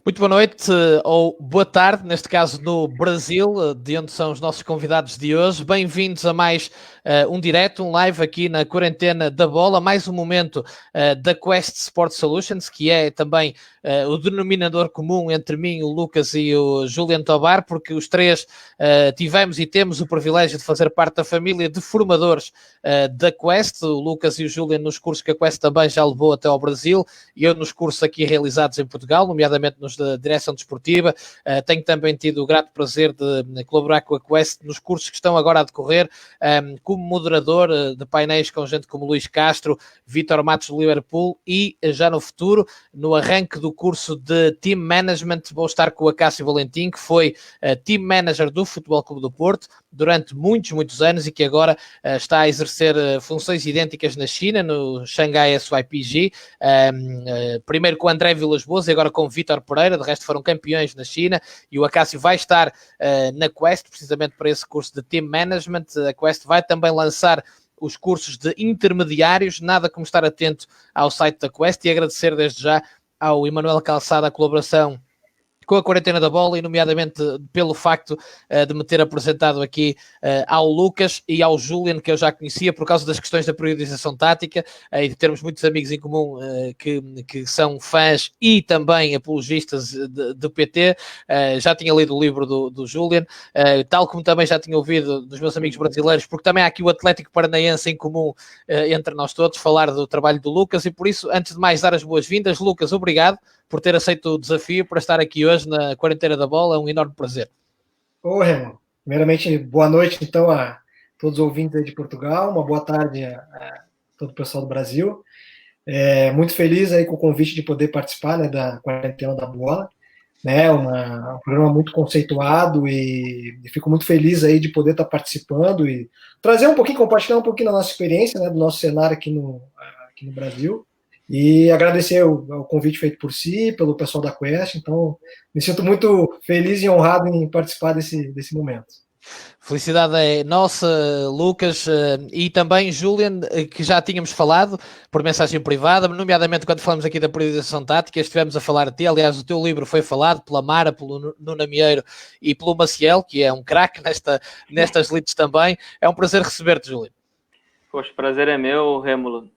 Muito boa noite, ou boa tarde, neste caso no Brasil, de onde são os nossos convidados de hoje. Bem-vindos a mais um direto, um live aqui na Quarentena da Bola, mais um momento da Quest Sport Solutions, que é também o denominador comum entre mim, o Lucas e o Julian Tobar, porque os três tivemos e temos o privilégio de fazer parte da família de formadores da Quest, o Lucas e o Julian nos cursos que a Quest também já levou até ao Brasil, e eu nos cursos aqui realizados em Portugal, nomeadamente nos da direção desportiva. Tenho também tido o grato prazer de colaborar com a Quest nos cursos que estão agora a decorrer, como moderador de painéis com gente como Luís Castro, Vítor Matos do Liverpool, e já no futuro, no arranque do curso de Team Management, vou estar com o Acácio Valentim, que foi Team Manager do Futebol Clube do Porto durante muitos anos e que agora está a exercer funções idênticas na China, no Shanghai SYPG, primeiro com o André Vilas-Boas e agora com o Vítor Pereira. De resto foram campeões na China, e o Acácio vai estar na Quest precisamente para esse curso de Team Management. A Quest vai também lançar os cursos de intermediários, nada como estar atento ao site da Quest, e agradecer desde já ao Emanuel Calçada a colaboração com a Quarentena da Bola, e nomeadamente pelo facto de me ter apresentado aqui ao Lucas e ao Julian, que eu já conhecia por causa das questões da periodização tática e de termos muitos amigos em comum que são fãs e também apologistas do PT. Já tinha lido o livro do Julian, tal como também já tinha ouvido dos meus amigos brasileiros, porque também há aqui o Atlético Paranaense em comum entre nós todos, falar do trabalho do Lucas. E por isso, antes de mais, dar as boas-vindas. Lucas, obrigado por ter aceito o desafio, para estar aqui hoje na Quarentena da Bola. É um enorme prazer. Ô, Remo, primeiramente, boa noite, então, a todos os ouvintes aí de Portugal, uma boa tarde a todo o pessoal do Brasil. Muito feliz aí com o convite de poder participar, né, da Quarentena da Bola, né, um programa muito conceituado, e fico muito feliz aí de poder estar participando e trazer um pouquinho, compartilhar um pouquinho da nossa experiência, né, do nosso cenário aqui no Brasil. E agradecer o convite feito por si, pelo pessoal da Quest. Então, me sinto muito feliz e honrado em participar desse momento. Felicidade é nossa, Lucas, e também Julian, que já tínhamos falado por mensagem privada, nomeadamente quando falamos aqui da periodização tática, estivemos a falar de ti. Aliás, o teu livro foi falado pela Mara, pelo Nuno Amieiro e pelo Maciel, que é um craque nestas leads também. É um prazer receber-te, Julian. Poxa, o prazer é meu, Rêmulo.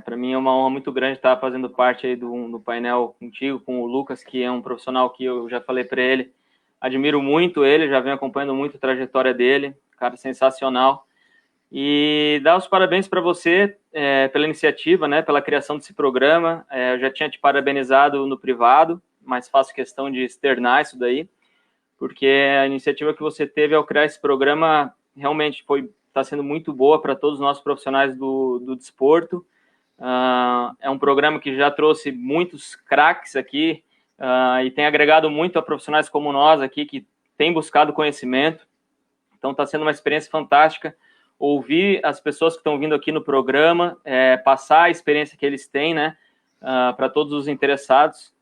Para mim é uma honra muito grande estar fazendo parte aí do painel contigo, com o Lucas, que é um profissional que eu já falei para ele, admiro muito ele, já venho acompanhando muito a trajetória dele, cara sensacional. E dar os parabéns para você pela iniciativa, né, pela criação desse programa. Eu já tinha te parabenizado no privado, mas faço questão de externar isso daí, porque a iniciativa que você teve ao criar esse programa realmente está sendo muito boa para todos os nossos profissionais do desporto. É um programa que já trouxe muitos craques aqui e tem agregado muito a profissionais como nós aqui, que têm buscado conhecimento. Então está sendo uma experiência fantástica ouvir as pessoas que estão vindo aqui no programa, passar a experiência que eles têm, né, para todos os interessados.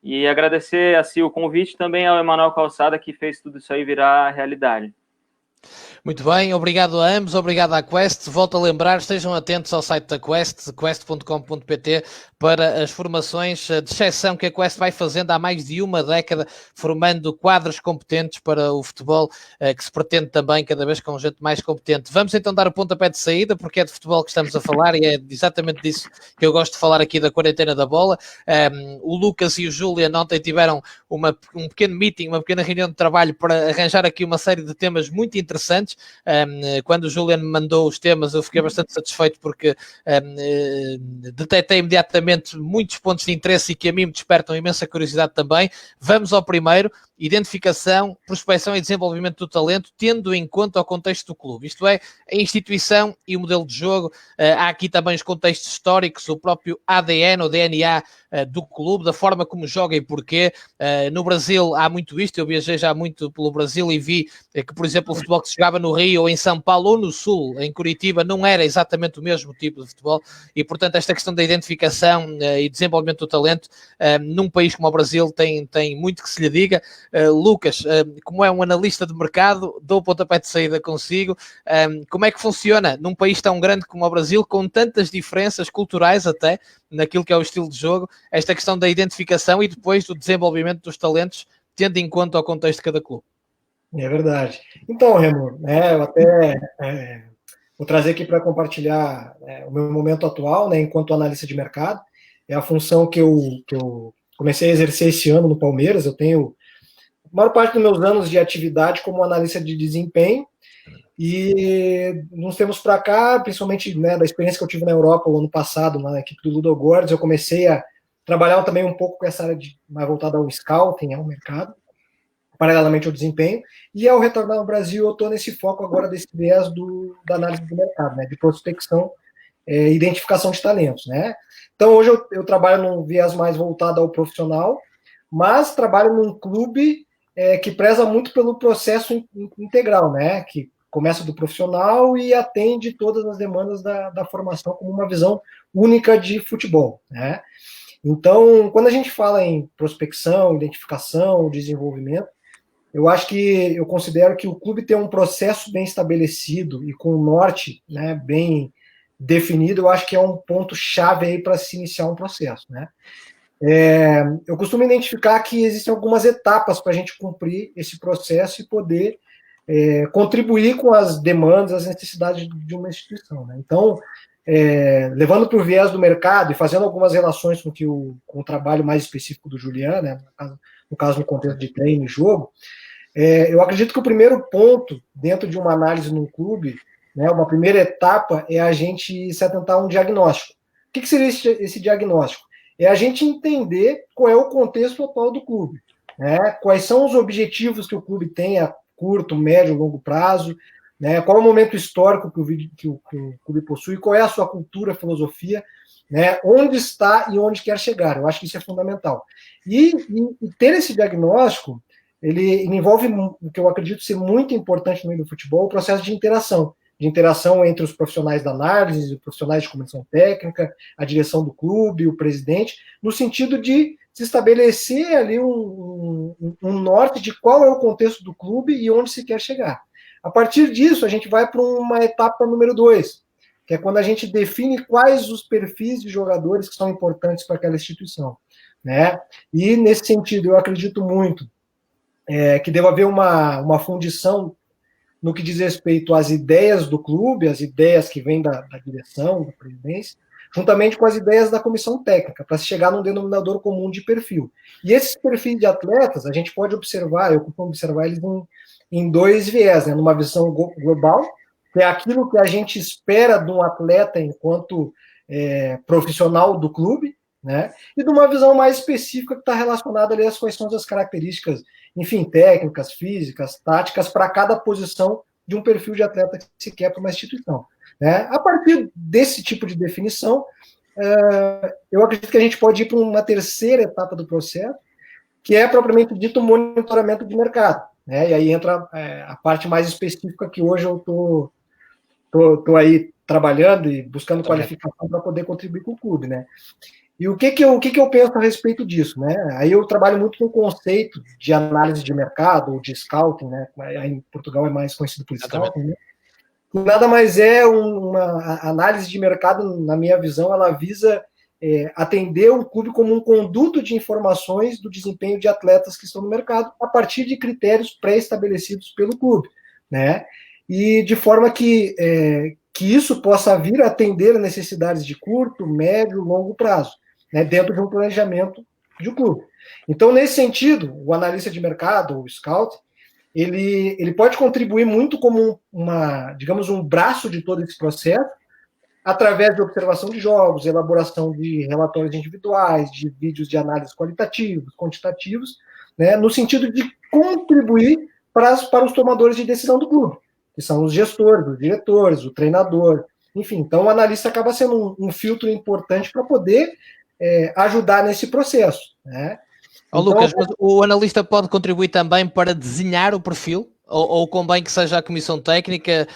E agradecer assim, o convite também ao Emanuel Calçada, que fez tudo isso aí virar realidade. Muito bem, obrigado a ambos, obrigado à Quest. Volto a lembrar, estejam atentos ao site da Quest, quest.com.pt, para as formações de exceção que a Quest vai fazendo há mais de uma década, formando quadros competentes para o futebol, que se pretende também cada vez com gente mais competente. Vamos então dar o pontapé de saída, porque é de futebol que estamos a falar e é exatamente disso que eu gosto de falar aqui da Quarentena da Bola. O Lucas e o Julian ontem tiveram um pequeno meeting, uma pequena reunião de trabalho para arranjar aqui uma série de temas muito interessantes. Quando o Julian me mandou os temas, eu fiquei bastante satisfeito, porque detetei imediatamente muitos pontos de interesse e que a mim me despertam imensa curiosidade também. Vamos ao primeiro: identificação, prospecção e desenvolvimento do talento, tendo em conta o contexto do clube, isto é, a instituição e o modelo de jogo. Há aqui também os contextos históricos, o próprio ADN ou DNA do clube, da forma como joga e porquê. No Brasil há muito isto, eu viajei já muito pelo Brasil e vi que, por exemplo, o futebol que se jogava no Rio ou em São Paulo ou no Sul, em Curitiba, não era exatamente o mesmo tipo de futebol, e portanto esta questão da identificação e desenvolvimento do talento num país como o Brasil tem muito que se lhe diga. Lucas, como é um analista de mercado, dou o pontapé de saída consigo. Como é que funciona num país tão grande como o Brasil, com tantas diferenças culturais até naquilo que é o estilo de jogo, esta questão da identificação e depois do desenvolvimento dos talentos, tendo em conta o contexto de cada clube. É verdade. Então, Remo, eu até vou trazer aqui para compartilhar o meu momento atual, né, enquanto analista de mercado. É a função que eu comecei a exercer esse ano no Palmeiras. Eu tenho a maior parte dos meus anos de atividade como analista de desempenho, e nos tempos para cá, principalmente, né, da experiência que eu tive na Europa o ano passado, na equipe do Ludogorets, eu comecei a trabalhar também um pouco com essa área mais voltada ao scouting, ao mercado, paralelamente ao desempenho, e ao retornar ao Brasil, eu estou nesse foco agora desse viés da análise do mercado, né, de prospecção e identificação de talentos, né. Então, hoje eu trabalho num viés mais voltado ao profissional, mas trabalho num clube que preza muito pelo processo integral, né, que começa do profissional e atende todas as demandas da formação como uma visão única de futebol, né. Então, quando a gente fala em prospecção, identificação, desenvolvimento, eu acho que eu considero que o clube ter um processo bem estabelecido e com o norte, né, bem definido, eu acho que é um ponto-chave aí para se iniciar um processo, né. Eu costumo identificar que existem algumas etapas para a gente cumprir esse processo e poder contribuir com as demandas, as necessidades de uma instituição, né. Então, levando para o viés do mercado e fazendo algumas relações com o trabalho mais específico do Julián, né, no caso no contexto de treino e jogo, eu acredito que o primeiro ponto dentro de uma análise num clube, né, uma primeira etapa, é a gente se atentar a um diagnóstico. O que seria esse diagnóstico? É a gente entender qual é o contexto atual do clube, né, quais são os objetivos que o clube tem a curto, médio, longo prazo, né, qual é o momento histórico que o clube possui, qual é a sua cultura, filosofia, né, onde está e onde quer chegar. Eu acho que isso é fundamental. E ter esse diagnóstico, ele envolve o que eu acredito ser muito importante no meio do futebol, o processo de interação entre os profissionais da análise, os profissionais de comissão técnica, a direção do clube, o presidente, no sentido de se estabelecer ali um norte de qual é o contexto do clube e onde se quer chegar. A partir disso, a gente vai para uma etapa número 2, que é quando a gente define quais os perfis de jogadores que são importantes para aquela instituição, né? E, nesse sentido, eu acredito muito que deva haver uma fundição no que diz respeito às ideias do clube, as ideias que vêm da direção, da presidência, juntamente com as ideias da comissão técnica, para se chegar num denominador comum de perfil. E esses perfis de atletas, a gente pode observar, eu costumo observar eles em dois viés, né? Numa visão global, que é aquilo que a gente espera de um atleta enquanto profissional do clube, né? E de uma visão mais específica que está relacionada ali às quais são as características, enfim, técnicas, físicas, táticas para cada posição de um perfil de atleta que se quer para uma instituição, né? A partir desse tipo de definição, eu acredito que a gente pode ir para uma terceira etapa do processo, que é propriamente dito o monitoramento de mercado, né? E aí entra a parte mais específica que hoje eu tô aí trabalhando e buscando qualificação para poder contribuir com o clube, né? E o que eu penso a respeito disso, né? Aí eu trabalho muito com o conceito de análise de mercado, ou de scouting, né? Aí em Portugal é mais conhecido por scouting, né? Que nada mais é uma análise de mercado, na minha visão, ela visa atender o clube como um conduto de informações do desempenho de atletas que estão no mercado a partir de critérios pré-estabelecidos pelo clube, né? E de forma que isso possa vir a atender a necessidades de curto, médio, longo prazo, né, dentro de um planejamento de um clube. Então, nesse sentido, o analista de mercado, o scout, ele pode contribuir muito como digamos, um braço de todo esse processo, através de observação de jogos, elaboração de relatórios individuais, de vídeos de análise qualitativos, quantitativos, né, no sentido de contribuir para os tomadores de decisão do clube, que são os gestores, os diretores, o treinador, enfim. Então, o analista acaba sendo um filtro importante para poder ajudar nesse processo, né? Então, Lucas, mas o analista pode contribuir também para desenhar o perfil? Ou convém que seja a comissão técnica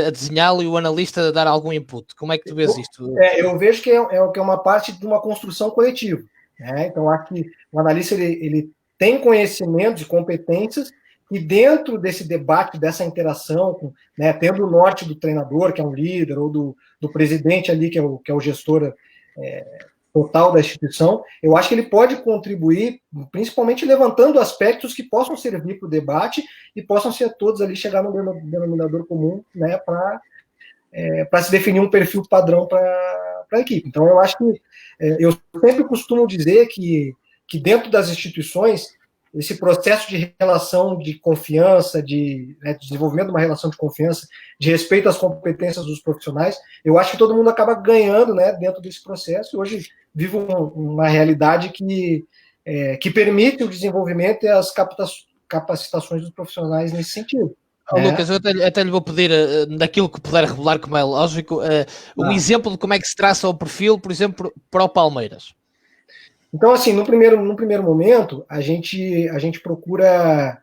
a desenhá-lo e o analista dar algum input? Como é que tu vês isto? Eu vejo que é uma parte de uma construção coletiva, né? Então, aqui o analista ele tem conhecimentos e competências, e dentro desse debate, dessa interação, né, tendo o norte do treinador, que é um líder, ou do presidente ali, que é o gestor total da instituição, eu acho que ele pode contribuir, principalmente levantando aspectos que possam servir para o debate e possam ser todos ali chegar no denominador comum, né, para se definir um perfil padrão para a equipe. Então, eu acho que eu sempre costumo dizer que dentro das instituições, esse processo de relação de confiança, de desenvolvimento de uma relação de confiança, de respeito às competências dos profissionais, eu acho que todo mundo acaba ganhando, né, dentro desse processo. E hoje vivo uma realidade que permite o desenvolvimento e as capacitações dos profissionais nesse sentido. Lucas, eu até lhe vou pedir, daquilo que puder revelar, como é lógico, um exemplo de como é que se traça o perfil, por exemplo, para o Palmeiras. Então, assim, no primeiro momento, a gente procura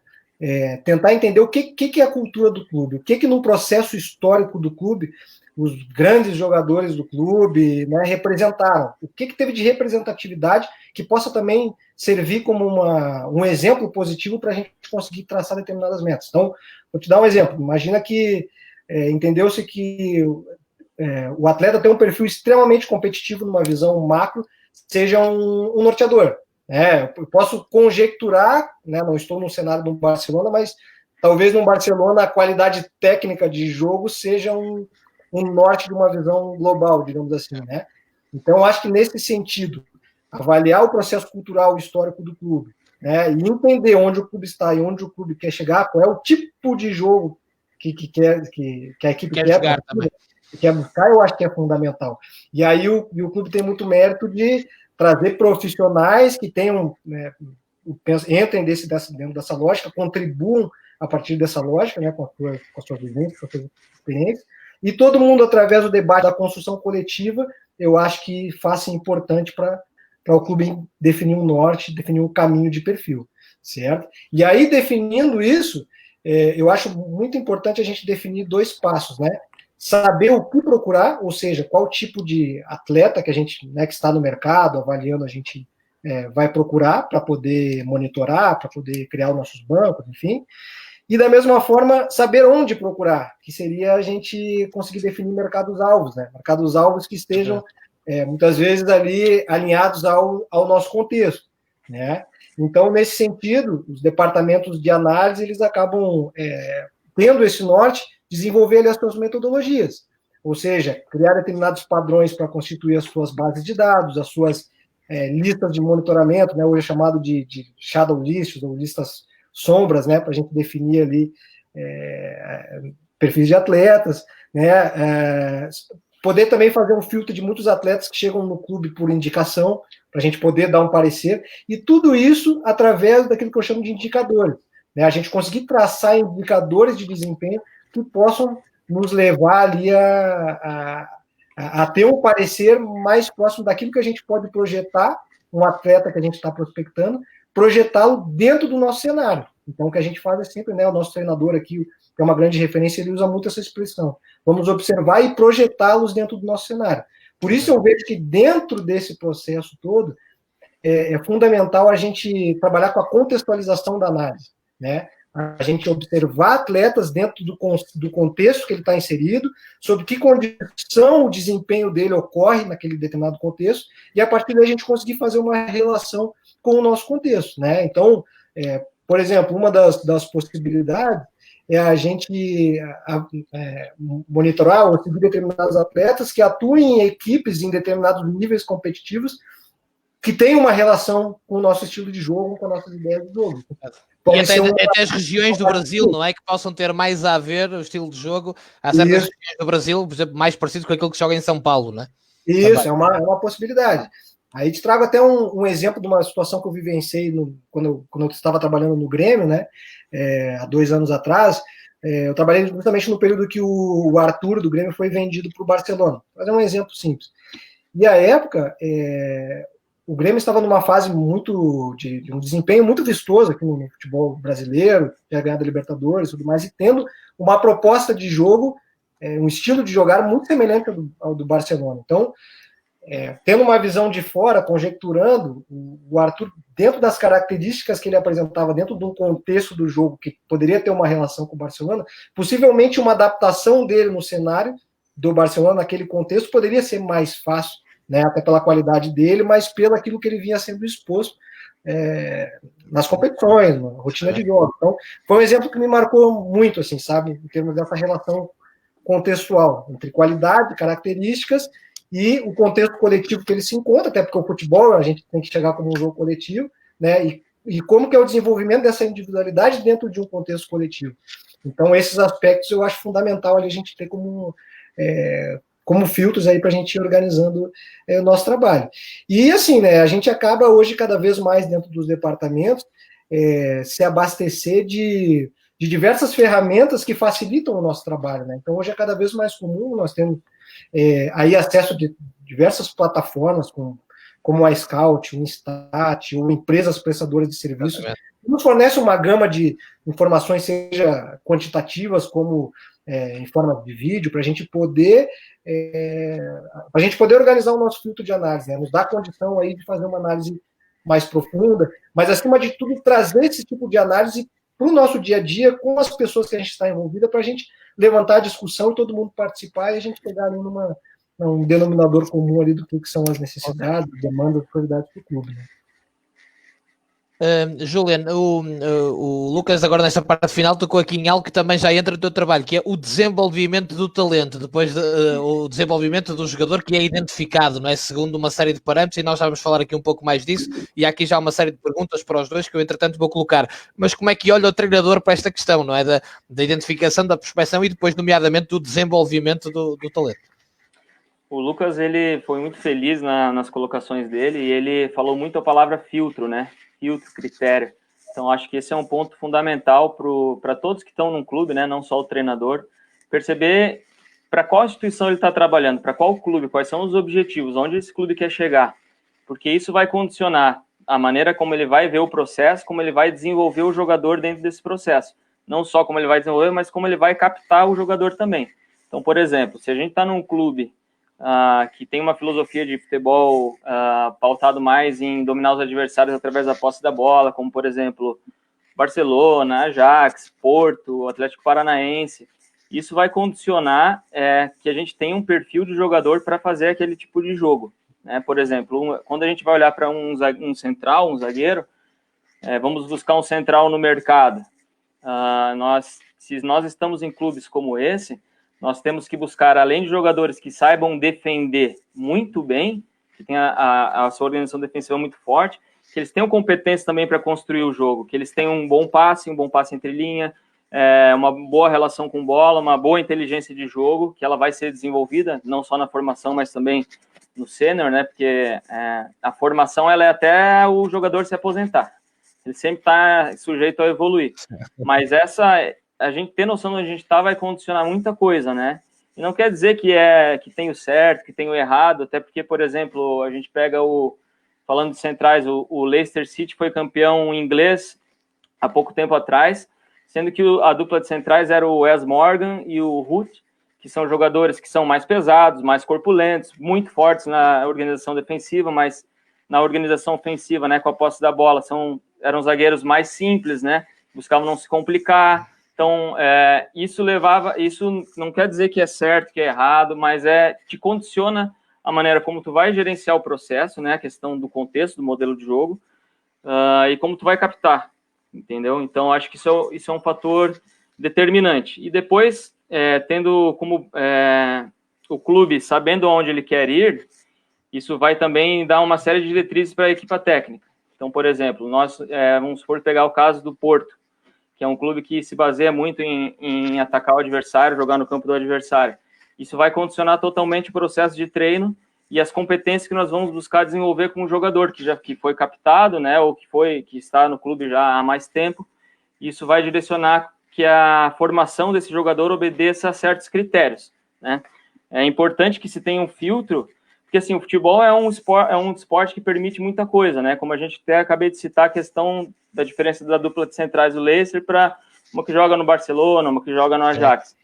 tentar entender o que é a cultura do clube, o que no processo histórico do clube os grandes jogadores do clube, né, representaram, o que teve de representatividade que possa também servir como um exemplo positivo para a gente conseguir traçar determinadas metas. Então, vou te dar um exemplo. Imagina que entendeu-se que o atleta tem um perfil extremamente competitivo numa visão macro, seja um norteador. Eu posso conjecturar, né, não estou no cenário do Barcelona, mas talvez no Barcelona a qualidade técnica de jogo seja um norte de uma visão global, digamos assim, né? Então, eu acho que nesse sentido, avaliar o processo cultural histórico do clube, né, e entender onde o clube está e onde o clube quer chegar, qual é o tipo de jogo que a equipe quer jogar também, quer buscar, eu acho que é fundamental. E aí o clube tem muito mérito de trazer profissionais que tenham, né, entrem dentro dessa lógica, contribuam a partir dessa lógica, né, com a sua vivência, com a sua experiência, e todo mundo, através do debate da construção coletiva, eu acho que faça importante para o clube definir um norte, definir um caminho de perfil, certo? E aí, definindo isso, eu acho muito importante a gente definir 2 passos, né? Saber o que procurar, ou seja, qual tipo de atleta que a gente, né, que está no mercado, avaliando, a gente vai procurar para poder monitorar, para poder criar os nossos bancos, enfim. E, da mesma forma, saber onde procurar, que seria a gente conseguir definir mercados-alvos, né? Mercados-alvos que estejam, muitas vezes, ali alinhados ao nosso contexto, né? Então, nesse sentido, os departamentos de análise, eles acabam tendo esse norte, desenvolver ali as suas metodologias, ou seja, criar determinados padrões para constituir as suas bases de dados, as suas listas de monitoramento, né? Hoje é chamado de shadow lists, ou listas sombras, né, para a gente definir ali perfis de atletas, né, poder também fazer um filtro de muitos atletas que chegam no clube por indicação, para a gente poder dar um parecer, e tudo isso através daquilo que eu chamo de indicadores, né, a gente conseguir traçar indicadores de desempenho que possam nos levar ali a ter um parecer mais próximo daquilo que a gente pode projetar, um atleta que a gente está prospectando, projetá-lo dentro do nosso cenário. Então, o que a gente faz é sempre, né, o nosso treinador aqui, que é uma grande referência, ele usa muito essa expressão. Vamos observar e projetá-los dentro do nosso cenário. Por isso, eu vejo que dentro desse processo todo, é fundamental a gente trabalhar com a contextualização da análise, né? A gente observar atletas dentro do contexto que ele está inserido, sob que condição o desempenho dele ocorre naquele determinado contexto, e a partir daí a gente conseguir fazer uma relação com o nosso contexto, né? Então, por exemplo, uma das possibilidades é a gente monitorar ou seguir determinados atletas que atuem em equipes em determinados níveis competitivos que tenham uma relação com o nosso estilo de jogo, com as nossas ideias de jogo. E até as regiões do Brasil, não é? Que possam ter mais a ver o estilo de jogo. Há certas regiões do Brasil, por exemplo, mais parecido com aquilo que se joga em São Paulo, não é? Isso, é uma possibilidade. Aí te trago até um exemplo de uma situação que eu vivenciei quando eu estava trabalhando no Grêmio, né? Há 2 anos atrás. Eu trabalhei justamente no período que o Arthur do Grêmio foi vendido para o Barcelona. Vou fazer um exemplo simples. E à época, o Grêmio estava numa fase de um desempenho muito vistoso aqui no futebol brasileiro, tinha ganhado a Libertadores e tudo mais, e tendo uma proposta de jogo, um estilo de jogar muito semelhante ao do Barcelona. Então, tendo uma visão de fora, conjecturando, o Arthur, dentro das características que ele apresentava, dentro de um contexto do jogo que poderia ter uma relação com o Barcelona, possivelmente uma adaptação dele no cenário do Barcelona, naquele contexto, poderia ser mais fácil né, até pela qualidade dele, mas pelo aquilo que ele vinha sendo exposto nas competições, na rotina de jogo. Então, foi um exemplo que me marcou muito, assim, sabe, em termos dessa relação contextual entre qualidade, características e o contexto coletivo que ele se encontra, até porque o futebol a gente tem que chegar como um jogo coletivo, né, e como que é o desenvolvimento dessa individualidade dentro de um contexto coletivo. Então, esses aspectos eu acho fundamental ali a gente ter como filtros aí para a gente ir organizando o nosso trabalho. E assim, né, a gente acaba hoje cada vez mais dentro dos departamentos se abastecer de diversas ferramentas que facilitam o nosso trabalho, né? Então hoje é cada vez mais comum, nós temos aí acesso de diversas plataformas como a Scout, o Instat, ou empresas prestadoras de serviços, que nos fornece uma gama de informações, seja quantitativas como em forma de vídeo, para a gente poder organizar o nosso filtro de análise, né? Nos dá condição aí de fazer uma análise mais profunda, mas acima de tudo trazer esse tipo de análise para o nosso dia a dia com as pessoas que a gente está envolvida, para a gente levantar a discussão e todo mundo participar e a gente pegar ali um denominador comum ali do que são as necessidades, demandas, prioridades do clube, né? Julian, o Lucas agora nesta parte final tocou aqui em algo que também já entra no teu trabalho, que é o desenvolvimento do talento, depois o desenvolvimento do jogador que é identificado, não é? Segundo uma série de parâmetros, e nós já vamos falar aqui um pouco mais disso, e há aqui já uma série de perguntas para os dois que eu entretanto vou colocar. Mas como é que olha o treinador para esta questão, não é? Da identificação, da prospecção e depois nomeadamente do desenvolvimento do talento? O Lucas, ele foi muito feliz nas colocações dele e ele falou muito a palavra filtro, né? Filtro, critério. Então, acho que esse é um ponto fundamental para todos que estão num clube, né? Não só o treinador, perceber para qual instituição ele está trabalhando, para qual clube, quais são os objetivos, onde esse clube quer chegar. Porque isso vai condicionar a maneira como ele vai ver o processo, como ele vai desenvolver o jogador dentro desse processo. Não só como ele vai desenvolver, mas como ele vai captar o jogador também. Então, por exemplo, se a gente está num clube que tem uma filosofia de futebol pautado mais em dominar os adversários através da posse da bola, como, por exemplo, Barcelona, Ajax, Porto, Atlético Paranaense. Isso vai condicionar que a gente tenha um perfil de jogador para fazer aquele tipo de jogo, né? Por exemplo, quando a gente vai olhar para um central, um zagueiro, vamos buscar um central no mercado. Se nós estamos em clubes como esse, nós temos que buscar, além de jogadores que saibam defender muito bem, que tenham a sua organização defensiva muito forte, que eles tenham competência também para construir o jogo, que eles tenham um bom passe entre linha, uma boa relação com bola, uma boa inteligência de jogo, que ela vai ser desenvolvida, não só na formação, mas também no sênior, né? Porque a formação ela é até o jogador se aposentar. Ele sempre está sujeito a evoluir. Mas a gente ter noção de onde a gente está vai condicionar muita coisa, né? E não quer dizer que tem o certo, que tem o errado, até porque, por exemplo, a gente pega falando de centrais, o Leicester City foi campeão inglês há pouco tempo atrás, sendo que a dupla de centrais era o Wes Morgan e o Ruth, que são jogadores que são mais pesados, mais corpulentos, muito fortes na organização defensiva, mas na organização ofensiva, né, com a posse da bola, eram zagueiros mais simples, né? Buscavam não se complicar. Então, isso não quer dizer que é certo, que é errado, mas te condiciona a maneira como tu vai gerenciar o processo, né, a questão do contexto, do modelo de jogo, e como tu vai captar, entendeu? Então, acho que isso é um fator determinante. E depois, tendo como o clube sabendo aonde ele quer ir, isso vai também dar uma série de diretrizes para a equipe técnica. Então, por exemplo, nós vamos pegar o caso do Porto, que é um clube que se baseia muito em atacar o adversário, jogar no campo do adversário. Isso vai condicionar totalmente o processo de treino e as competências que nós vamos buscar desenvolver com o jogador que foi captado, né, ou que está no clube já há mais tempo. Isso vai direcionar que a formação desse jogador obedeça a certos critérios, né? É importante que se tenha um filtro, porque assim, o futebol é um esporte que permite muita coisa, né? Como a gente até acabei de citar a questão da diferença da dupla de centrais do Leicester para uma que joga no Barcelona, uma que joga no Ajax.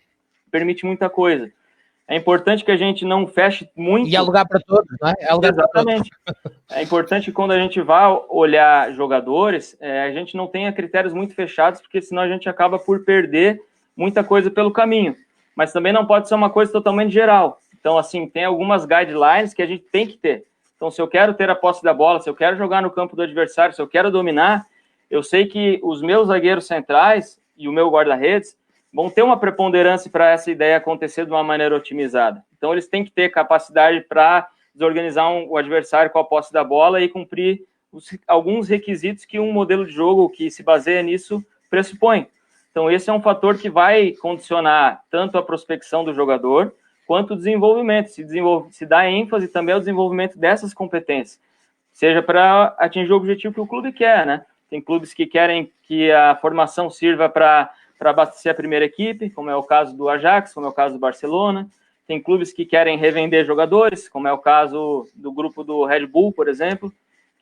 Permite muita coisa. É importante que a gente não feche muito. E há lugar para todos, não é? Exatamente. É importante que quando a gente vá olhar jogadores, a gente não tenha critérios muito fechados, porque senão a gente acaba por perder muita coisa pelo caminho. Mas também não pode ser uma coisa totalmente geral. Então, assim, tem algumas guidelines que a gente tem que ter. Então, se eu quero ter a posse da bola, se eu quero jogar no campo do adversário, se eu quero dominar, eu sei que os meus zagueiros centrais e o meu guarda-redes vão ter uma preponderância para essa ideia acontecer de uma maneira otimizada. Então, eles têm que ter capacidade para desorganizar o adversário com a posse da bola e cumprir alguns requisitos que um modelo de jogo que se baseia nisso pressupõe. Então, esse é um fator que vai condicionar tanto a prospecção do jogador quanto o desenvolvimento, se dá ênfase também ao desenvolvimento dessas competências, seja para atingir o objetivo que o clube quer, né? Tem clubes que querem que a formação sirva para abastecer a primeira equipe, como é o caso do Ajax, como é o caso do Barcelona. Tem clubes que querem revender jogadores, como é o caso do grupo do Red Bull, por exemplo,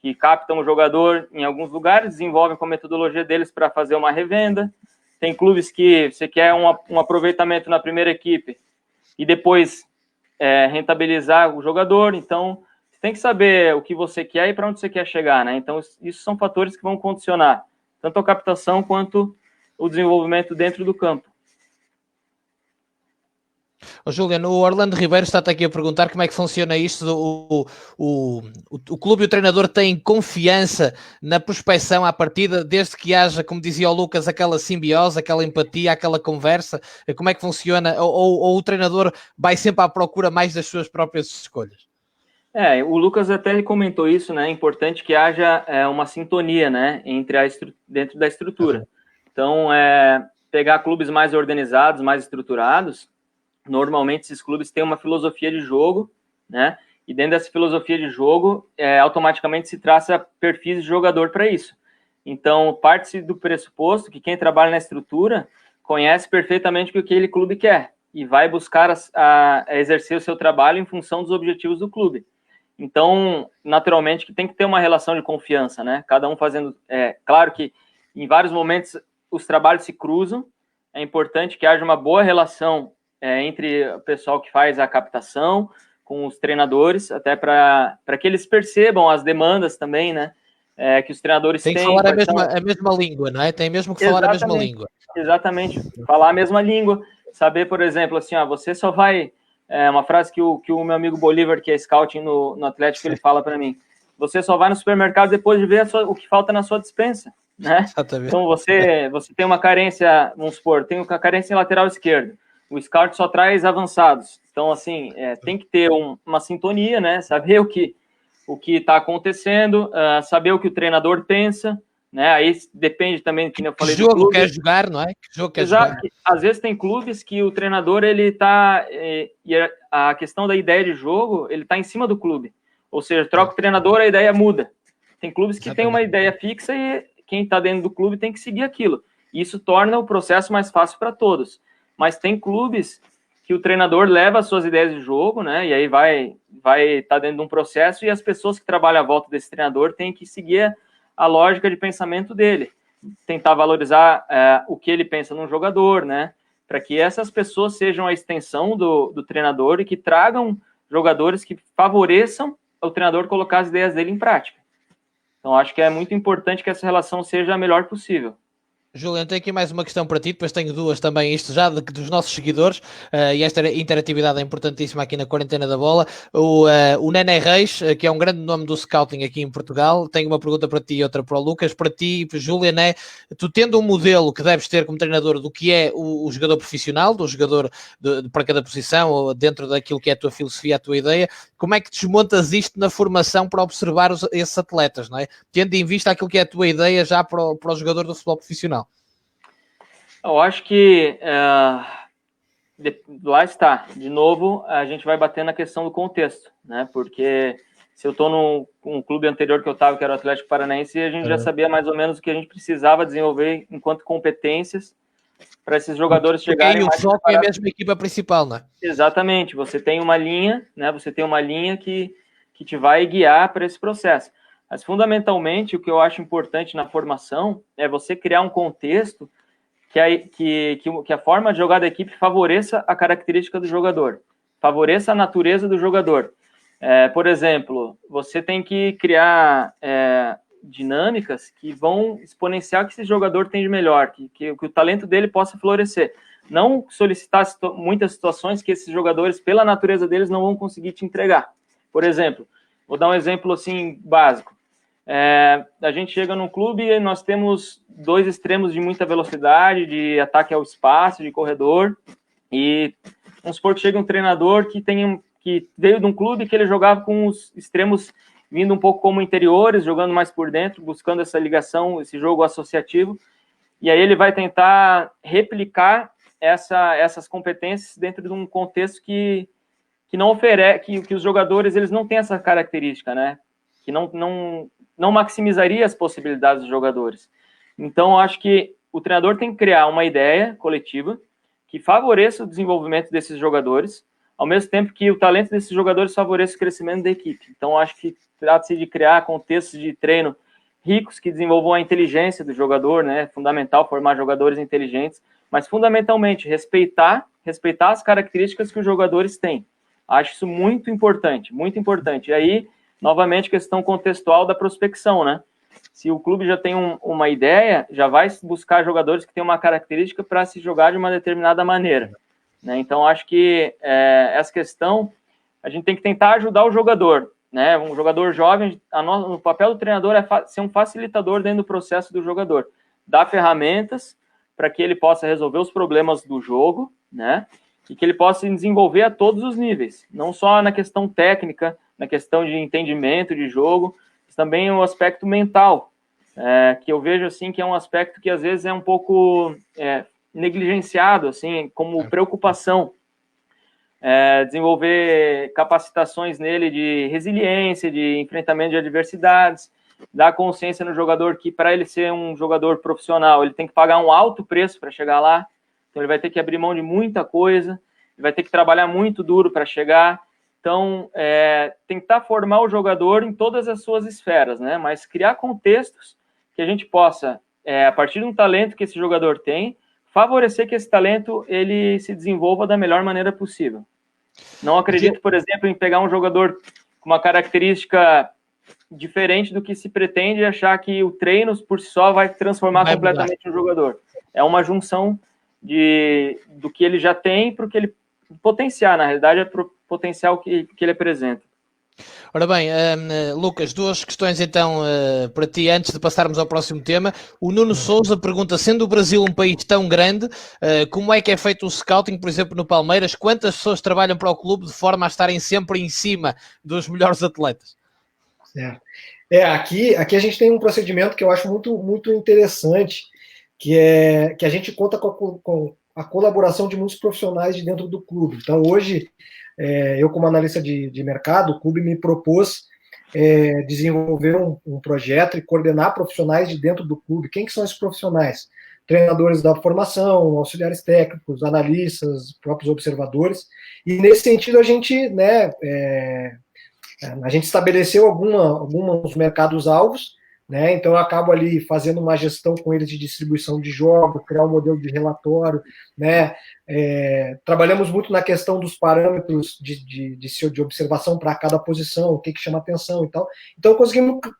que captam o jogador em alguns lugares, desenvolvem com a metodologia deles para fazer uma revenda. Tem clubes que você quer um aproveitamento na primeira equipe e depois rentabilizar o jogador. Então, você tem que saber o que você quer e para onde você quer chegar, né? Então, isso são fatores que vão condicionar tanto a captação quanto o desenvolvimento dentro do campo. Juliano, o Orlando Ribeiro está-te aqui a perguntar como é que funciona isto. O clube e o treinador têm confiança na prospecção à partida, desde que haja, como dizia o Lucas, aquela simbiose, aquela empatia, aquela conversa. Como é que funciona? Ou o treinador vai sempre à procura mais das suas próprias escolhas? O Lucas até comentou isso, né? É importante que haja uma sintonia, né, dentro da estrutura. Então, pegar clubes mais organizados, mais estruturados, normalmente esses clubes têm uma filosofia de jogo, né? E dentro dessa filosofia de jogo, automaticamente se traça perfis de jogador para isso. Então, parte-se do pressuposto que quem trabalha na estrutura conhece perfeitamente o que aquele clube quer e vai buscar a exercer o seu trabalho em função dos objetivos do clube. Então, naturalmente, que tem que ter uma relação de confiança, né? Cada um fazendo... claro que em vários momentos os trabalhos se cruzam, é importante que haja uma boa relação entre o pessoal que faz a captação com os treinadores, até para que eles percebam as demandas também, né? Que os treinadores têm. Tem que falar a mesma língua, não é? Tem mesmo que falar a mesma língua. Exatamente, falar a mesma língua. Saber, por exemplo, assim, você só vai... uma frase que o meu amigo Bolívar, que é scouting no Atlético, ele fala para mim: você só vai no supermercado depois de ver o que falta na sua despensa, né? Exatamente. Então, você tem uma carência, vamos supor, tem uma carência em lateral esquerdo, o scout só traz avançados. Então, assim, tem que ter uma sintonia, né? Saber o que está acontecendo, saber o que o treinador pensa, né? Aí depende também, como eu falei, que jogo quer jogar, não é? Que jogo quer jogar. Às vezes tem clubes que o treinador, ele tá... e a questão da ideia de jogo, ele tá em cima do clube. Ou seja, troca o treinador, a ideia muda. Tem clubes que têm uma ideia fixa e quem está dentro do clube tem que seguir aquilo. Isso torna o processo mais fácil para todos. Mas tem clubes que o treinador leva as suas ideias de jogo, né? E aí vai estar dentro de um processo e as pessoas que trabalham à volta desse treinador têm que seguir a lógica de pensamento dele. Tentar valorizar o que ele pensa num jogador, né? Para que essas pessoas sejam a extensão do treinador e que tragam jogadores que favoreçam o treinador colocar as ideias dele em prática. Então, acho que é muito importante que essa relação seja a melhor possível. Juliano, tenho aqui mais uma questão para ti, depois tenho duas também, isto já dos nossos seguidores, e esta interatividade é importantíssima aqui na Quarentena da Bola. O Nené Reis, que é um grande nome do scouting aqui em Portugal, tem uma pergunta para ti e outra para o Lucas. Para ti, Juliano, tu tendo um modelo que deves ter como treinador do que é o jogador profissional, do jogador para cada posição, ou dentro daquilo que é a tua filosofia, a tua ideia, como é que desmontas isto na formação para observar esses atletas, não é? Tendo em vista aquilo que é a tua ideia já para o jogador do futebol profissional. Eu acho que lá está, de novo, a gente vai bater na questão do contexto, né? Porque se eu estou num clube anterior que eu estava, que era o Atlético Paranaense, a gente já sabia mais ou menos o que a gente precisava desenvolver enquanto competências para esses jogadores chegarem mais... E o foco é a mesma equipa principal, não é? Exatamente, você tem uma linha, né? Você tem uma linha que te vai guiar para esse processo. Mas, fundamentalmente, o que eu acho importante na formação é você criar um contexto que a forma de jogar da equipe favoreça a característica do jogador, favoreça a natureza do jogador. Por exemplo, você tem que criar dinâmicas que vão exponenciar o que esse jogador tem de melhor, que o talento dele possa florescer. não solicitar muitas situações que esses jogadores, pela natureza deles, não vão conseguir te entregar. Por exemplo, vou dar um exemplo assim básico. A gente chega num clube e nós temos 2 extremos de muita velocidade, de ataque ao espaço, de corredor, e vamos supor que chega um treinador que veio de um clube que ele jogava com os extremos vindo um pouco como interiores, jogando mais por dentro, buscando essa ligação, esse jogo associativo, e aí ele vai tentar replicar essas competências dentro de um contexto que não oferece, que os jogadores eles não têm essa característica, né? Que não maximizaria as possibilidades dos jogadores. Então, eu acho que o treinador tem que criar uma ideia coletiva que favoreça o desenvolvimento desses jogadores, ao mesmo tempo que o talento desses jogadores favoreça o crescimento da equipe. Então, eu acho que trata-se de criar contextos de treino ricos que desenvolvam a inteligência do jogador, né? É fundamental formar jogadores inteligentes, mas fundamentalmente respeitar as características que os jogadores têm. Acho isso muito importante, muito importante. E aí, novamente, questão contextual da prospecção, né? Se o clube já tem uma ideia, já vai buscar jogadores que têm uma característica para se jogar de uma determinada maneira, né? Então, acho que essa questão, a gente tem que tentar ajudar o jogador, né? Um jogador jovem, o papel do treinador é ser um facilitador dentro do processo do jogador, dar ferramentas para que ele possa resolver os problemas do jogo, né? E que ele possa se desenvolver a todos os níveis, não só na questão técnica, na questão de entendimento de jogo, mas também o aspecto mental, que eu vejo assim que é um aspecto que às vezes é um pouco negligenciado, assim, como preocupação. Desenvolver capacitações nele de resiliência, de enfrentamento de adversidades, dar consciência no jogador que para ele ser um jogador profissional, ele tem que pagar um alto preço para chegar lá, então ele vai ter que abrir mão de muita coisa, ele vai ter que trabalhar muito duro para chegar. Então, tentar formar o jogador em todas as suas esferas, né? Mas criar contextos que a gente possa, a partir de um talento que esse jogador tem, favorecer que esse talento ele se desenvolva da melhor maneira possível. Não acredito, por exemplo, em pegar um jogador com uma característica diferente do que se pretende e achar que o treino por si só vai transformar completamente o jogador. É uma junção do que ele já tem para o que ele potenciar, na realidade é para o potencial que ele apresenta. Ora bem, Lucas, 2 questões então para ti antes de passarmos ao próximo tema. O Nuno Souza pergunta, sendo o Brasil um país tão grande, como é que é feito o scouting, por exemplo, no Palmeiras? Quantas pessoas trabalham para o clube de forma a estarem sempre em cima dos melhores atletas? Certo. Aqui a gente tem um procedimento que eu acho muito, muito interessante, que a gente conta com a colaboração de muitos profissionais de dentro do clube. Então, hoje, eu como analista de mercado, o clube me propôs desenvolver um projeto e coordenar profissionais de dentro do clube. Quem que são esses profissionais? Treinadores da formação, auxiliares técnicos, analistas, próprios observadores. E, nesse sentido, a gente, a gente estabeleceu alguns mercados-alvos, né? Então eu acabo ali fazendo uma gestão com eles de distribuição de jogos, criar um modelo de relatório, né? Trabalhamos muito na questão dos parâmetros de observação para cada posição, o que chama atenção e tal. Então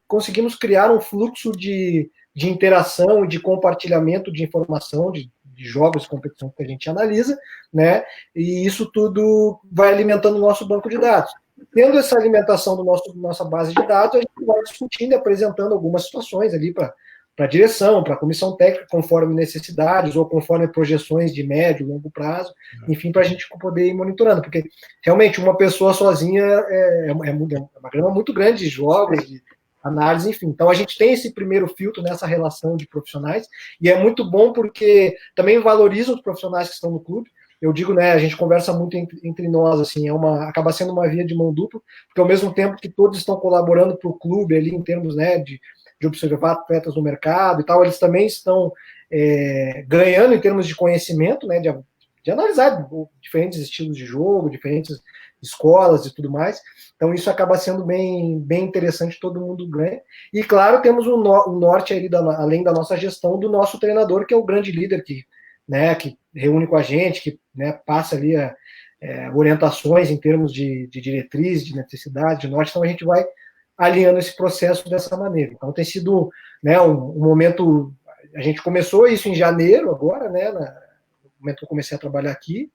conseguimos criar um fluxo de interação e de compartilhamento de informação, de jogos e competição que a gente analisa, né? E isso tudo vai alimentando o nosso banco de dados. Tendo essa alimentação nossa base de dados, a gente vai discutindo e apresentando algumas situações ali para a direção, para a comissão técnica, conforme necessidades ou conforme projeções de médio e longo prazo, enfim, para a gente poder ir monitorando, porque realmente uma pessoa sozinha é uma grama muito grande de jogos, de análise, enfim. Então a gente tem esse primeiro filtro nessa relação de profissionais, e é muito bom porque também valoriza os profissionais que estão no clube. Eu digo, né, a gente conversa muito entre nós, assim, acaba sendo uma via de mão dupla, porque ao mesmo tempo que todos estão colaborando para o clube ali em termos, né, de observar atletas no mercado e tal, eles também estão ganhando em termos de conhecimento, né, de analisar diferentes estilos de jogo, diferentes escolas e tudo mais. Então isso acaba sendo bem interessante, todo mundo ganha. E claro, temos o norte ali, além da nossa gestão, do nosso treinador, que é o grande líder que reúne com a gente, que, né, passa ali orientações em termos de diretriz, de necessidade, de norte. Então a gente vai alinhando esse processo dessa maneira. Então tem sido, né, um momento. A gente começou isso em janeiro agora, né, momento que eu comecei a trabalhar aqui,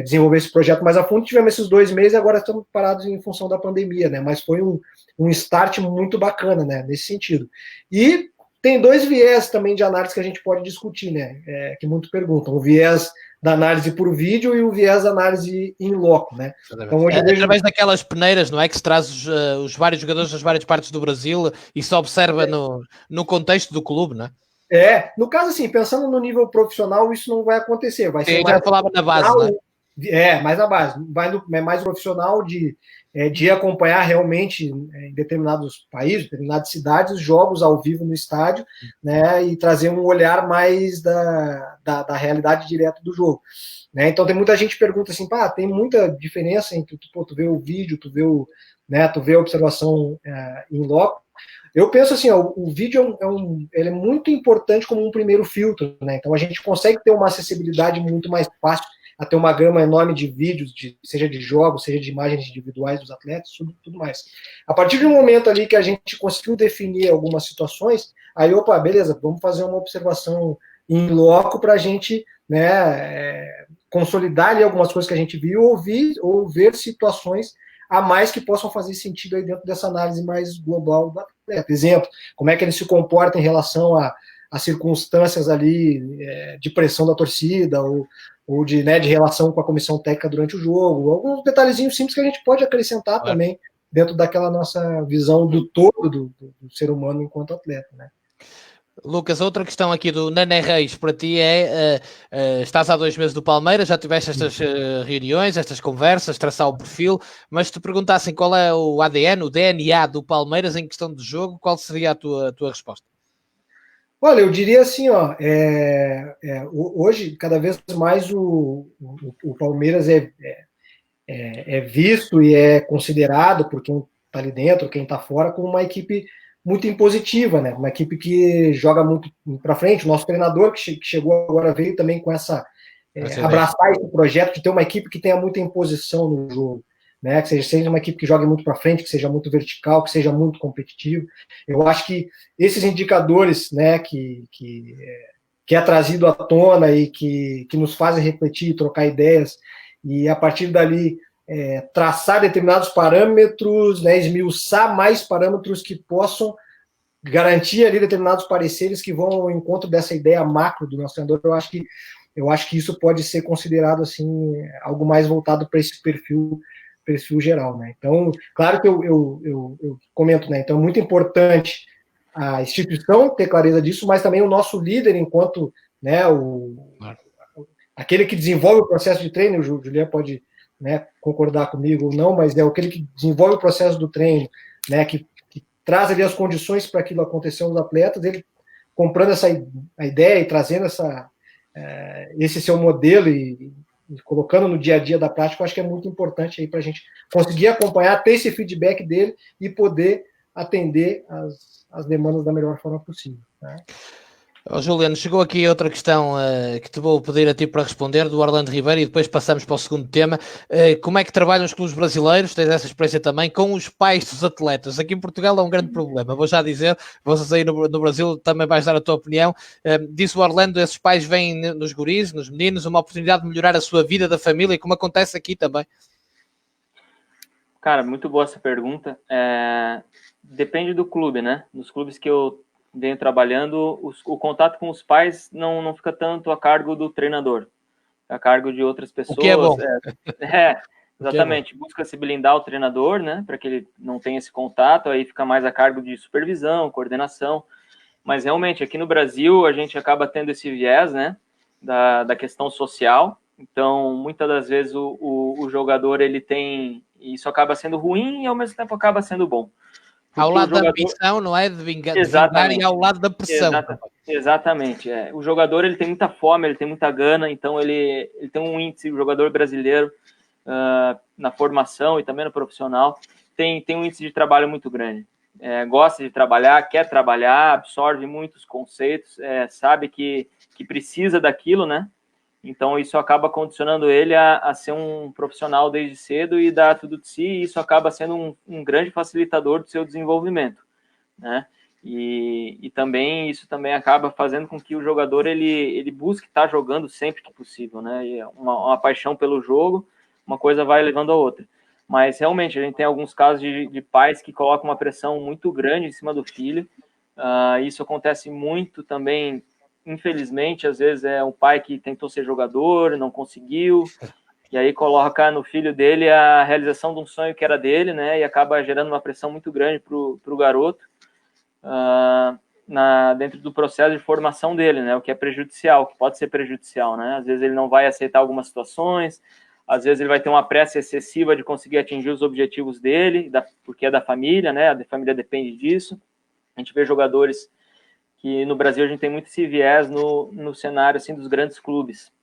desenvolver esse projeto mais a fundo. Tivemos esses 2 meses, agora estamos parados em função da pandemia, né? Mas foi um start muito bacana, né? Nesse sentido. E tem 2 viés também de análise que a gente pode discutir, né? Que muito perguntam. O viés da análise por vídeo e o viés da análise in loco, né? Então, hoje através daquelas peneiras, não é? Que se traz os vários jogadores das várias partes do Brasil e se observa no contexto do clube, não é? No caso, assim, pensando no nível profissional, isso não vai acontecer. Vai ser mais. Já falava na base, não é? Mais na base. É mais profissional de acompanhar realmente em determinados países, determinadas cidades, jogos ao vivo no estádio, né? E trazer um olhar mais da realidade direta do jogo. Né? Então tem muita gente que pergunta assim, tem muita diferença entre tu ver o vídeo, tu ver a observação em loco. Eu penso assim, o vídeo ele é muito importante como um primeiro filtro, né? Então a gente consegue ter uma acessibilidade muito mais fácil a ter uma gama enorme de vídeos, seja de jogos, seja de imagens individuais dos atletas, tudo mais. A partir de um momento ali que a gente conseguiu definir algumas situações, aí, beleza, vamos fazer uma observação em loco para a gente, né, consolidar ali algumas coisas que a gente viu, ou ver situações a mais que possam fazer sentido aí dentro dessa análise mais global do atleta. Exemplo, como é que ele se comporta em relação a circunstâncias ali de pressão da torcida, ou de relação com a comissão técnica durante o jogo, alguns detalhezinhos simples que a gente pode acrescentar também dentro daquela nossa visão do todo do ser humano enquanto atleta, né? Lucas, outra questão aqui do Nané Reis para ti estás há 2 meses do Palmeiras, já tiveste estas reuniões, estas conversas, traçar o perfil, mas se te perguntassem qual é o ADN, o DNA do Palmeiras em questão de jogo, qual seria a tua resposta? Olha, eu diria assim, hoje cada vez mais o Palmeiras é visto e é considerado por quem está ali dentro, quem está fora, como uma equipe muito impositiva, né? Uma equipe que joga muito para frente. O nosso treinador que chegou agora veio também com abraçar esse projeto de ter uma equipe que tenha muita imposição no jogo, né? Que seja uma equipe que jogue muito para frente, que seja muito vertical, que seja muito competitivo. Eu acho que esses indicadores, né, que é trazido à tona e que nos fazem refletir, trocar ideias e a partir dali traçar determinados parâmetros, né, esmiuçar mais parâmetros que possam garantir ali determinados pareceres que vão ao encontro dessa ideia macro do nosso treinador. Eu acho que isso pode ser considerado assim algo mais voltado para esse perfil geral, né? Então, claro que eu comento, né? Então, é muito importante a instituição ter clareza disso, mas também o nosso líder enquanto, né, aquele que desenvolve o processo de treino, o Julián pode, né, concordar comigo ou não, mas é aquele que desenvolve o processo do treino, né, que traz ali as condições para aquilo acontecer aos atletas, ele comprando a ideia e trazendo esse seu modelo e colocando no dia a dia da prática, eu acho que é muito importante aí para a gente conseguir acompanhar, ter esse feedback dele e poder atender as demandas da melhor forma possível, né? Juliano, chegou aqui outra questão que te vou pedir a ti para responder, do Orlando Ribeiro, e depois passamos para o segundo tema. Como é que trabalham os clubes brasileiros? Tens essa experiência também com os pais dos atletas? Aqui em Portugal é um grande problema, vou já dizer, vocês aí no Brasil também vais dar a tua opinião. Disse o Orlando, esses pais veem nos guris, nos meninos, uma oportunidade de melhorar a sua vida, da família, como acontece aqui também. Cara, muito boa essa pergunta. Depende do clube, né? Nos clubes que eu venho trabalhando, o contato com os pais não fica tanto a cargo do treinador, a cargo de outras pessoas. O que é bom. Exatamente. Busca-se blindar o treinador, né, para que ele não tenha esse contato, aí fica mais a cargo de supervisão, coordenação. Mas realmente, aqui no Brasil, a gente acaba tendo esse viés, né, da questão social. Então, muitas das vezes, o jogador, ele tem... Isso acaba sendo ruim e, ao mesmo tempo, acaba sendo bom. Ao lado da ambição, não é? De vingar, e ao lado da pressão. Exatamente. O jogador, ele tem muita fome, ele tem muita gana, então ele tem um índice, o jogador brasileiro, na formação e também no profissional, tem um índice de trabalho muito grande. Gosta de trabalhar, quer trabalhar, absorve muitos conceitos, sabe que precisa daquilo, né? Então, isso acaba condicionando ele a ser um profissional desde cedo e dar tudo de si, e isso acaba sendo um grande facilitador do seu desenvolvimento, né? E também isso também acaba fazendo com que o jogador ele busque estar jogando sempre que possível, né? E uma paixão pelo jogo, uma coisa vai levando a outra. Mas realmente a gente tem alguns casos de pais que colocam uma pressão muito grande em cima do filho. Isso acontece muito também, infelizmente, às vezes é um pai que tentou ser jogador, não conseguiu, e aí coloca no filho dele a realização de um sonho que era dele, né? E acaba gerando uma pressão muito grande para o garoto. Dentro do processo de formação dele, né? O que é prejudicial, que pode ser prejudicial, né? Às vezes ele não vai aceitar algumas situações, às vezes ele vai ter uma pressa excessiva de conseguir atingir os objetivos dele, porque é da família, né? A família depende disso. A gente vê jogadores que no Brasil a gente tem muito esse viés no cenário assim, dos grandes clubes.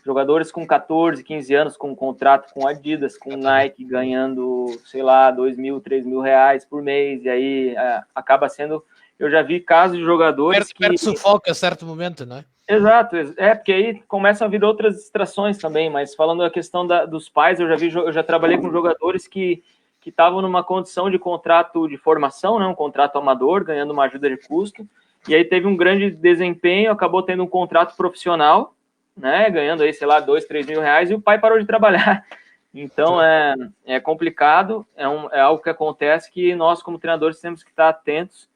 Jogadores com 14, 15 anos com um contrato com Adidas, com Nike, ganhando, sei lá, 2 mil, 3 mil reais por mês, e aí acaba sendo... Eu já vi casos de jogadores perde sufoca a certo momento, não é? Exato, porque aí começam a vir outras distrações também, mas falando da questão dos pais, eu já trabalhei com jogadores que estavam numa condição de contrato de formação, né, um contrato amador, ganhando uma ajuda de custo, e aí teve um grande desempenho, acabou tendo um contrato profissional, né, ganhando aí, sei lá, 2, 3 mil reais, e o pai parou de trabalhar. Então, é complicado, é algo que acontece que nós, como treinadores, temos que estar atentos.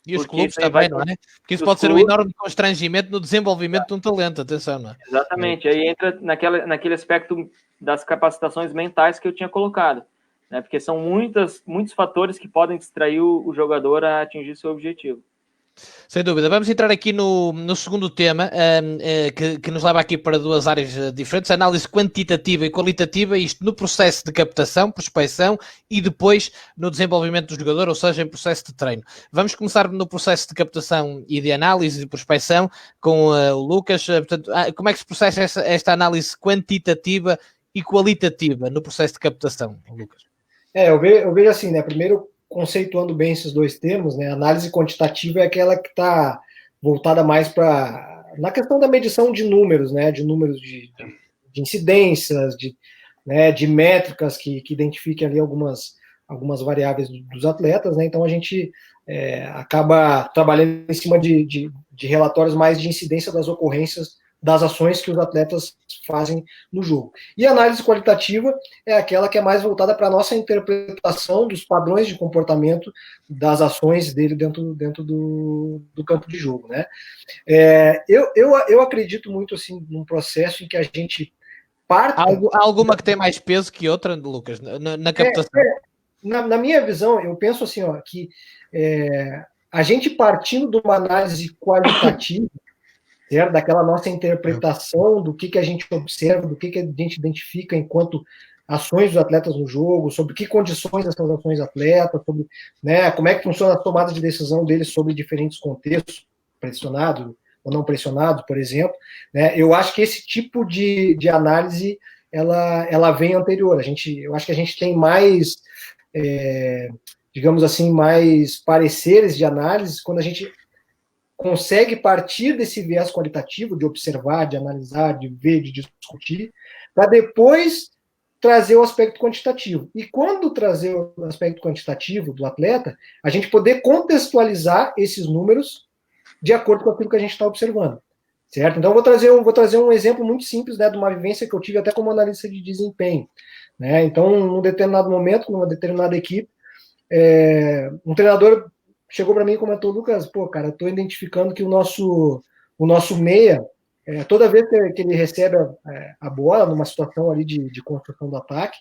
E os clubes também, não é? Porque isso pode ser um enorme constrangimento no desenvolvimento de um talento, atenção, não é? Exatamente, aí entra naquele aspecto das capacitações mentais que eu tinha colocado, né? Porque são muitos fatores que podem distrair o jogador a atingir seu objetivo. Sem dúvida. Vamos entrar aqui no segundo tema, que nos leva aqui para duas áreas diferentes, análise quantitativa e qualitativa, isto no processo de captação, prospecção e depois no desenvolvimento do jogador, ou seja, em processo de treino. Vamos começar no processo de captação e de análise e de prospecção com o Lucas. Portanto, como é que se processa esta análise quantitativa e qualitativa no processo de captação, Lucas? Eu vejo assim, né? Primeiro, conceituando bem esses dois termos, né? A análise quantitativa é aquela que está voltada mais para na questão da medição de números, né? De números de incidências, de métricas que identifiquem ali algumas variáveis dos atletas, né? Então a gente acaba trabalhando em cima de relatórios mais de incidência das ocorrências das ações que os atletas fazem no jogo. E a análise qualitativa é aquela que é mais voltada para a nossa interpretação dos padrões de comportamento das ações dele dentro do campo de jogo, né? Eu acredito muito assim num processo em que a gente parta... Há alguma que tem mais peso que outra, Lucas, na captação? Na minha visão, eu penso assim, ó, que a gente partindo de uma análise qualitativa, certo? Daquela nossa interpretação do que a gente observa, do que a gente identifica enquanto ações dos atletas no jogo, sobre que condições essas ações atletas, sobre, né, como é que funciona a tomada de decisão deles sobre diferentes contextos, pressionado ou não pressionado, por exemplo, né? Eu acho que esse tipo de análise ela vem anterior. Eu acho que a gente tem mais, digamos assim, mais pareceres de análise quando a gente consegue partir desse viés qualitativo, de observar, de analisar, de ver, de discutir, para depois trazer o aspecto quantitativo. E quando trazer o aspecto quantitativo do atleta, a gente poder contextualizar esses números de acordo com aquilo que a gente está observando. Certo? Então, vou trazer um exemplo muito simples, né, de uma vivência que eu tive até como analista de desempenho. Né? Então, num determinado momento, numa determinada equipe, um treinador chegou para mim e comentou: Lucas, pô, cara, estou identificando que o nosso meia, toda vez que ele recebe a bola numa situação ali de construção do ataque,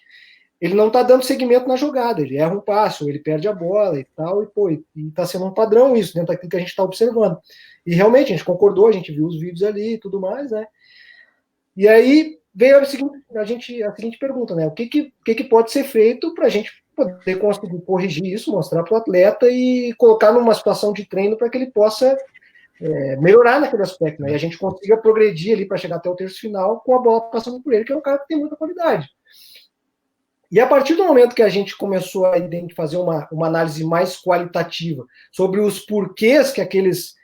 ele não está dando seguimento na jogada, ele erra um passe, ou ele perde a bola e tal, e está sendo um padrão isso, dentro daquilo que a gente está observando. E realmente, a gente concordou, a gente viu os vídeos ali e tudo mais, né? E aí veio a seguinte pergunta, né? O que pode ser feito para a gente poder conseguir corrigir isso, mostrar para o atleta e colocar numa situação de treino para que ele possa melhorar naquele aspecto, né? E a gente consiga progredir ali para chegar até o terço final com a bola passando por ele, que é um cara que tem muita qualidade. E a partir do momento que a gente começou a fazer uma análise mais qualitativa sobre os porquês que aqueles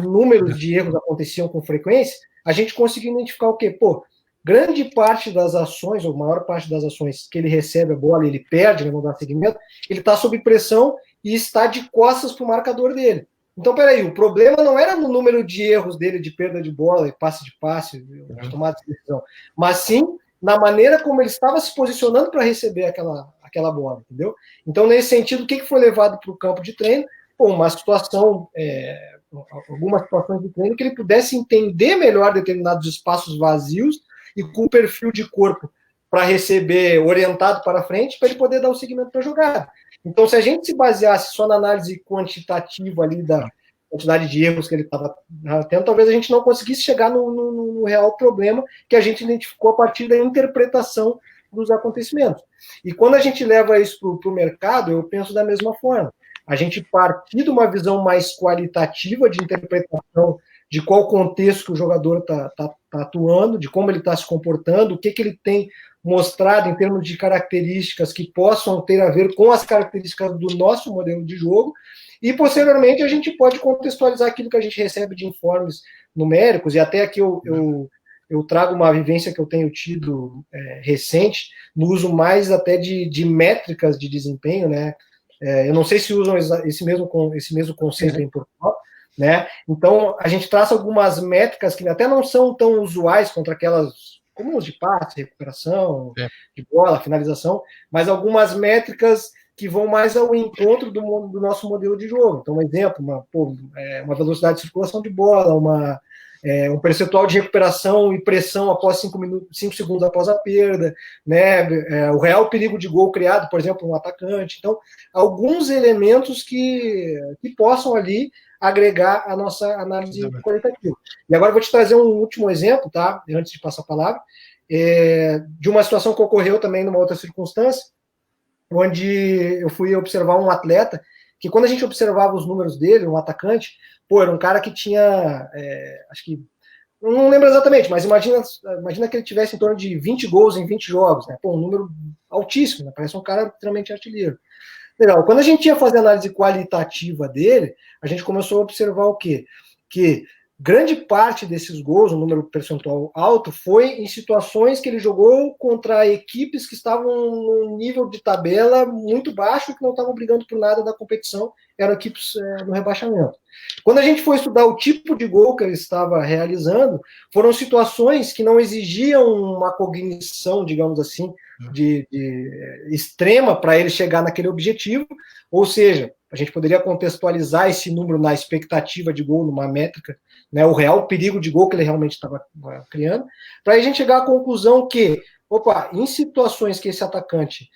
números de erros aconteciam com frequência, a gente conseguiu identificar o quê? Pô, grande parte das ações, ou maior parte das ações que ele recebe a bola e ele perde, ele não dá seguimento, ele está sob pressão e está de costas para o marcador dele. Então, peraí, o problema não era no número de erros dele de perda de bola e passe, de tomada de decisão, mas sim na maneira como ele estava se posicionando para receber aquela bola, entendeu? Então, nesse sentido, o que foi levado para o campo de treino? Algumas situações de treino que ele pudesse entender melhor determinados espaços vazios e com perfil de corpo para receber orientado para frente, para ele poder dar o seguimento para a jogada. Então, se a gente se baseasse só na análise quantitativa ali da quantidade de erros que ele estava tendo, talvez a gente não conseguisse chegar no real problema que a gente identificou a partir da interpretação dos acontecimentos. E quando a gente leva isso para o mercado, eu penso da mesma forma. A gente partir de uma visão mais qualitativa de interpretação de qual contexto que o jogador está atuando, de como ele está se comportando, o que ele tem mostrado em termos de características que possam ter a ver com as características do nosso modelo de jogo, e posteriormente a gente pode contextualizar aquilo que a gente recebe de informes numéricos, e até aqui eu trago uma vivência que eu tenho tido recente, no uso mais até de métricas de desempenho, né? Eu não sei se usam esse mesmo conceito em Portugal, né? Então, a gente traça algumas métricas que até não são tão usuais contra aquelas comuns de passe, recuperação, de bola, finalização, mas algumas métricas que vão mais ao encontro do nosso modelo de jogo. Então, um exemplo, uma velocidade de circulação de bola, um percentual de recuperação e pressão após 5 segundos após a perda, né? O real perigo de gol criado, por exemplo, um atacante. Então, alguns elementos que possam ali agregar a nossa análise qualitativa. E agora eu vou te trazer um último exemplo, tá? Antes de passar a palavra, de uma situação que ocorreu também numa outra circunstância, onde eu fui observar um atleta que, quando a gente observava os números dele, um atacante, era um cara que tinha, acho que, não lembro exatamente, mas imagina que ele tivesse em torno de 20 gols em 20 jogos, né? Um número altíssimo, né? Parece um cara extremamente artilheiro. Legal, quando a gente ia fazer a análise qualitativa dele, a gente começou a observar o quê? Que grande parte desses gols, um número percentual alto, foi em situações que ele jogou contra equipes que estavam num nível de tabela muito baixo, que não estavam brigando por nada da competição, eram equipes no rebaixamento. Quando a gente foi estudar o tipo de gol que ele estava realizando, foram situações que não exigiam uma cognição, digamos assim, de extrema para ele chegar naquele objetivo, ou seja, a gente poderia contextualizar esse número na expectativa de gol, numa métrica, né, o real perigo de gol que ele realmente estava criando, para a gente chegar à conclusão que, em situações que esse atacante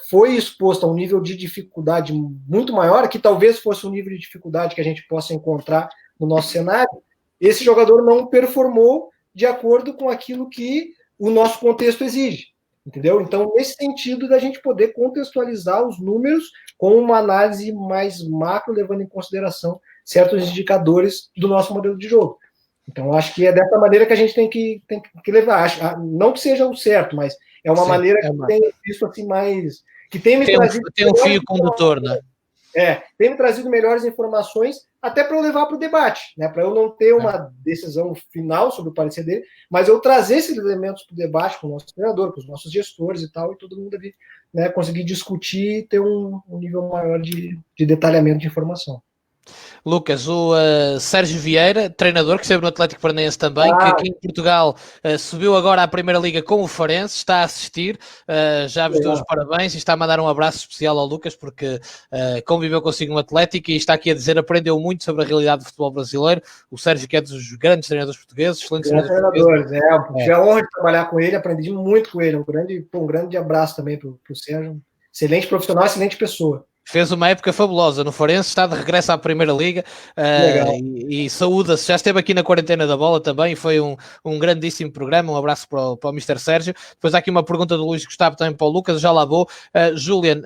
foi exposto a um nível de dificuldade muito maior, que talvez fosse um nível de dificuldade que a gente possa encontrar no nosso cenário, esse jogador não performou de acordo com aquilo que o nosso contexto exige. Entendeu? Então, nesse sentido da gente poder contextualizar os números com uma análise mais macro, levando em consideração certos indicadores do nosso modelo de jogo. Então, acho que é dessa maneira que a gente tem que levar. Não que seja o certo, mas é uma maneira que tem visto assim mais... que tem me trazido... Tem um fio condutor, né? Tem me trazido melhores informações até para eu levar para o debate, né? Para eu não ter uma decisão final sobre o parecer dele, mas eu trazer esses elementos para o debate com o nosso treinador, com os nossos gestores e tal, e todo mundo ali, né, conseguir discutir e ter um nível maior de detalhamento de informação. Lucas, o Sérgio Vieira, treinador que esteve no Atlético Paranaense também, que aqui em Portugal subiu agora à Primeira Liga com o Farense, está a assistir, já vos dou os parabéns e está a mandar um abraço especial ao Lucas, porque conviveu consigo no Atlético e está aqui a dizer, aprendeu muito sobre a realidade do futebol brasileiro. O Sérgio, que é dos grandes treinadores portugueses, excelentes treinadores. Tive a honra de trabalhar com ele, aprendi muito com ele, um grande abraço também para o Sérgio, excelente profissional, excelente pessoa. Fez uma época fabulosa no Farense, está de regresso à Primeira Liga e saúda-se. Já esteve aqui na Quarentena da Bola também, foi um grandíssimo programa. Um abraço para o Mr. Sérgio. Depois há aqui uma pergunta do Luís Gustavo também para o Lucas, já lá vou. Julian,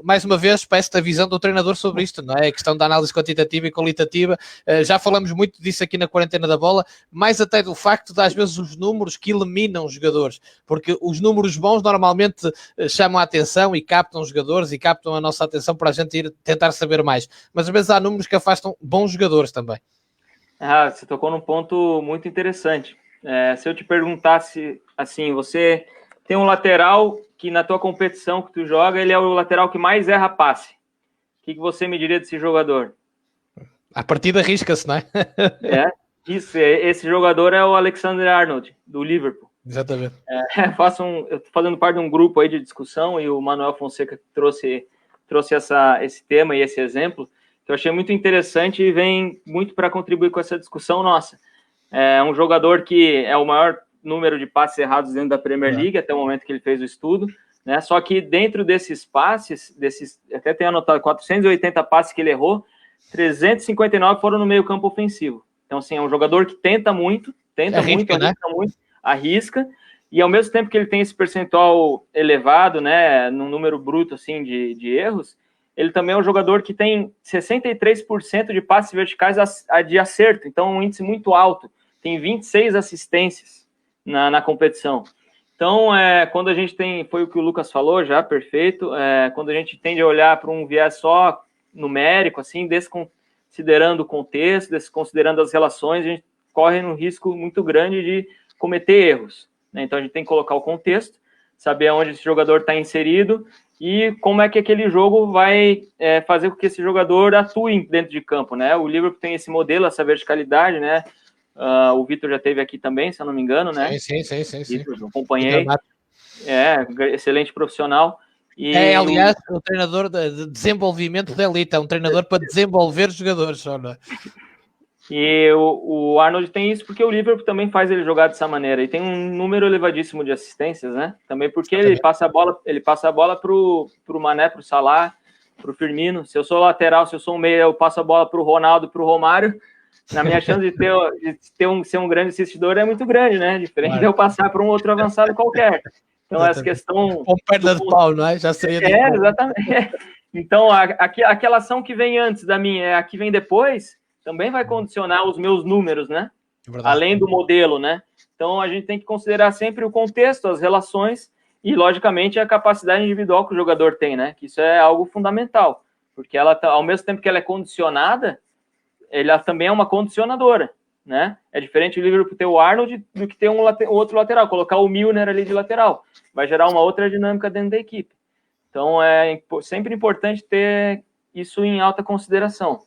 mais uma vez, peço-te a visão do treinador sobre isto, não é? A questão da análise quantitativa e qualitativa. Já falamos muito disso aqui na Quarentena da Bola, mais até do facto de, às vezes, os números que eliminam os jogadores, porque os números bons normalmente chamam a atenção e captam os jogadores e captam a nossa atenção para a gente ir tentar saber mais. Mas às vezes há números que afastam bons jogadores também. Você tocou num ponto muito interessante. Se eu te perguntasse assim, você tem um lateral que na tua competição que tu joga, ele é o lateral que mais erra passe. que você me diria desse jogador? A partida arrisca-se, não é? Esse jogador é o Alexander-Arnold, do Liverpool. Exatamente. Eu estou fazendo parte de um grupo aí de discussão e o Manuel Fonseca trouxe esse tema e esse exemplo, que eu achei muito interessante e vem muito para contribuir com essa discussão nossa. É um jogador que é o maior número de passes errados dentro da Premier League, até o momento que ele fez o estudo, né? Só que dentro desses passes, até tenho anotado 480 passes que ele errou, 359 foram no meio campo ofensivo. Então, assim, é um jogador que tenta muito, arrisca, e ao mesmo tempo que ele tem esse percentual elevado, né, no número bruto, assim, de erros, ele também é um jogador que tem 63% de passes verticais de acerto, então é um índice muito alto, tem 26 assistências na competição. Então, quando a gente tem, foi o que o Lucas falou já, perfeito, quando a gente tende a olhar para um viés só numérico, assim, desconsiderando o contexto, desconsiderando as relações, a gente corre um risco muito grande de cometer erros, né? Então, a gente tem que colocar o contexto, saber onde esse jogador está inserido e como é que aquele jogo vai fazer com que esse jogador atue dentro de campo, né? O Liverpool tem esse modelo, essa verticalidade, né? O Vitor já esteve aqui também, se eu não me engano, né? Sim. Vitor, eu acompanhei. Excelente profissional. Aliás, o treinador de desenvolvimento da elite, é um treinador para desenvolver jogadores, só, não é? E o Arnold tem isso porque o Liverpool também faz ele jogar dessa maneira. E tem um número elevadíssimo de assistências, né? Também porque ele passa a bola pro Mané, pro Salah, pro Firmino. Se eu sou lateral, se eu sou um meia, eu passo a bola pro Ronaldo, pro Romário. Na minha chance de ser um grande assistidor é muito grande, né? Diferente de eu passar para um outro avançado qualquer. Então, essa questão... Com perna de pau, não é? Já seria... exatamente. Então, aquela ação que vem antes da minha, a que vem depois, também vai condicionar os meus números, né? Além do modelo, né? Então, a gente tem que considerar sempre o contexto, as relações e, logicamente, a capacidade individual que o jogador tem, né? Que isso é algo fundamental. Porque ela, ao mesmo tempo que ela é condicionada, ela também é uma condicionadora, né? É diferente o Liverpool ter o Arnold do que ter outro lateral, colocar o Milner ali de lateral. Vai gerar uma outra dinâmica dentro da equipe. Então, é sempre importante ter isso em alta consideração.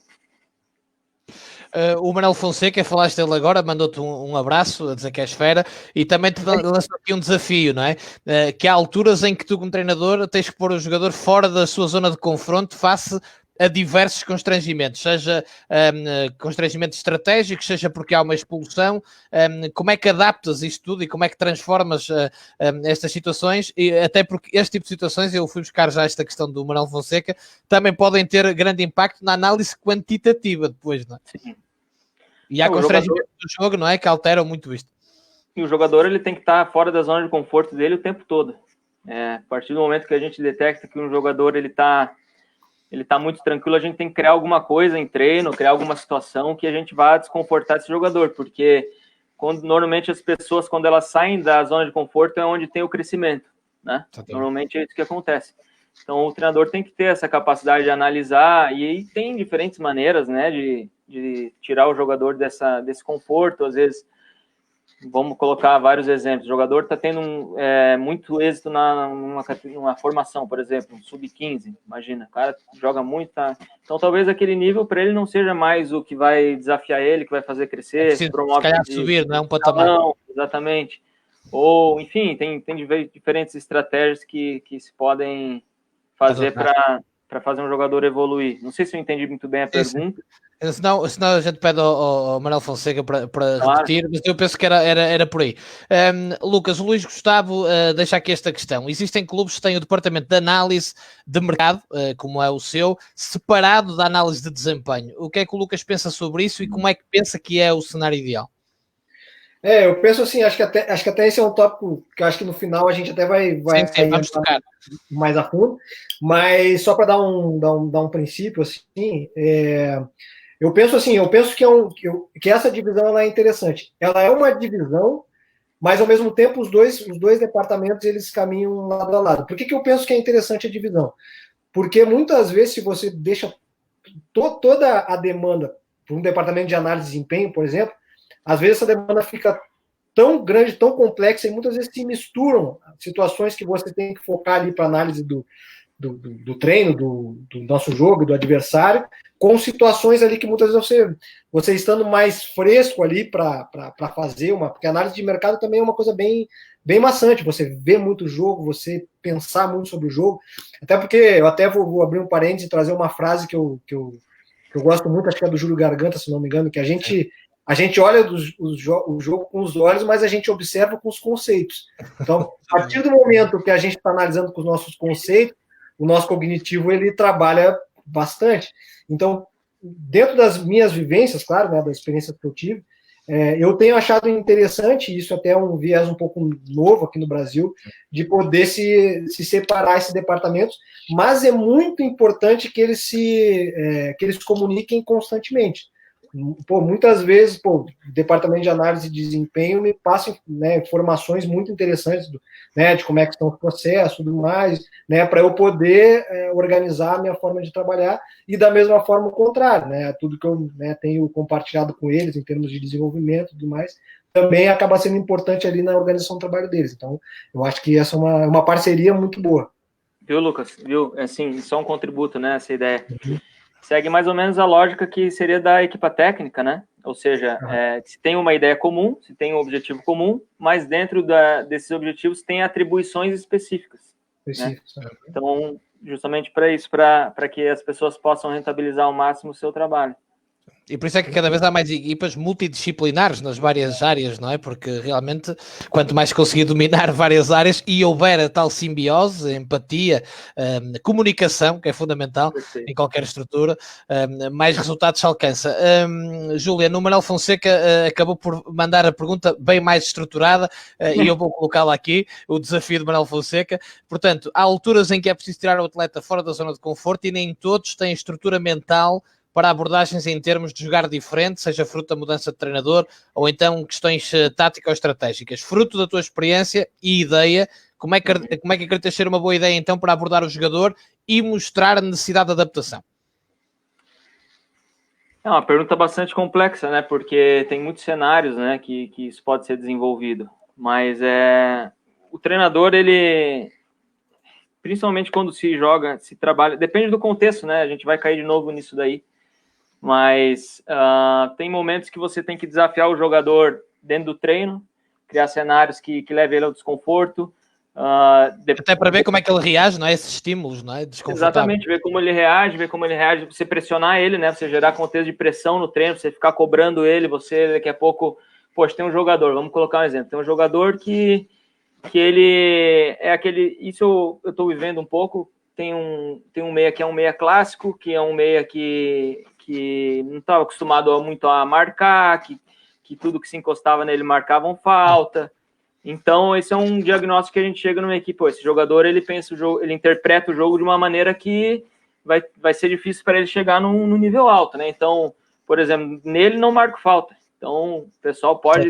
O Manuel Fonseca, falaste dele agora, mandou-te um abraço, a dizer que és fera, e também te lançou aqui um desafio, não é? Que há alturas em que tu, como treinador, tens que pôr o jogador fora da sua zona de confronto face a diversos constrangimentos, seja constrangimentos estratégicos, seja porque há uma expulsão. Como é que adaptas isto tudo e como é que transformas estas situações? E até porque este tipo de situações, eu fui buscar já esta questão do Manuel Fonseca, também podem ter grande impacto na análise quantitativa depois, não é? Sim. E há constrangimentos do jogo, não é? Que alteram muito isto. E o jogador, ele tem que estar fora da zona de conforto dele o tempo todo. A partir do momento que a gente detecta que um jogador ele tá muito tranquilo, a gente tem que criar alguma coisa em treino, criar alguma situação que a gente vá desconfortar esse jogador, porque normalmente as pessoas, quando elas saem da zona de conforto, é onde tem o crescimento, né? Normalmente é isso que acontece. Então, o treinador tem que ter essa capacidade de analisar, e aí tem diferentes maneiras, né, de tirar o jogador desse conforto. Às vezes, vamos colocar vários exemplos. O jogador está tendo muito êxito numa formação, por exemplo, um sub-15. Imagina, o cara joga muito. Então, talvez aquele nível para ele não seja mais o que vai desafiar ele, que vai fazer crescer. Se calhar subir, não é um patamar. Não, exatamente. Ou, enfim, tem diferentes estratégias que se podem fazer para fazer um jogador evoluir. Não sei se eu entendi muito bem a pergunta. Senão a gente pede ao Manuel Fonseca para repetir, mas eu penso que era por aí. Lucas, o Luís Gustavo deixa aqui esta questão. Existem clubes que têm o departamento de análise de mercado, como é o seu, separado da análise de desempenho. O que é que o Lucas pensa sobre isso e como é que pensa que é o cenário ideal? Eu penso assim, acho que até esse é um tópico que eu acho que no final a gente até vai vamos tocar mais a fundo, mas só para dar um princípio assim, eu penso que essa divisão ela é interessante. Ela é uma divisão, mas ao mesmo tempo os dois departamentos eles caminham lado a lado. Por que eu penso que é interessante a divisão? Porque muitas vezes se você deixa toda a demanda para um departamento de análise de desempenho, por exemplo, às vezes essa demanda fica tão grande, tão complexa, e muitas vezes se misturam situações que você tem que focar ali para análise do treino, do nosso jogo, do adversário, com situações ali que muitas vezes você estando mais fresco ali para fazer porque a análise de mercado também é uma coisa bem maçante, você vê muito o jogo, você pensar muito sobre o jogo, até porque eu até vou abrir um parênteses e trazer uma frase que eu gosto muito, acho que é do Júlio Garganta, se não me engano, que a gente olha o jogo com os olhos, mas a gente observa com os conceitos. Então, a partir do momento que a gente está analisando com os nossos conceitos, o nosso cognitivo ele trabalha bastante. Então, dentro das minhas vivências, claro, né, das experiências que eu tive, eu tenho achado interessante, isso até é um viés um pouco novo aqui no Brasil, de poder se separar esses departamentos, mas é muito importante que eles se comuniquem constantemente. Muitas vezes, o departamento de análise de desempenho me passa, né, informações muito interessantes né, de como é que estão os processos, tudo mais, né, para eu poder organizar a minha forma de trabalhar, e da mesma forma o contrário, né, tudo que eu, né, tenho compartilhado com eles em termos de desenvolvimento e tudo mais, também acaba sendo importante ali na organização do trabalho deles. Então, eu acho que essa é uma parceria muito boa. Viu, Lucas? Viu? Assim, só um contributo, né, essa ideia. Segue mais ou menos a lógica que seria da equipa técnica, né? Ou seja, se tem uma ideia comum, se tem um objetivo comum, mas dentro desses objetivos tem atribuições específicas. Né? Então, justamente para isso, para que as pessoas possam rentabilizar ao máximo o seu trabalho. E por isso é que cada vez há mais equipas multidisciplinares nas várias áreas, não é? Porque realmente, quanto mais conseguir dominar várias áreas e houver a tal simbiose, empatia, comunicação, que é fundamental em qualquer estrutura, mais resultados se alcança. Júlia, no Manuel Fonseca acabou por mandar a pergunta bem mais estruturada e eu vou colocá-la aqui, o desafio de Manuel Fonseca. Portanto, há alturas em que é preciso tirar o atleta fora da zona de conforto e nem todos têm estrutura mental para abordagens em termos de jogar diferente, seja fruto da mudança de treinador ou então questões táticas ou estratégicas. Fruto da tua experiência e ideia, como é que acreditas ser uma boa ideia então para abordar o jogador e mostrar a necessidade de adaptação? É uma pergunta bastante complexa, né? Porque tem muitos cenários, né, que isso pode ser desenvolvido. Mas o treinador, ele, principalmente quando se joga, se trabalha, depende do contexto, né? A gente vai cair de novo nisso daí. Mas tem momentos que você tem que desafiar o jogador dentro do treino, criar cenários que levem ele ao desconforto. Até para ver como é que ele reage, não é? Esses estímulos, não é? Exatamente, ver como ele reage, você pressionar ele, né? Você gerar contexto de pressão no treino, você ficar cobrando ele, você daqui a pouco, poxa, tem um jogador, vamos colocar um exemplo, tem um jogador que ele é aquele, isso eu estou vivendo um pouco, tem um meia que é um meia clássico, que é um meia que não estava acostumado muito a marcar, que tudo que se encostava nele marcavam falta. Então, esse é um diagnóstico que a gente chega numa equipe. Esse jogador, ele pensa o jogo, ele interpreta o jogo de uma maneira que vai ser difícil para ele chegar no nível alto, né? Então, por exemplo, nele não marca falta. Então, o pessoal pode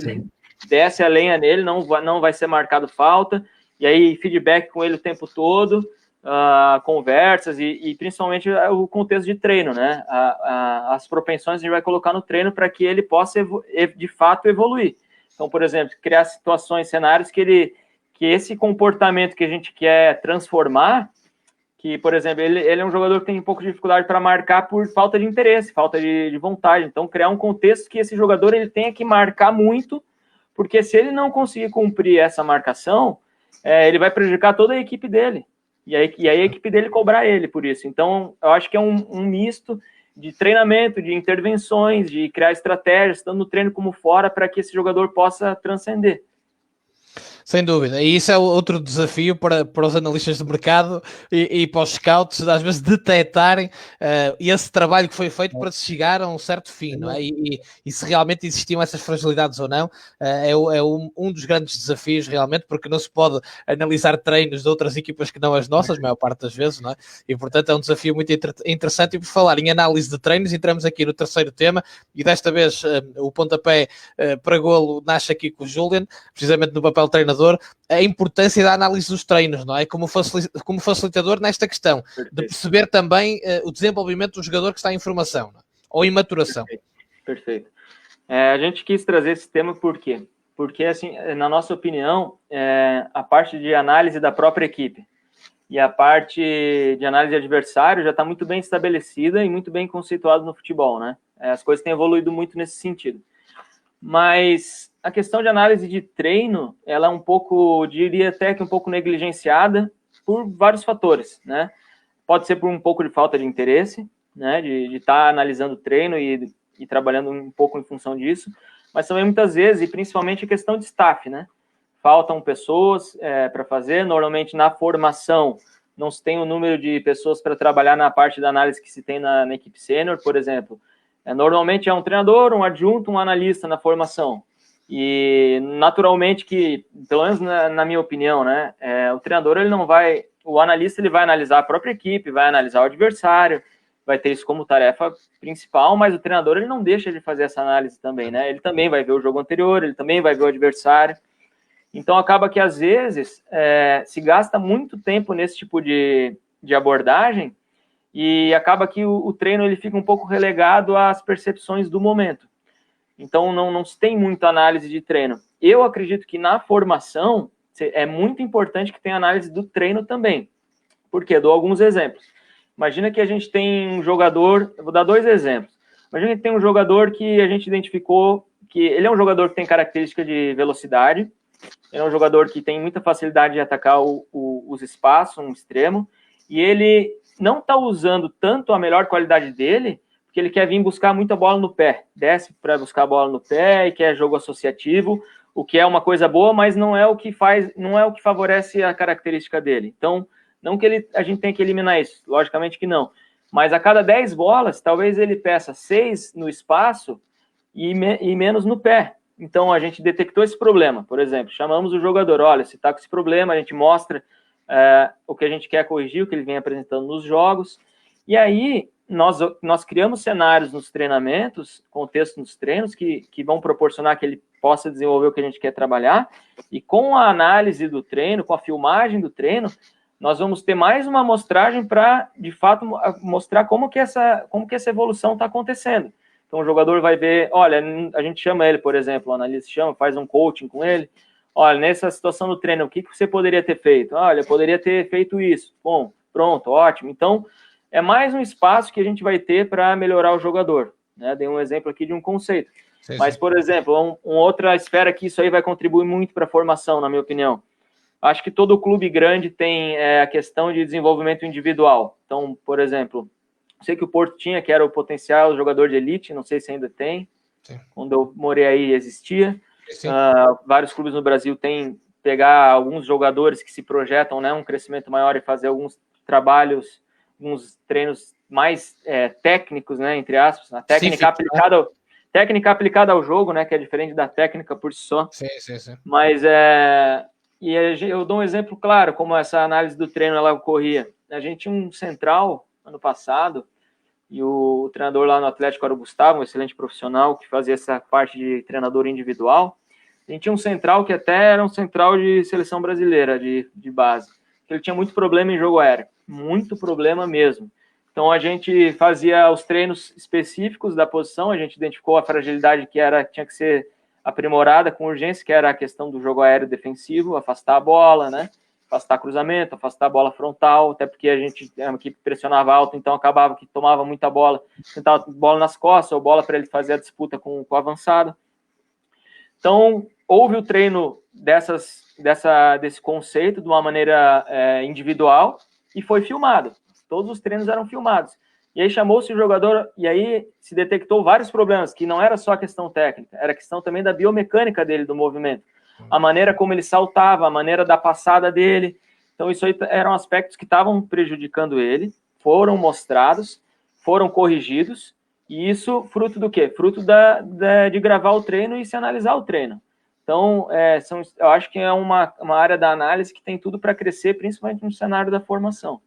desce a lenha nele, não vai ser marcado falta. E aí, feedback com ele o tempo todo. Conversas e principalmente o contexto de treino, né? As propensões a gente vai colocar no treino para que ele possa de fato evoluir. Então, por exemplo, criar situações, cenários que esse comportamento que a gente quer transformar, que, por exemplo, ele é um jogador que tem um pouco de dificuldade para marcar por falta de interesse, falta de vontade. Então, criar um contexto que esse jogador ele tenha que marcar muito, porque se ele não conseguir cumprir essa marcação, ele vai prejudicar toda a equipe dele. E aí a equipe dele cobrar ele por isso. Então, eu acho que é um misto de treinamento, de intervenções, de criar estratégias, tanto no treino como fora, para que esse jogador possa transcender. Sem dúvida, e isso é outro desafio para os analistas de mercado e para os scouts, às vezes detectarem esse trabalho que foi feito para se chegar a um certo fim, não é? E se realmente existiam essas fragilidades ou não, é um dos grandes desafios realmente, porque não se pode analisar treinos de outras equipas que não as nossas, a maior parte das vezes, não é? E portanto é um desafio muito interessante. E por falar em análise de treinos, entramos aqui no terceiro tema, e desta vez o pontapé para golo nasce aqui com o Julian, precisamente no papel treinador, a importância da análise dos treinos, não é? Como facilitador nesta questão, de perceber também o desenvolvimento do jogador que está em formação, não é? Ou em maturação. Perfeito. A gente quis trazer esse tema por quê? Porque, assim, na nossa opinião, a parte de análise da própria equipe. e a parte de análise de adversário já está muito bem estabelecida e muito bem conceituada no futebol, né? As coisas têm evoluído muito nesse sentido. Mas a questão de análise de treino, ela é um pouco, diria até que um pouco negligenciada por vários fatores, né? Pode ser por um pouco de falta de interesse, né? De estar analisando o treino e trabalhando um pouco em função disso, mas também muitas vezes, e principalmente a questão de staff, né? Faltam pessoas para fazer, normalmente na formação não se tem o número de pessoas para trabalhar na parte da análise que se tem na equipe sênior, por exemplo. Normalmente é um treinador, um adjunto, um analista na formação. E naturalmente que, pelo menos na minha opinião, né, o treinador ele não vai, o analista ele vai analisar a própria equipe, vai analisar o adversário, vai ter isso como tarefa principal, mas o treinador ele não deixa de fazer essa análise também, né? Ele também vai ver o jogo anterior, ele também vai ver o adversário. Então, acaba que, às vezes, se gasta muito tempo nesse tipo de abordagem e acaba que o treino ele fica um pouco relegado às percepções do momento. Então, não se tem muita análise de treino. Eu acredito que na formação é muito importante que tenha análise do treino também. Por quê? Dou alguns exemplos. Imagina que a gente tem um jogador, eu vou dar 2 exemplos. Imagina que tem um jogador que a gente identificou que ele é um jogador que tem característica de velocidade, ele é um jogador que tem muita facilidade de atacar os espaços, um extremo, e ele não está usando tanto a melhor qualidade dele, porque ele quer vir buscar muita bola no pé, desce para buscar a bola no pé e quer jogo associativo, o que é uma coisa boa, mas não é o que favorece a característica dele. Então, não que a gente tenha que eliminar isso, logicamente que não, mas a cada 10 bolas, talvez ele peça 6 no espaço e menos no pé. Então, a gente detectou esse problema, por exemplo, chamamos o jogador, olha, se está com esse problema, a gente mostra o que a gente quer corrigir, o que ele vem apresentando nos jogos, e aí nós criamos cenários nos treinamentos, contextos nos treinos, que vão proporcionar que ele possa desenvolver o que a gente quer trabalhar, e com a análise do treino, com a filmagem do treino, nós vamos ter mais uma amostragem para, de fato, mostrar como que essa evolução está acontecendo. Então, o jogador vai ver, olha, a gente chama ele, por exemplo, o analista chama, faz um coaching com ele, olha, nessa situação do treino, o que você poderia ter feito? Olha, eu poderia ter feito isso. Bom, pronto, ótimo. Então, é mais um espaço que a gente vai ter para melhorar o jogador, né? Dei um exemplo aqui de um conceito. Sim. Mas, por exemplo, uma outra esfera que isso aí vai contribuir muito para a formação, na minha opinião. Acho que todo clube grande tem a questão de desenvolvimento individual. Então, por exemplo, sei que o Porto tinha, que era o potencial jogador de elite, não sei se ainda tem. Sim. Quando eu morei aí, existia. Vários clubes no Brasil têm pegar alguns jogadores que se projetam, né, um crescimento maior e fazer alguns trabalhos, alguns treinos mais técnicos, né, entre aspas, a técnica aplicada ao jogo, né, que é diferente da técnica por si só. Sim. Mas e eu dou um exemplo claro como essa análise do treino ela ocorria. A gente tinha um central ano passado, e o treinador lá no Atlético era o Gustavo, um excelente profissional, que fazia essa parte de treinador individual. A gente tinha um central que até era um central de seleção brasileira, de base. Ele tinha muito problema em jogo aéreo, muito problema mesmo. Então, a gente fazia os treinos específicos da posição, a gente identificou a fragilidade que tinha que ser aprimorada com urgência, que era a questão do jogo aéreo defensivo, afastar a bola, né? Afastar cruzamento, afastar a bola frontal, até porque a gente é uma equipe que pressionava alto, então acabava que tomava muita bola, tentava bola nas costas, ou bola para ele fazer a disputa com o avançado. Então, houve o treino desse conceito de uma maneira individual e foi filmado. Todos os treinos eram filmados. E aí chamou-se o jogador, e aí se detectou vários problemas, que não era só a questão técnica, era a questão também da biomecânica dele, do movimento. A maneira como ele saltava, a maneira da passada dele. Então, isso aí eram aspectos que estavam prejudicando ele, foram mostrados, foram corrigidos, e isso fruto do quê? Fruto de gravar o treino e se analisar o treino. Então, eu acho que é uma área da análise que tem tudo para crescer, principalmente no cenário da formação.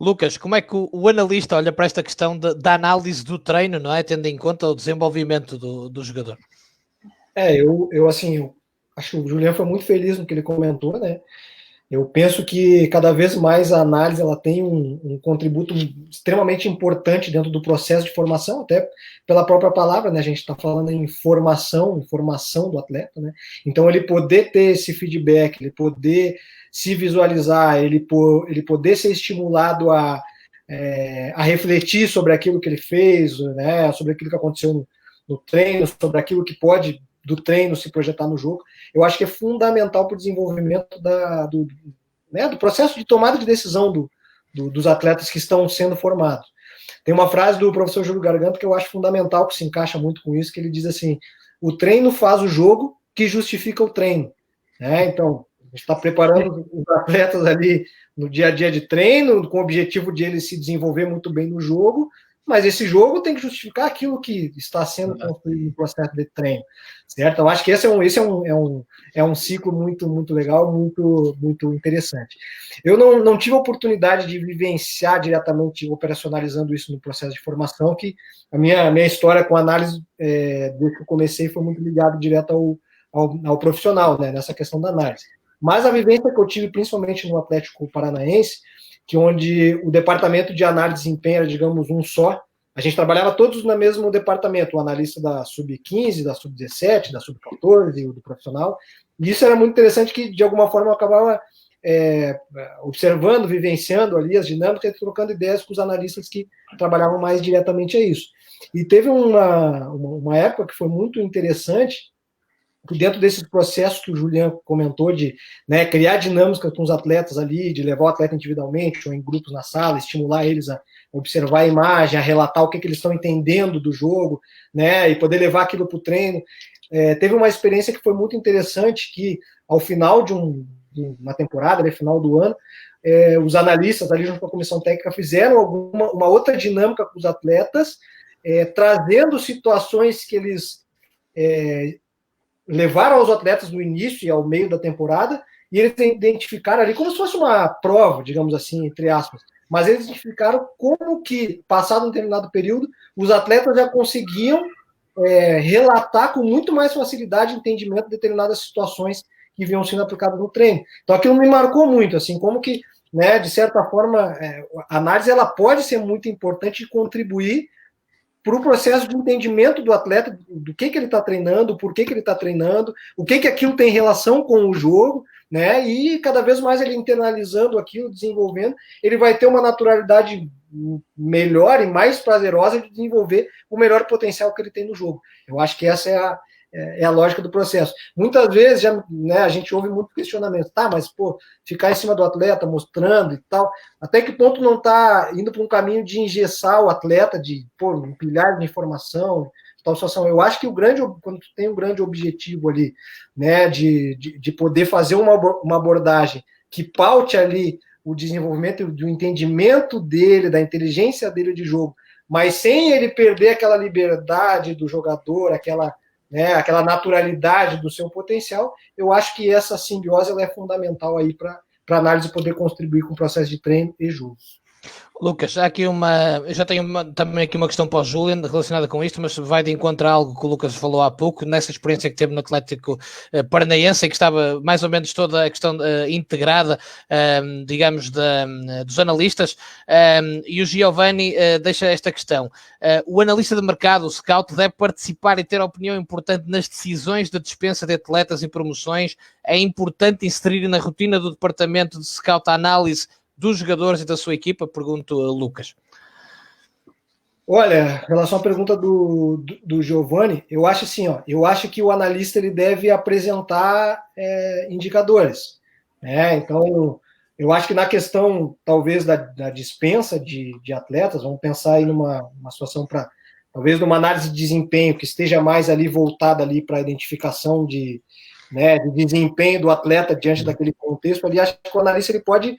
Lucas, como é que o analista olha para esta questão da análise do treino, não é? Tendo em conta o desenvolvimento do jogador. Eu acho que o Juliano foi muito feliz no que ele comentou, né? Eu penso que cada vez mais a análise ela tem um contributo extremamente importante dentro do processo de formação, até pela própria palavra, né? A gente está falando em formação do atleta, né? Então ele poder ter esse feedback, ele poder se visualizar, ele poder ser estimulado a refletir sobre aquilo que ele fez, né? Sobre aquilo que aconteceu no treino, sobre aquilo que pode do treino se projetar no jogo, eu acho que é fundamental para o desenvolvimento do processo de tomada de decisão dos atletas que estão sendo formados. Tem uma frase do professor Júlio Garganto que eu acho fundamental, que se encaixa muito com isso, que ele diz assim: o treino faz o jogo que justifica o treino. Então, a gente está preparando os atletas ali no dia a dia de treino, com o objetivo de eles se desenvolver muito bem no jogo, mas esse jogo tem que justificar aquilo que está sendo construído no processo de treino, certo? Eu acho que esse é um ciclo muito, muito legal, muito, muito interessante. Eu não tive a oportunidade de vivenciar diretamente, operacionalizando isso no processo de formação, que a minha história com análise, desde que eu comecei, foi muito ligada direto ao profissional, né, nessa questão da análise. Mas a vivência que eu tive, principalmente no Atlético Paranaense, que onde o departamento de análise de desempenho era, digamos, um só. A gente trabalhava todos no mesmo departamento, o analista da Sub-15, da Sub-17, da Sub-14, o do profissional. E isso era muito interessante, que de alguma forma eu acabava observando, vivenciando ali as dinâmicas e trocando ideias com os analistas que trabalhavam mais diretamente a isso. E teve uma época que foi muito interessante, dentro desses processos que o Julian comentou de, né, criar dinâmica com os atletas ali, de levar o atleta individualmente ou em grupos na sala, estimular eles a observar a imagem, a relatar o que eles estão entendendo do jogo, né, e poder levar aquilo para o treino. Teve uma experiência que foi muito interessante, que ao final de uma temporada, no final do ano, os analistas ali junto com a comissão técnica fizeram uma outra dinâmica com os atletas, trazendo situações que eles levaram aos atletas no início e ao meio da temporada, e eles identificaram ali como se fosse uma prova, digamos assim, entre aspas, mas eles identificaram como que, passado um determinado período, os atletas já conseguiam relatar com muito mais facilidade o entendimento de determinadas situações que vinham sendo aplicadas no treino. Então aquilo me marcou muito, assim, como que, né, de certa forma, a análise ela pode ser muito importante e contribuir para o processo de entendimento do atleta, do que ele está treinando, por que ele está treinando, o que aquilo tem relação com o jogo, né? E cada vez mais ele internalizando aquilo, desenvolvendo, ele vai ter uma naturalidade melhor e mais prazerosa de desenvolver o melhor potencial que ele tem no jogo. Eu acho que essa é a lógica do processo. Muitas vezes né, a gente ouve muito questionamento, tá, mas ficar em cima do atleta, mostrando e tal, até que ponto não está indo para um caminho de engessar o atleta, de empilhar de informação, tal situação. Eu acho que quando tu tem um grande objetivo ali, né, de poder fazer uma abordagem que paute ali o desenvolvimento do entendimento dele, da inteligência dele de jogo, mas sem ele perder aquela liberdade do jogador, aquela naturalidade do seu potencial, eu acho que essa simbiose ela é fundamental aí para a análise poder contribuir com o processo de treino e jogo. Lucas, eu já tenho também aqui uma questão para o Julian relacionada com isto, mas vai de encontro a algo que o Lucas falou há pouco, nessa experiência que teve no Atlético Paranaense, em que estava mais ou menos toda a questão integrada, digamos, dos analistas, e o Giovanni deixa esta questão. O analista de mercado, o scout, deve participar e ter opinião importante nas decisões de dispensa de atletas e promoções. É importante inserir na rotina do departamento de scout a análise dos jogadores e da sua equipa? Pergunto a Lucas. Olha, em relação à pergunta do Giovanni, eu acho assim, eu acho que o analista ele deve apresentar indicadores. Então, eu acho que na questão, talvez, da dispensa de atletas, vamos pensar aí numa situação para, talvez, numa análise de desempenho que esteja mais ali voltada ali para a identificação de desempenho do atleta diante daquele contexto ali, acho que o analista ele pode,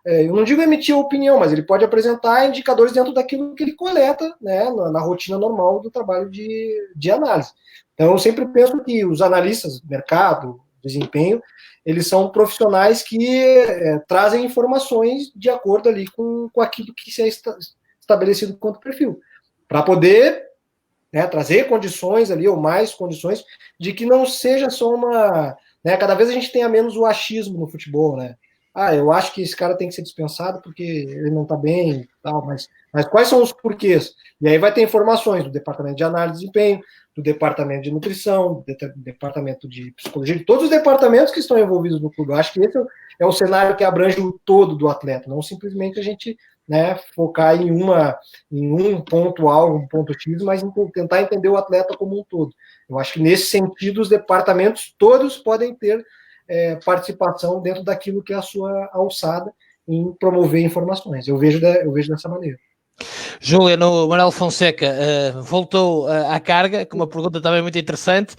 eu não digo emitir opinião, mas ele pode apresentar indicadores dentro daquilo que ele coleta, né, na rotina normal do trabalho de análise. Então, eu sempre penso que os analistas, mercado, desempenho, eles são profissionais que trazem informações de acordo ali com aquilo que se é estabelecido quanto perfil, para poder trazer condições ali, ou mais condições, de que não seja só uma... cada vez a gente tenha menos o achismo no futebol, né? eu acho que esse cara tem que ser dispensado porque ele não está bem e tal, mas quais são os porquês? E aí vai ter informações do departamento de análise de desempenho, do departamento de nutrição, do departamento de psicologia, de todos os departamentos que estão envolvidos no clube. Eu acho que esse é o cenário que abrange o todo do atleta, não simplesmente a gente, né, focar em um ponto algo, um ponto X, mas tentar entender o atleta como um todo. Eu acho que nesse sentido os departamentos todos podem ter participação dentro daquilo que é a sua alçada em promover informações. Eu vejo dessa maneira. Júlia, no Manuel Fonseca, voltou à carga, com uma pergunta também muito interessante.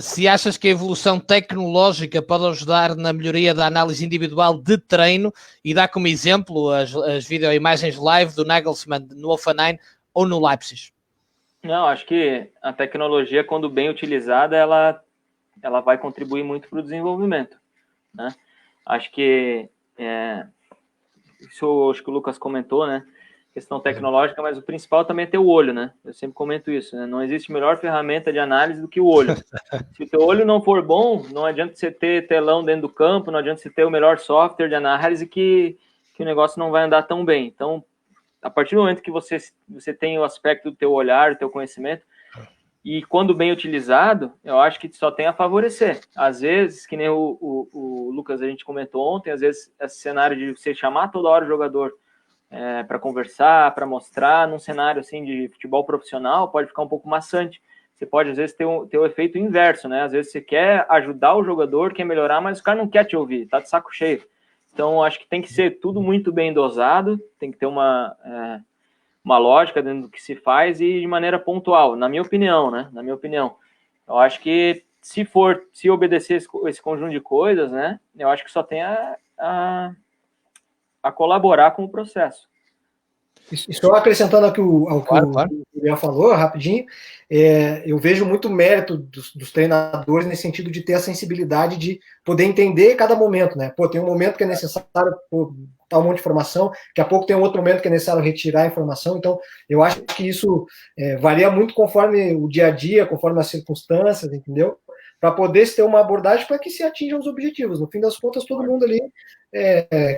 Se achas que a evolução tecnológica pode ajudar na melhoria da análise individual de treino e dá como exemplo as videoimagens live do Nagelsmann no Hoffenheim ou no Leipzig? Não, acho que a tecnologia, quando bem utilizada, ela vai contribuir muito para o desenvolvimento, né? Acho que isso acho que o Lucas comentou, né? Questão tecnológica, mas o principal também é ter o olho, né? Eu sempre comento isso, né? Não existe melhor ferramenta de análise do que o olho. Se o teu olho não for bom, não adianta você ter telão dentro do campo, não adianta você ter o melhor software de análise que o negócio não vai andar tão bem. Então, a partir do momento que você tem o aspecto do teu olhar, do teu conhecimento, e quando bem utilizado, eu acho que só tem a favorecer. Às vezes, que nem o Lucas, a gente comentou ontem, às vezes esse cenário de você chamar toda hora o jogador para conversar, para mostrar, num cenário assim de futebol profissional, pode ficar um pouco maçante. Você pode, às vezes, ter o efeito inverso, né? Às vezes você quer ajudar o jogador, quer melhorar, mas o cara não quer te ouvir, tá de saco cheio. Então, acho que tem que ser tudo muito bem dosado, tem que ter uma lógica dentro do que se faz e de maneira pontual, na minha opinião, né? Na minha opinião. Eu acho que se obedecer esse conjunto de coisas, né? Eu acho que só tem a colaborar com o processo. E só acrescentando ao que o Julião falou, rapidinho, eu vejo muito mérito dos treinadores nesse sentido de ter a sensibilidade de poder entender cada momento, né? Tem um momento que é necessário dar um monte de informação, daqui a pouco tem um outro momento que é necessário retirar a informação, então eu acho que isso varia muito conforme o dia a dia, conforme as circunstâncias, entendeu? Para poder ter uma abordagem para que se atinjam os objetivos. No fim das contas, todo mundo ali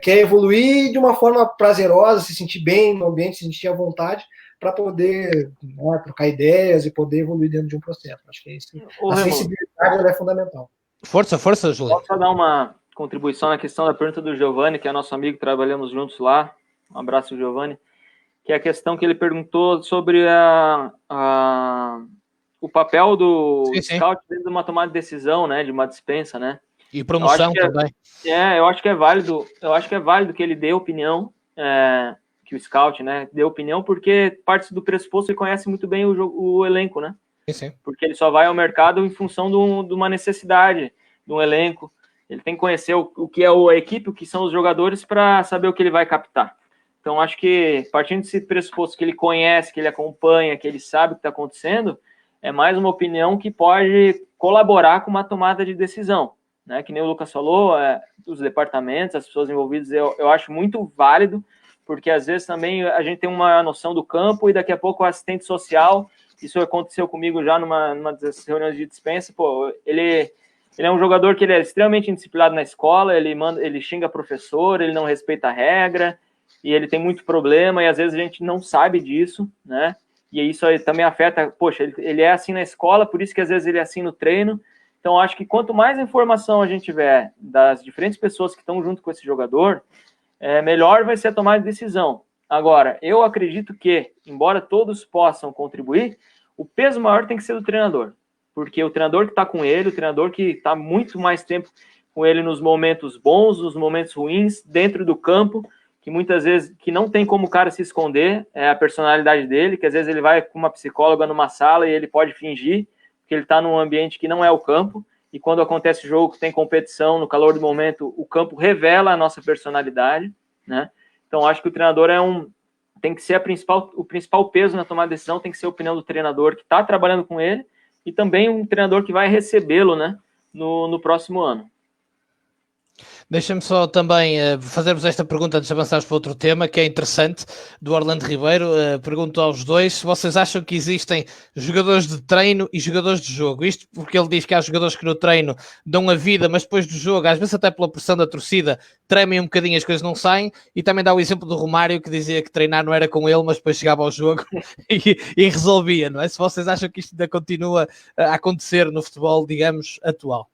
quer evoluir de uma forma prazerosa, se sentir bem no ambiente, se sentir à vontade, para poder trocar ideias e poder evoluir dentro de um processo. Acho que é isso. A sensibilidade é fundamental. Força, Júlia. Posso dar uma contribuição na questão da pergunta do Giovanni, que é nosso amigo, trabalhamos juntos lá. Um abraço, Giovanni. Que é a questão que ele perguntou sobre o papel do scout dentro de uma tomada de decisão, né, de uma dispensa, né? E promoção também. Eu acho que é válido. Eu acho que é válido que ele dê opinião, que o scout, né, dê opinião, porque parte do pressuposto ele conhece muito bem o elenco, né? Sim. Porque ele só vai ao mercado em função de uma necessidade, de um elenco. Ele tem que conhecer o que é a equipe, o que são os jogadores, para saber o que ele vai captar. Então, acho que, partindo desse pressuposto que ele conhece, que ele acompanha, que ele sabe o que está acontecendo, é mais uma opinião que pode colaborar com uma tomada de decisão, né? Que nem o Lucas falou, os departamentos, as pessoas envolvidas, eu acho muito válido, porque às vezes também a gente tem uma noção do campo e daqui a pouco o assistente social, isso aconteceu comigo já numa das reuniões de dispensa, ele é um jogador que ele é extremamente indisciplinado na escola, ele xinga professor, ele não respeita a regra, e ele tem muito problema, e às vezes a gente não sabe disso, né? E isso aí também afeta, ele é assim na escola, por isso que às vezes ele é assim no treino. Então, acho que quanto mais informação a gente tiver das diferentes pessoas que estão junto com esse jogador, melhor vai ser a tomada de decisão. Agora, eu acredito que, embora todos possam contribuir, o peso maior tem que ser do treinador, porque o treinador que está com ele, o treinador que está muito mais tempo com ele nos momentos bons, nos momentos ruins, dentro do campo, que muitas vezes que não tem como o cara se esconder, é a personalidade dele, que às vezes ele vai com uma psicóloga numa sala e ele pode fingir que ele está num ambiente que não é o campo, e quando acontece jogo, tem competição, no calor do momento, o campo revela a nossa personalidade, né? Então, acho que o treinador tem que ser o principal peso na tomada de decisão, tem que ser a opinião do treinador que está trabalhando com ele, e também um treinador que vai recebê-lo, né, no próximo ano. Deixa-me só também fazer-vos esta pergunta antes de avançarmos para outro tema, que é interessante, do Orlando Ribeiro. Pergunto aos dois se vocês acham que existem jogadores de treino e jogadores de jogo. Isto porque ele diz que há jogadores que no treino dão a vida, mas depois do jogo, às vezes até pela pressão da torcida, tremem um bocadinho, as coisas não saem. E também dá o exemplo do Romário, que dizia que treinar não era com ele, mas depois chegava ao jogo e resolvia, não é? Se vocês acham que isto ainda continua a acontecer no futebol, digamos, atual.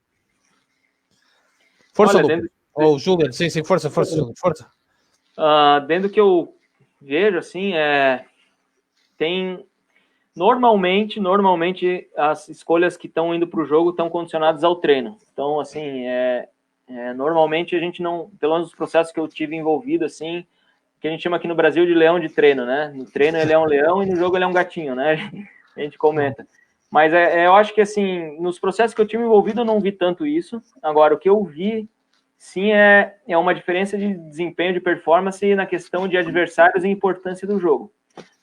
Força, Lucas. Ou Julian, sim, força, Julian, força. Dentro do que eu vejo, assim, tem... Normalmente, as escolhas que estão indo para o jogo estão condicionadas ao treino. Então, assim, normalmente a gente não... Pelo menos os processos que eu tive envolvido, assim, que a gente chama aqui no Brasil de leão de treino, né? No treino ele é um leão e no jogo ele é um gatinho, né? A gente comenta. Mas eu acho que, assim, nos processos que eu tive envolvido eu não vi tanto isso. Agora, o que eu vi... Sim, é uma diferença de desempenho, de performance na questão de adversários e importância do jogo.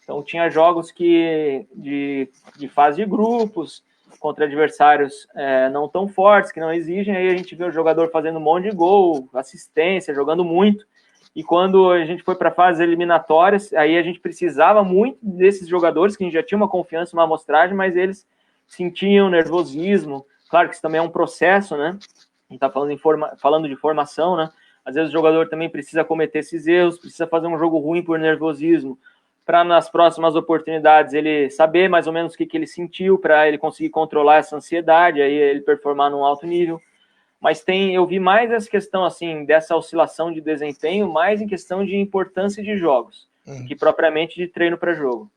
Então, tinha jogos de fase de grupos, contra adversários não tão fortes, que não exigem, aí a gente vê o jogador fazendo um monte de gol, assistência, jogando muito. E quando a gente foi para fases eliminatórias, aí a gente precisava muito desses jogadores, que a gente já tinha uma confiança, uma amostragem, mas eles sentiam nervosismo. Claro que isso também é um processo, né? A gente está falando de formação, né? Às vezes o jogador também precisa cometer esses erros, precisa fazer um jogo ruim por nervosismo, para nas próximas oportunidades ele saber mais ou menos o que ele sentiu, para ele conseguir controlar essa ansiedade, aí ele performar num alto nível. Mas eu vi mais essa questão, assim, dessa oscilação de desempenho, mais em questão de importância de jogos, que propriamente de treino para jogo.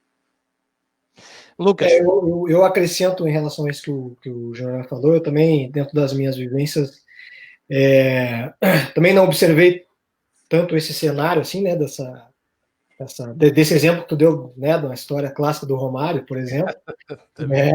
Lucas. Eu acrescento em relação a isso que o Jornal falou, eu também, dentro das minhas vivências, também não observei tanto esse cenário, assim, né, desse exemplo que tu deu, né, da história clássica do Romário, por exemplo, né,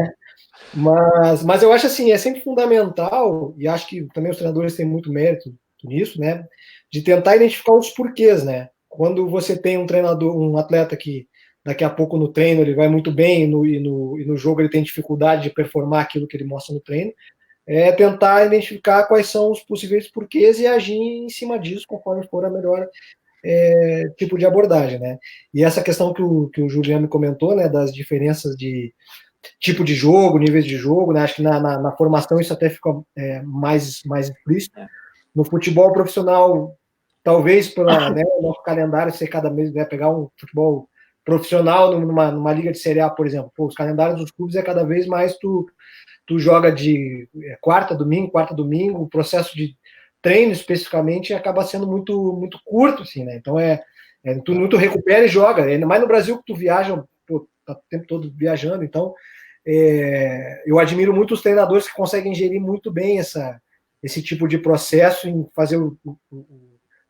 mas eu acho assim, é sempre fundamental, e acho que também os treinadores têm muito mérito nisso, né, de tentar identificar os porquês, né, quando você tem um atleta que daqui a pouco no treino ele vai muito bem e no jogo ele tem dificuldade de performar aquilo que ele mostra no treino, tentar identificar quais são os possíveis porquês e agir em cima disso conforme for a melhor tipo de abordagem, né? E essa questão que o Juliano comentou, né, das diferenças de tipo de jogo, níveis de jogo, né? Acho que na formação isso até fica mais explícito. No futebol profissional, talvez pela o nosso calendário ser cada vez, né, pegar um futebol profissional numa liga de Série A, por exemplo, os calendários dos clubes cada vez mais tu joga de quarta, domingo, o processo de treino especificamente acaba sendo muito curto, assim, né? Então tu recupera e joga. Ainda mais no Brasil que tu viaja, tá o tempo todo viajando, então eu admiro muito os treinadores que conseguem gerir muito bem esse tipo de processo em fazer o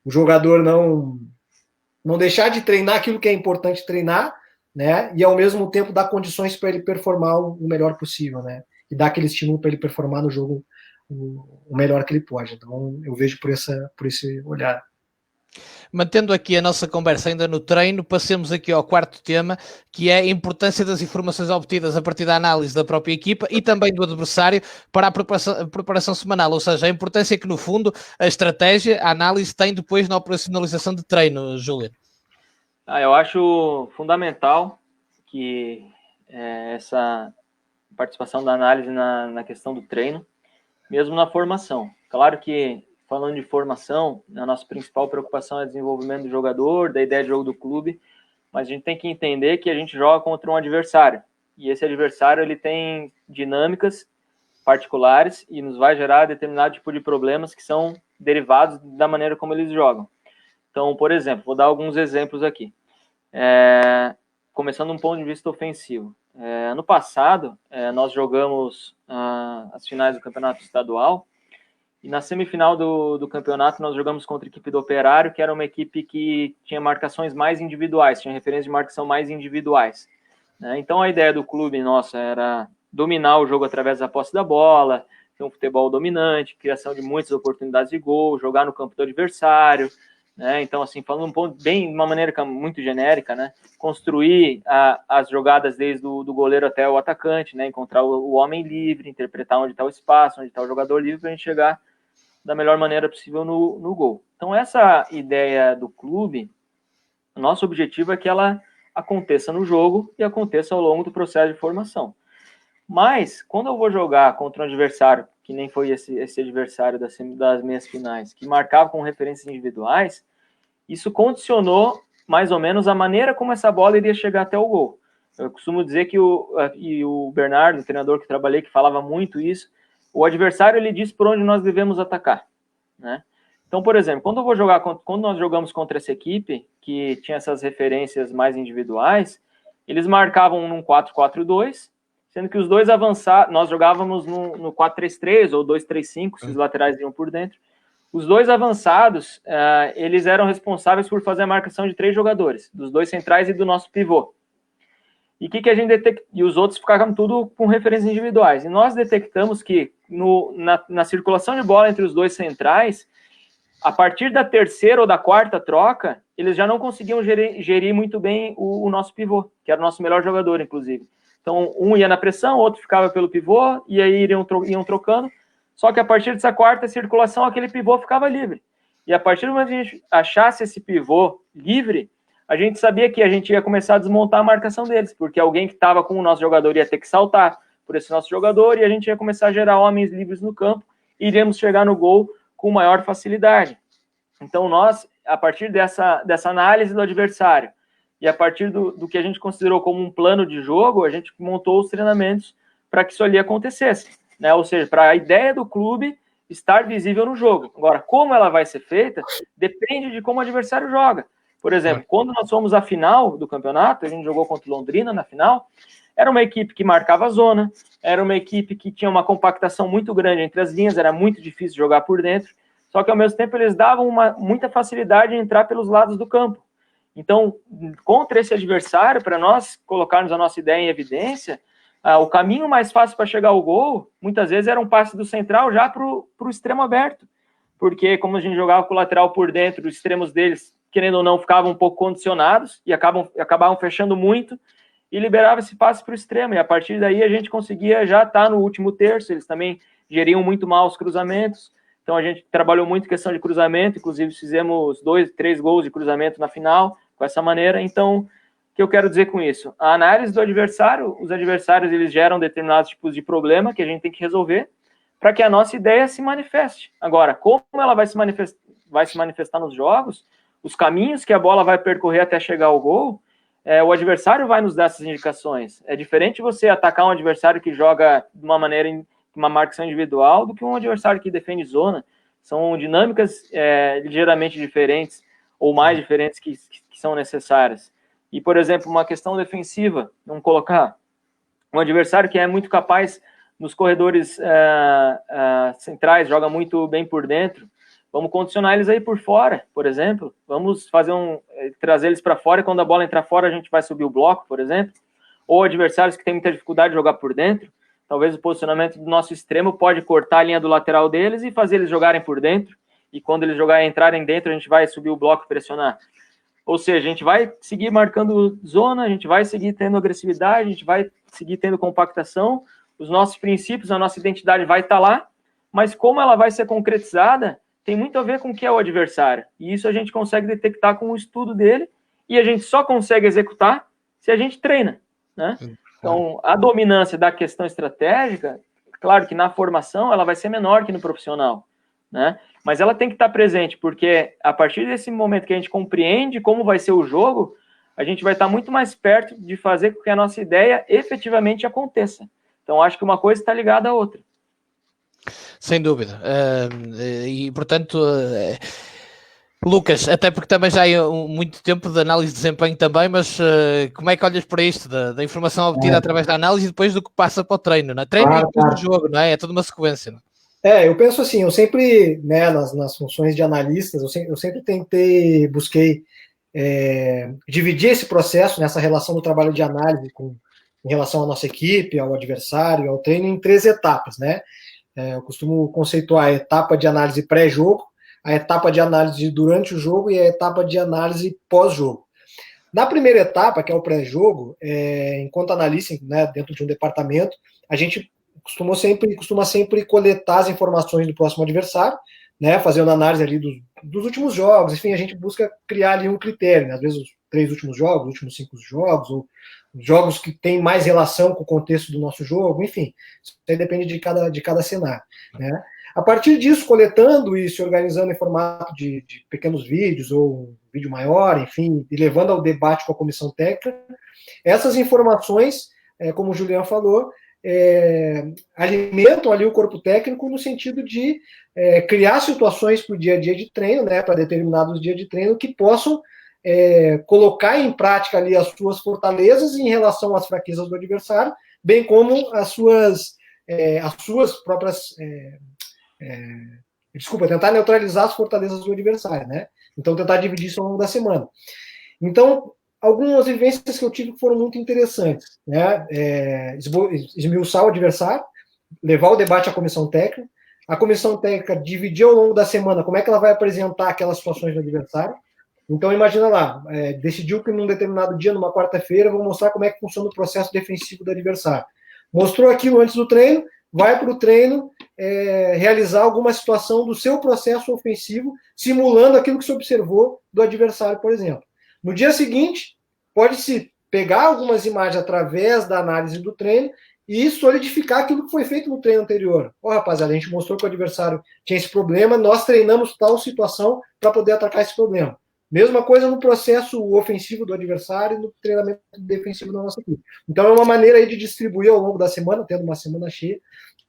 jogador não deixar de treinar aquilo que é importante treinar, né? E ao mesmo tempo dar condições para ele performar o melhor possível, né? E dar aquele estímulo para ele performar no jogo o melhor que ele pode. Então eu vejo por esse olhar. Mantendo aqui a nossa conversa ainda no treino, passemos aqui ao quarto tema, que é a importância das informações obtidas a partir da análise da própria equipa e também do adversário para a preparação semanal, ou seja, a importância que no fundo a estratégia, a análise tem depois na operacionalização de treino, Júlio. Eu acho fundamental que essa participação da análise na questão do treino, mesmo na formação. Claro que, falando de formação, a nossa principal preocupação é o desenvolvimento do jogador, da ideia de jogo do clube, mas a gente tem que entender que a gente joga contra um adversário, e esse adversário ele tem dinâmicas particulares e nos vai gerar determinado tipo de problemas que são derivados da maneira como eles jogam. Então, por exemplo, vou dar alguns exemplos aqui. Começando um ponto de vista ofensivo. Ano passado, nós jogamos as finais do campeonato estadual e na semifinal do campeonato nós jogamos contra a equipe do Operário, que era uma equipe que tinha marcações mais individuais, tinha referências de marcação mais individuais. Né? Então a ideia do clube nossa era dominar o jogo através da posse da bola, ter um futebol dominante, criação de muitas oportunidades de gol, jogar no campo do adversário, né? Então, assim, falando um ponto bem, de uma maneira muito genérica, né? Construir as jogadas desde o goleiro até o atacante, né? Encontrar o homem livre, interpretar onde está o espaço, onde está o jogador livre, para a gente chegar da melhor maneira possível no gol. Então, essa ideia do clube, nosso objetivo é que ela aconteça no jogo e aconteça ao longo do processo de formação. Mas, quando eu vou jogar contra um adversário, que nem foi esse adversário das meias finais, que marcava com referências individuais, isso condicionou mais ou menos a maneira como essa bola iria chegar até o gol. Eu costumo dizer que o Bernardo, o treinador que trabalhei, que falava muito isso, o adversário ele diz por onde nós devemos atacar, né? Então, por exemplo, quando nós jogamos contra essa equipe, que tinha essas referências mais individuais, eles marcavam num 4-4-2, sendo que os dois avançados, nós jogávamos no 4-3-3 ou 2-3-5, se os laterais iam por dentro. Os dois avançados, eles eram responsáveis por fazer a marcação de 3 jogadores, dos 2 centrais e do nosso pivô. E que a gente detectou? E os outros ficavam tudo com referências individuais. E nós detectamos que na circulação de bola entre os 2 centrais, a partir da terceira ou da quarta troca, eles já não conseguiam gerir muito bem o nosso pivô, que era o nosso melhor jogador, inclusive. Então, um ia na pressão, o outro ficava pelo pivô, e aí iam trocando. Só que a partir dessa quarta circulação, aquele pivô ficava livre. E a partir do momento que a gente achasse esse pivô livre, a gente sabia que a gente ia começar a desmontar a marcação deles, porque alguém que estava com o nosso jogador ia ter que saltar por esse nosso jogador, e a gente ia começar a gerar homens livres no campo, e iríamos chegar no gol com maior facilidade. Então, nós, a partir dessa análise do adversário, e a partir do que a gente considerou como um plano de jogo, a gente montou os treinamentos para que isso ali acontecesse, né? Ou seja, para a ideia do clube estar visível no jogo. Agora, como ela vai ser feita, depende de como o adversário joga. Por exemplo, quando nós fomos à final do campeonato, a gente jogou contra o Londrina na final, era uma equipe que marcava a zona, era uma equipe que tinha uma compactação muito grande entre as linhas, era muito difícil jogar por dentro, só que ao mesmo tempo eles davam muita facilidade em entrar pelos lados do campo. Então, contra esse adversário, para nós colocarmos a nossa ideia em evidência, o caminho mais fácil para chegar ao gol, muitas vezes era um passe do central já para o extremo aberto, porque como a gente jogava com o lateral por dentro, os extremos deles, querendo ou não, ficavam um pouco condicionados e acabavam fechando muito e liberava esse passe para o extremo, e a partir daí a gente conseguia já estar no último terço. Eles também geriam muito mal os cruzamentos, então a gente trabalhou muito questão de cruzamento, inclusive fizemos 2, 3 gols de cruzamento na final, com essa maneira. Então, o que eu quero dizer com isso? A análise do adversário, os adversários eles geram determinados tipos de problema que a gente tem que resolver para que a nossa ideia se manifeste. Agora, como ela vai se manifestar nos jogos, os caminhos que a bola vai percorrer até chegar ao gol, o adversário vai nos dar essas indicações. É diferente você atacar um adversário que joga de uma maneira, uma marcação individual, do que um adversário que defende zona. São dinâmicas ligeiramente diferentes, ou mais diferentes que são necessárias. E, por exemplo, uma questão defensiva, vamos colocar um adversário que é muito capaz nos corredores centrais, joga muito bem por dentro, vamos condicionar eles aí por fora, por exemplo, vamos trazer eles para fora, e quando a bola entrar fora a gente vai subir o bloco, por exemplo, ou adversários que têm muita dificuldade de jogar por dentro, talvez o posicionamento do nosso extremo pode cortar a linha do lateral deles e fazer eles jogarem por dentro, e quando eles entrarem dentro, a gente vai subir o bloco e pressionar. Ou seja, a gente vai seguir marcando zona, a gente vai seguir tendo agressividade, a gente vai seguir tendo compactação, os nossos princípios, a nossa identidade vai estar lá, mas como ela vai ser concretizada, tem muito a ver com o que é o adversário. E isso a gente consegue detectar com o estudo dele, e a gente só consegue executar se a gente treina, né? Então, a dominância da questão estratégica, claro que na formação ela vai ser menor que no profissional, né? Mas ela tem que estar presente, porque a partir desse momento que a gente compreende como vai ser o jogo, a gente vai estar muito mais perto de fazer com que a nossa ideia efetivamente aconteça. Então, acho que uma coisa está ligada à outra. Sem dúvida. E, portanto, Lucas, até porque também já há muito tempo de análise de desempenho também, mas como é que olhas para isto, da informação obtida através da análise e depois do que passa para o treino, não é? Treino e depois do jogo, não é? É toda uma sequência, não é? Eu penso assim, eu sempre, né, nas funções de analistas, eu sempre busquei dividir esse processo, nessa relação do trabalho de análise em relação à nossa equipe, ao adversário, ao treino, em 3 etapas, né? Eu costumo conceituar a etapa de análise pré-jogo, a etapa de análise durante o jogo e a etapa de análise pós-jogo. Na primeira etapa, que é o pré-jogo, enquanto analista, né, dentro de um departamento, a gente costuma sempre coletar as informações do próximo adversário, né, fazendo análise ali dos últimos jogos, enfim, a gente busca criar ali um critério, né, às vezes os 3 últimos jogos, os últimos 5 jogos, ou jogos que têm mais relação com o contexto do nosso jogo, enfim, isso aí depende de cada cenário, né. A partir disso, coletando e se organizando em formato de pequenos vídeos ou um vídeo maior, enfim, e levando ao debate com a comissão técnica, essas informações, como o Juliano falou, alimentam ali o corpo técnico no sentido de criar situações para o dia a dia de treino, né, para determinados dias de treino, que possam colocar em prática ali as suas fortalezas em relação às fraquezas do adversário, bem como as suas próprias... tentar neutralizar as fortalezas do adversário, né? Então, tentar dividir isso ao longo da semana. Então, algumas vivências que eu tive foram muito interessantes, né? Esmiuçar o adversário, levar o debate à comissão técnica, a comissão técnica dividir ao longo da semana como é que ela vai apresentar aquelas situações do adversário. Então, imagina lá, decidiu que num determinado dia, numa quarta-feira, vou mostrar como é que funciona o processo defensivo do adversário. Mostrou aquilo antes do treino, vai para o treino realizar alguma situação do seu processo ofensivo, simulando aquilo que se observou do adversário, por exemplo. No dia seguinte, pode-se pegar algumas imagens através da análise do treino e solidificar aquilo que foi feito no treino anterior. Rapaziada, a gente mostrou que o adversário tinha esse problema, nós treinamos tal situação para poder atacar esse problema. Mesma coisa no processo ofensivo do adversário e no treinamento defensivo da nossa equipe. Então, é uma maneira aí de distribuir ao longo da semana, tendo uma semana cheia,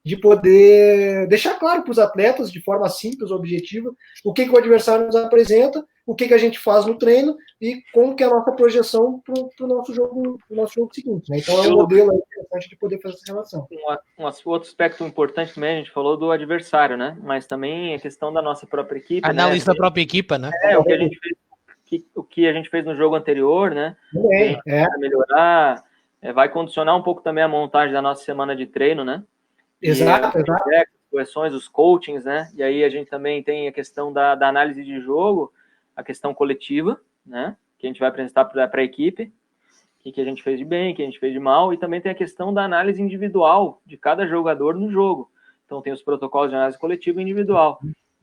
de poder deixar claro para os atletas, de forma simples, objetiva, o que o adversário nos apresenta, o que a gente faz no treino e como que é a nossa projeção para o nosso jogo seguinte. Né? Então, é um modelo interessante de poder fazer essa relação. Um outro aspecto importante também, a gente falou do adversário, né? Mas também a questão da nossa própria equipe. Análise da própria equipe, né? O que a gente fez no jogo anterior, né? Para melhorar, vai condicionar um pouco também a montagem da nossa semana de treino, né? Exato. As correções, os coachings, né? E aí a gente também tem a questão da análise de jogo, a questão coletiva, né? Que a gente vai apresentar para a equipe, o que a gente fez de bem, o que a gente fez de mal, e também tem a questão da análise individual de cada jogador no jogo. Então tem os protocolos de análise coletiva e individual.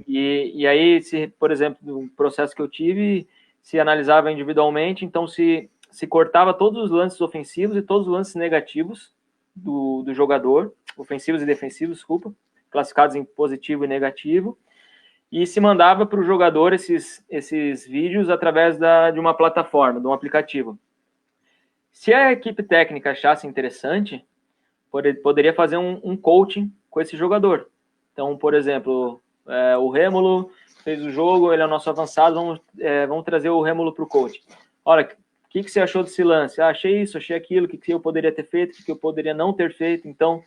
E aí, se, por exemplo, no processo que eu tive, se analisava individualmente, então se cortava todos os lances ofensivos e todos os lances negativos do jogador, ofensivos e defensivos, desculpa, classificados em positivo e negativo, e se mandava para o jogador esses vídeos através de uma plataforma, de um aplicativo. Se a equipe técnica achasse interessante, poderia fazer um coaching com esse jogador. Então, por exemplo, o Rêmulo fez o jogo, ele é o nosso avançado, vamos trazer o Rêmulo para o coaching. Olha, o que você achou desse lance? Achei isso, achei aquilo, o que eu poderia ter feito, o que eu poderia não ter feito. Então,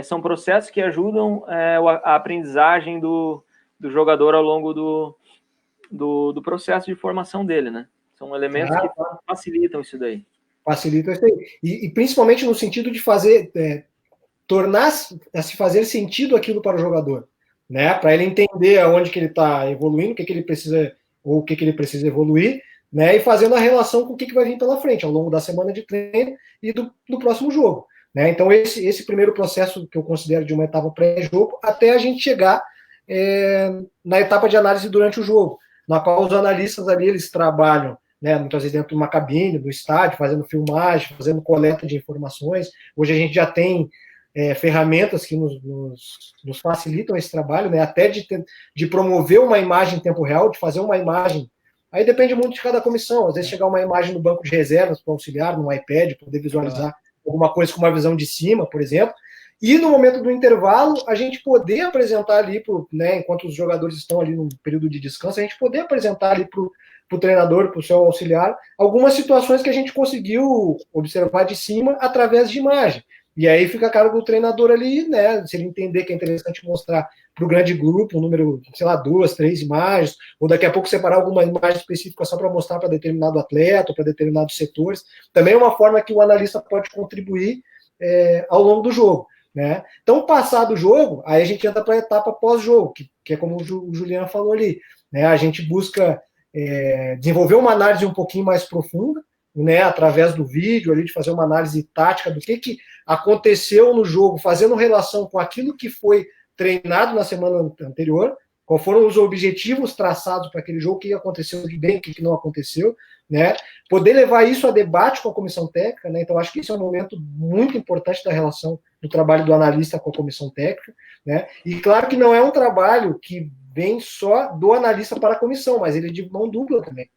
são processos que ajudam a aprendizagem do jogador ao longo do processo de formação dele, né? São elementos que facilitam isso daí. Facilitam isso aí. E principalmente no sentido de fazer, se fazer sentido aquilo para o jogador, né? Para ele entender aonde que ele está evoluindo, o que ele precisa, ou o que ele precisa evoluir, né, e fazendo a relação com o que vai vir pela frente ao longo da semana de treino e do próximo jogo. Né? Então, esse primeiro processo que eu considero de uma etapa pré-jogo, até a gente chegar na etapa de análise durante o jogo, na qual os analistas ali, eles trabalham, né, muitas vezes dentro de uma cabine, do estádio, fazendo filmagem, fazendo coleta de informações. Hoje a gente já tem ferramentas que nos facilitam esse trabalho, né, até de promover uma imagem em tempo real, de fazer uma imagem. Aí depende muito de cada comissão. Às vezes chegar uma imagem no banco de reservas para auxiliar, no iPad, poder visualizar alguma coisa com uma visão de cima, por exemplo. E no momento do intervalo, a gente poder apresentar ali, né, enquanto os jogadores estão ali no período de descanso, a gente poder apresentar ali para o treinador, para o seu auxiliar, algumas situações que a gente conseguiu observar de cima através de imagem. E aí fica a cargo do treinador ali, né, se ele entender que é interessante mostrar para o grande grupo, um número, sei lá, 2, 3 imagens, ou daqui a pouco separar alguma imagem específica só para mostrar para determinado atleta, ou para determinados setores. Também é uma forma que o analista pode contribuir ao longo do jogo. Né? Então, passado o jogo, aí a gente entra para a etapa pós-jogo, que é como o Juliano falou ali. Né? A gente busca desenvolver uma análise um pouquinho mais profunda, né, através do vídeo, ali, de fazer uma análise tática do que aconteceu no jogo, fazendo relação com aquilo que foi treinado na semana anterior, qual foram os objetivos traçados para aquele jogo, o que aconteceu de bem, o que não aconteceu, né? Poder levar isso a debate com a comissão técnica, né? Então acho que isso é um momento muito importante da relação do trabalho do analista com a comissão técnica, né? E claro que não é um trabalho que vem só do analista para a comissão, mas ele é de mão dupla também.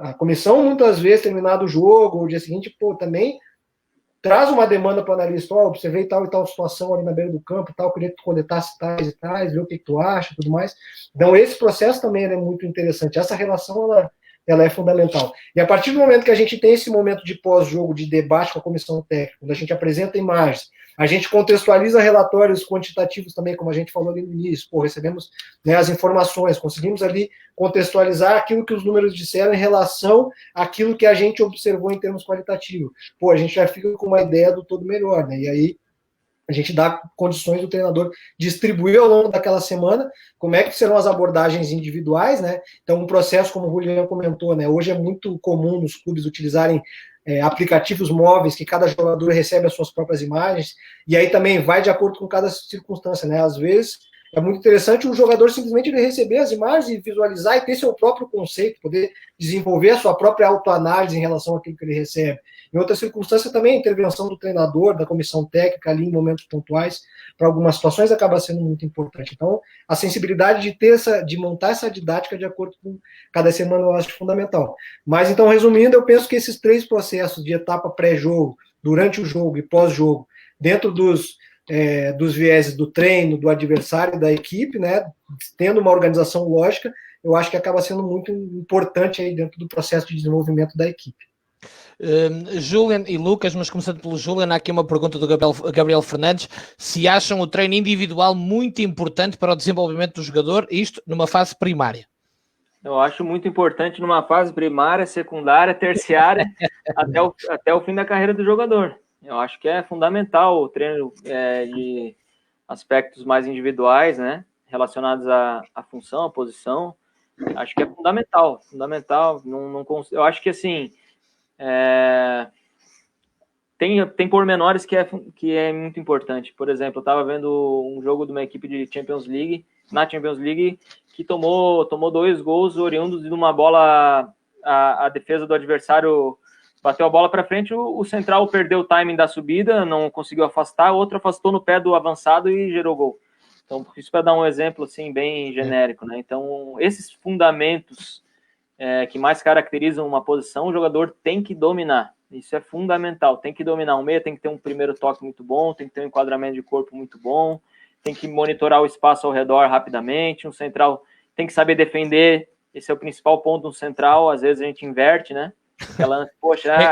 A comissão, muitas vezes, terminado o jogo, ou o dia seguinte, também traz uma demanda para o analista, observei tal e tal situação ali na beira do campo, tal, queria que tu coletasse tais e tais, ver o que tu acha, tudo mais. Então, esse processo também é muito interessante. Essa relação, ela é fundamental. E a partir do momento que a gente tem esse momento de pós-jogo, de debate com a comissão técnica, quando a gente apresenta imagens, a gente contextualiza relatórios quantitativos também, como a gente falou ali no início, recebemos, né, as informações, conseguimos ali contextualizar aquilo que os números disseram em relação àquilo que a gente observou em termos qualitativos. A gente já fica com uma ideia do todo melhor, né? E aí a gente dá condições do treinador distribuir ao longo daquela semana como é que serão as abordagens individuais, né? Então, um processo, como o Julian comentou, né? Hoje é muito comum nos clubes utilizarem aplicativos móveis que cada jogador recebe as suas próprias imagens, e aí também vai de acordo com cada circunstância, né? Às vezes é muito interessante o jogador simplesmente ele receber as imagens e visualizar e ter seu próprio conceito, poder desenvolver a sua própria autoanálise em relação àquilo que ele recebe. Em outras circunstâncias também, a intervenção do treinador, da comissão técnica ali em momentos pontuais, para algumas situações acaba sendo muito importante. Então, a sensibilidade de montar essa didática de acordo com cada semana eu acho fundamental. Mas, então, resumindo, eu penso que esses 3 processos de etapa pré-jogo, durante o jogo e pós-jogo, dentro dos vieses do treino, do adversário e da equipe, né, tendo uma organização lógica, eu acho que acaba sendo muito importante aí dentro do processo de desenvolvimento da equipe. Julian e Lucas, mas começando pelo Julian, há aqui uma pergunta do Gabriel Fernandes, se acham o treino individual muito importante para o desenvolvimento do jogador, isto numa fase primária. Eu acho muito importante numa fase primária, secundária, terciária, até o fim da carreira do jogador. Eu acho que é fundamental o treino de aspectos mais individuais, né, relacionados à função, à posição. Acho que é fundamental. Eu acho que, assim, tem pormenores que é muito importante. Por exemplo, eu estava vendo um jogo de uma equipe de Champions League, na Champions League, que tomou 2 gols oriundos de uma bola, a defesa do adversário bateu a bola para frente, o central perdeu o timing da subida, não conseguiu afastar, o outro afastou no pé do avançado e gerou gol. Então, isso para dar um exemplo assim, bem genérico, né? Então, esses fundamentos que mais caracterizam uma posição, o jogador tem que dominar. Isso é fundamental. Tem que dominar o meio, tem que ter um primeiro toque muito bom, tem que ter um enquadramento de corpo muito bom, tem que monitorar o espaço ao redor rapidamente, um central tem que saber defender, esse é o principal ponto do central, às vezes a gente inverte, né?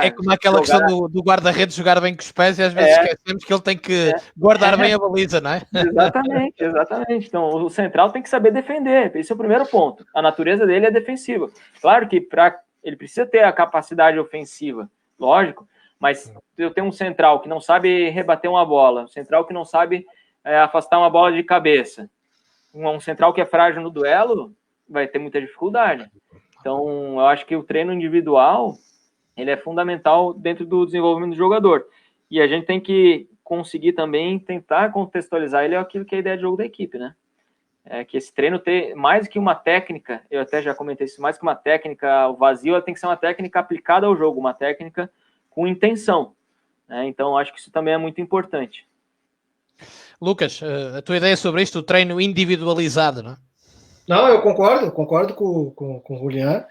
É como aquela questão do guarda-redes jogar bem com os pés e às vezes esquecemos que ele tem que guardar bem a baliza, não é? Exatamente. Então, o central tem que saber defender, esse é o primeiro ponto. A natureza dele é defensiva. Claro que ele precisa ter a capacidade ofensiva, lógico, mas eu tenho um central que não sabe rebater uma bola, um central que não sabe afastar uma bola de cabeça, um central que é frágil no duelo, vai ter muita dificuldade. Então, eu acho que o treino individual, ele é fundamental dentro do desenvolvimento do jogador. E a gente tem que conseguir também tentar contextualizar ele aquilo que é a ideia de jogo da equipe, né? Que esse treino ter mais que uma técnica, eu até já comentei isso, mais que uma técnica, o vazio, ela tem que ser uma técnica aplicada ao jogo, uma técnica com intenção, né? Então, acho que isso também é muito importante. Lucas, a tua ideia sobre isto, o treino individualizado, não é? Não, eu concordo com o Julian,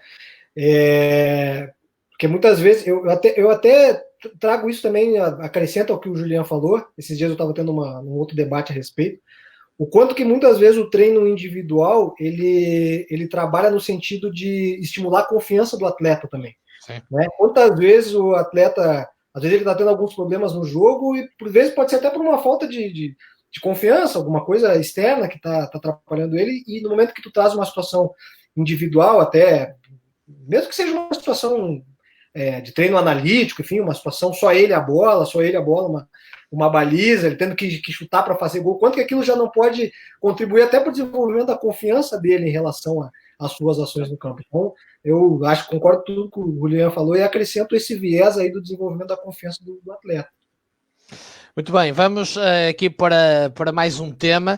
porque muitas vezes, eu até trago isso também, acrescento ao que o Julian falou, esses dias eu estava tendo um outro debate a respeito, o quanto que muitas vezes o treino individual, ele trabalha no sentido de estimular a confiança do atleta também. Né? Quantas vezes o atleta, às vezes ele está tendo alguns problemas no jogo e por vezes pode ser até por uma falta de confiança, alguma coisa externa que está atrapalhando ele, e no momento que tu traz uma situação individual, até, mesmo que seja uma situação de treino analítico, enfim, uma situação só ele a bola, uma baliza, ele tendo que chutar para fazer gol, quanto que aquilo já não pode contribuir até para o desenvolvimento da confiança dele em relação às suas ações no campo. Então, eu concordo com tudo que o Julian falou e acrescento esse viés aí do desenvolvimento da confiança do atleta. Muito bem, vamos aqui para mais um tema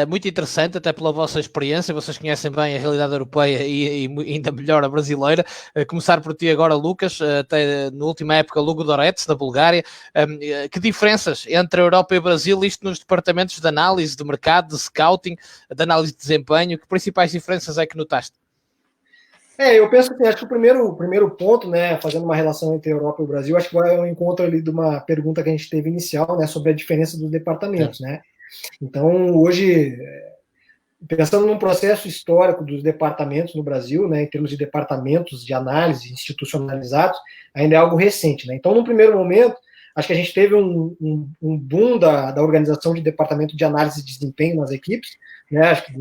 muito interessante, até pela vossa experiência. Vocês conhecem bem a realidade europeia e ainda melhor a brasileira. Começar por ti agora, Lucas, até na última época, Ludogorets, na Bulgária. Que diferenças entre a Europa e o Brasil, isto nos departamentos de análise de mercado, de scouting, de análise de desempenho, que principais diferenças é que notaste? Eu penso que acho que o primeiro ponto, né, fazendo uma relação entre a Europa e o Brasil, acho que vai ao encontro ali de uma pergunta que a gente teve inicial, né, sobre a diferença dos departamentos, né? Então, hoje, pensando num processo histórico dos departamentos no Brasil, né, em termos de departamentos de análise institucionalizados, ainda é algo recente, né? Então, no primeiro momento, acho que a gente teve um boom da organização de departamento de análise de desempenho nas equipes, né, acho que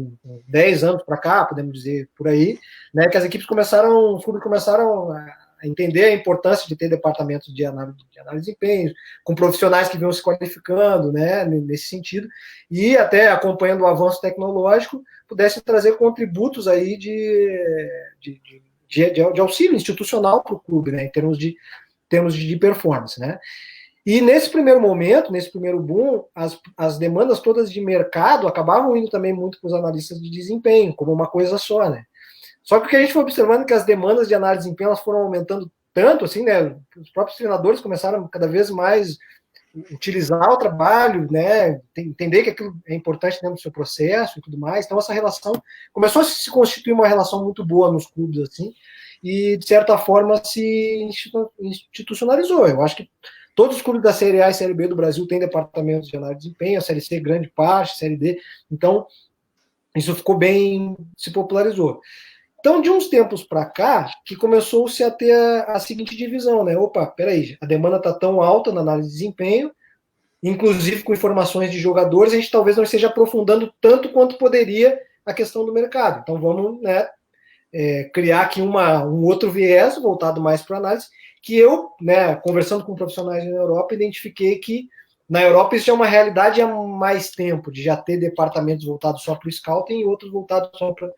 10 anos para cá, podemos dizer por aí, né, que as equipes os clubes começaram a entender a importância de ter departamentos de análise de desempenho, com profissionais que vinham se qualificando, né, nesse sentido, e até acompanhando o avanço tecnológico, pudesse trazer contributos aí de auxílio institucional para o clube, né, em termos de performance, né. E nesse primeiro momento, nesse primeiro boom, as demandas todas de mercado acabavam indo também muito para os analistas de desempenho, como uma coisa só, né? Só que o que a gente foi observando é que as demandas de análise de desempenho elas foram aumentando tanto, assim, né? Os próprios treinadores começaram cada vez mais utilizar o trabalho, né? Entender que aquilo é importante dentro do seu processo e tudo mais. Então essa relação começou a se constituir uma relação muito boa nos clubes, assim, e de certa forma se institucionalizou. Eu acho que todos os clubes da Série A e Série B do Brasil têm departamentos de análise de desempenho, a Série C, grande parte, Série D. Então, isso ficou bem, se popularizou. Então, de uns tempos para cá, que começou-se a ter a seguinte divisão, né? Opa, peraí, a demanda está tão alta na análise de desempenho, inclusive com informações de jogadores, a gente talvez não esteja aprofundando tanto quanto poderia a questão do mercado. Então, vamos, né, criar aqui um outro viés voltado mais para análise, que eu, né, conversando com profissionais na Europa, identifiquei que na Europa isso é uma realidade há mais tempo, de já ter departamentos voltados só para o scouting e outros voltados só para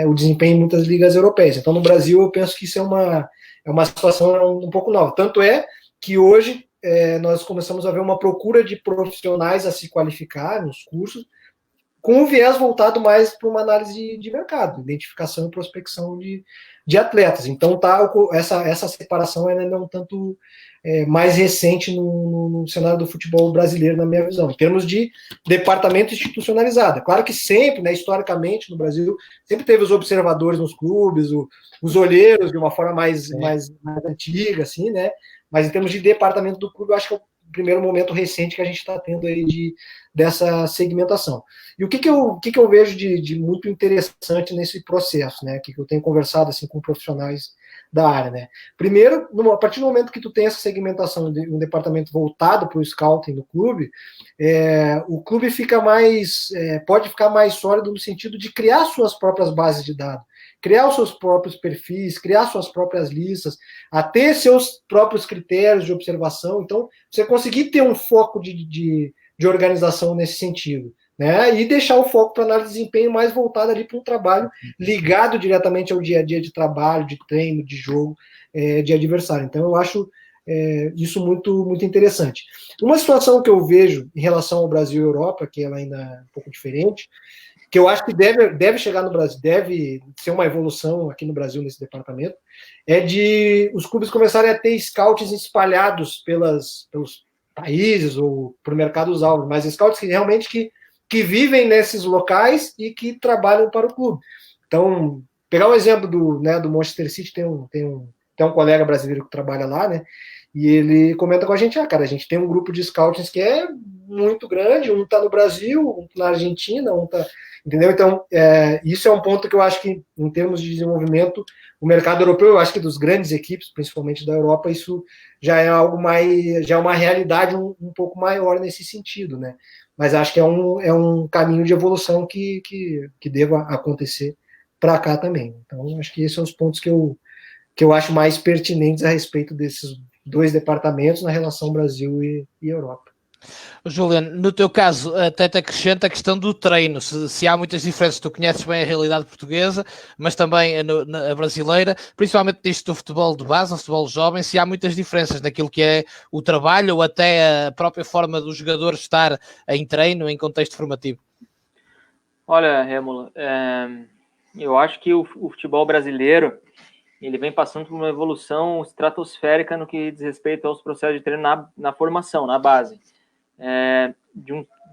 o desempenho em muitas ligas europeias. Então, no Brasil, eu penso que isso é uma situação um pouco nova. Tanto é que hoje nós começamos a ver uma procura de profissionais a se qualificar nos cursos, com um viés voltado mais para uma análise de mercado, identificação e prospecção de atletas. Então, essa separação ainda é um tanto mais recente no cenário do futebol brasileiro, na minha visão, em termos de departamento institucionalizado. Claro que sempre, né, historicamente, no Brasil, sempre teve os observadores nos clubes, os olheiros, de uma forma mais antiga, assim, né? Mas em termos de departamento do clube, eu acho que é o primeiro momento recente que a gente está tendo aí dessa segmentação. E o que eu vejo de muito interessante nesse processo, né? Que eu tenho conversado assim com profissionais da área, né? Primeiro, a partir do momento que tu tem essa segmentação de um departamento voltado para o scouting do clube, o clube pode ficar mais sólido no sentido de criar suas próprias bases de dados, criar os seus próprios perfis, criar suas próprias listas, a ter seus próprios critérios de observação. Então, você conseguir ter um foco de organização nesse sentido, né? E deixar o foco para análise de desempenho mais voltado ali para um trabalho ligado diretamente ao dia a dia de trabalho, de treino, de jogo, de adversário. Então, eu acho isso muito, muito interessante. Uma situação que eu vejo em relação ao Brasil e Europa, que ela ainda é um pouco diferente, que eu acho que deve chegar no Brasil, deve ser uma evolução aqui no Brasil nesse departamento, é de os clubes começarem a ter scouts espalhados pelos países ou por mercados alvos, mas scouts que realmente que vivem nesses locais e que trabalham para o clube. Então, pegar um exemplo do Manchester City, tem um colega brasileiro que trabalha lá, né? E ele comenta com a gente, cara, a gente tem um grupo de scouts que é muito grande, um está no Brasil, um na Argentina, um está... Entendeu? Então, isso é um ponto que eu acho que, em termos de desenvolvimento, o mercado europeu, eu acho que dos grandes equipes, principalmente da Europa, isso já é algo mais, já é uma realidade um pouco maior nesse sentido, né? Mas acho que é um caminho de evolução que deva acontecer para cá também. Então, acho que esses são os pontos que eu acho mais pertinentes a respeito desses dois departamentos na relação Brasil e Europa. Juliano, no teu caso, até te acrescenta a questão do treino, se há muitas diferenças, tu conheces bem a realidade portuguesa, mas também a brasileira, principalmente disto do futebol de base, do futebol jovem, se há muitas diferenças naquilo que é o trabalho ou até a própria forma do jogador estar em treino, em contexto formativo. Olha, Rêmulo, eu acho que o futebol brasileiro ele vem passando por uma evolução estratosférica no que diz respeito aos processos de treino na formação, na base.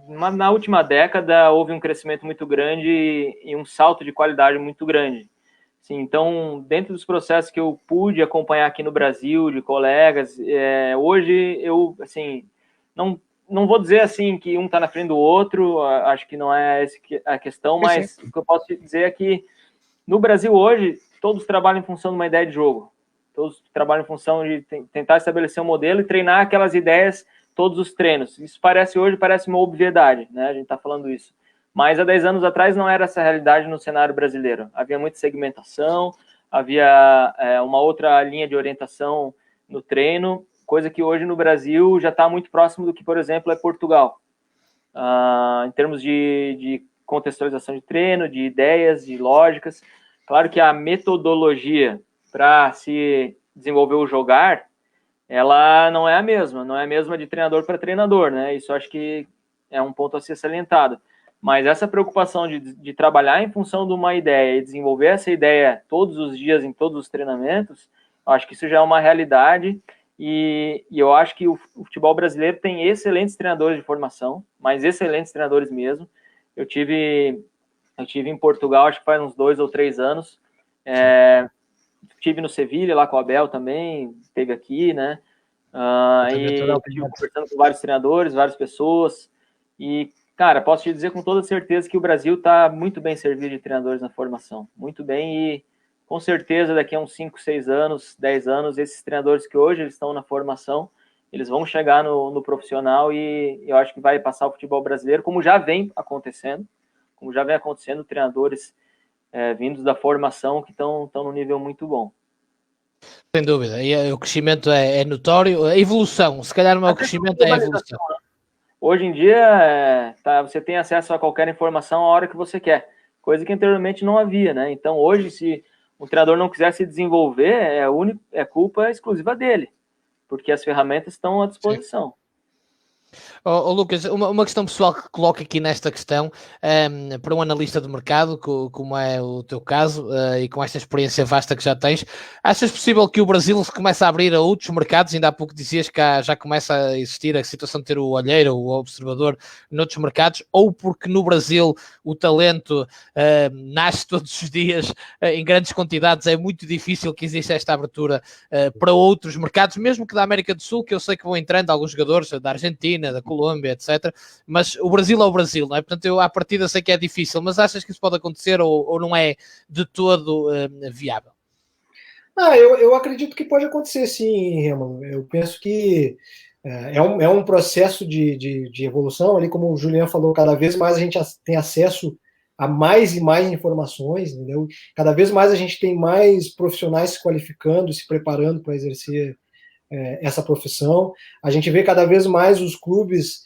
Na última década houve um crescimento muito grande e um salto de qualidade muito grande. Sim, então, dentro dos processos que eu pude acompanhar aqui no Brasil, de colegas, hoje eu, assim, não vou dizer assim que um está na frente do outro, acho que não é essa a questão, mas o que eu posso dizer é que no Brasil hoje, todos trabalham em função de uma ideia de jogo. Todos trabalham em função de tentar estabelecer um modelo e treinar aquelas ideias todos os treinos. Isso hoje parece uma obviedade, né? A gente está falando isso. Mas há 10 anos atrás não era essa realidade no cenário brasileiro. Havia muita segmentação, havia uma outra linha de orientação no treino, coisa que hoje no Brasil já está muito próximo do que, por exemplo, é Portugal. Em termos de contextualização de treino, de ideias, de lógicas. Claro que a metodologia para se desenvolver o jogar, ela não é a mesma de treinador para treinador, né? Isso acho que é um ponto a ser salientado. Mas essa preocupação de trabalhar em função de uma ideia e desenvolver essa ideia todos os dias em todos os treinamentos, acho que isso já é uma realidade e eu acho que o futebol brasileiro tem excelentes treinadores de formação, mas excelentes treinadores mesmo. Eu tive em Portugal, acho que faz uns 2 ou 3 anos. Tive no Sevilha, lá com o Abel também, esteve aqui, né? E estive conversando com vários treinadores, várias pessoas. E, cara, posso te dizer com toda certeza que o Brasil está muito bem servido de treinadores na formação. Muito bem e, com certeza, daqui a uns 5, 6 anos, 10 anos, esses treinadores que hoje eles estão na formação, eles vão chegar no profissional e eu acho que vai passar o futebol brasileiro, como já vem acontecendo, treinadores vindos da formação que estão num nível muito bom. Sem dúvida, e o crescimento é notório, a evolução, se calhar não é o crescimento, é a evolução. Hoje em dia, você tem acesso a qualquer informação a hora que você quer, coisa que anteriormente não havia, né? Então, hoje, se o treinador não quiser se desenvolver, é culpa exclusiva dele, porque as ferramentas estão à disposição. Sim. Lucas, uma questão pessoal que coloco aqui nesta questão, para um analista de mercado, como é o teu caso, e com esta experiência vasta que já tens, achas possível que o Brasil se comece a abrir a outros mercados? Ainda há pouco dizias que já começa a existir a situação de ter o olheiro, o observador, noutros mercados, ou porque no Brasil o talento nasce todos os dias em grandes quantidades, é muito difícil que exista esta abertura para outros mercados, mesmo que da América do Sul, que eu sei que vão entrando alguns jogadores da Argentina, da Colômbia, etc. Mas o Brasil é o Brasil, não é? Portanto, eu à partida sei que é difícil, mas achas que isso pode acontecer ou não é de todo viável? Eu acredito que pode acontecer sim, Remo. Eu penso que é um processo de evolução, ali como o Juliano falou, cada vez mais a gente tem acesso a mais e mais informações, entendeu? Cada vez mais a gente tem mais profissionais se qualificando, se preparando para exercer essa profissão. A gente vê cada vez mais os clubes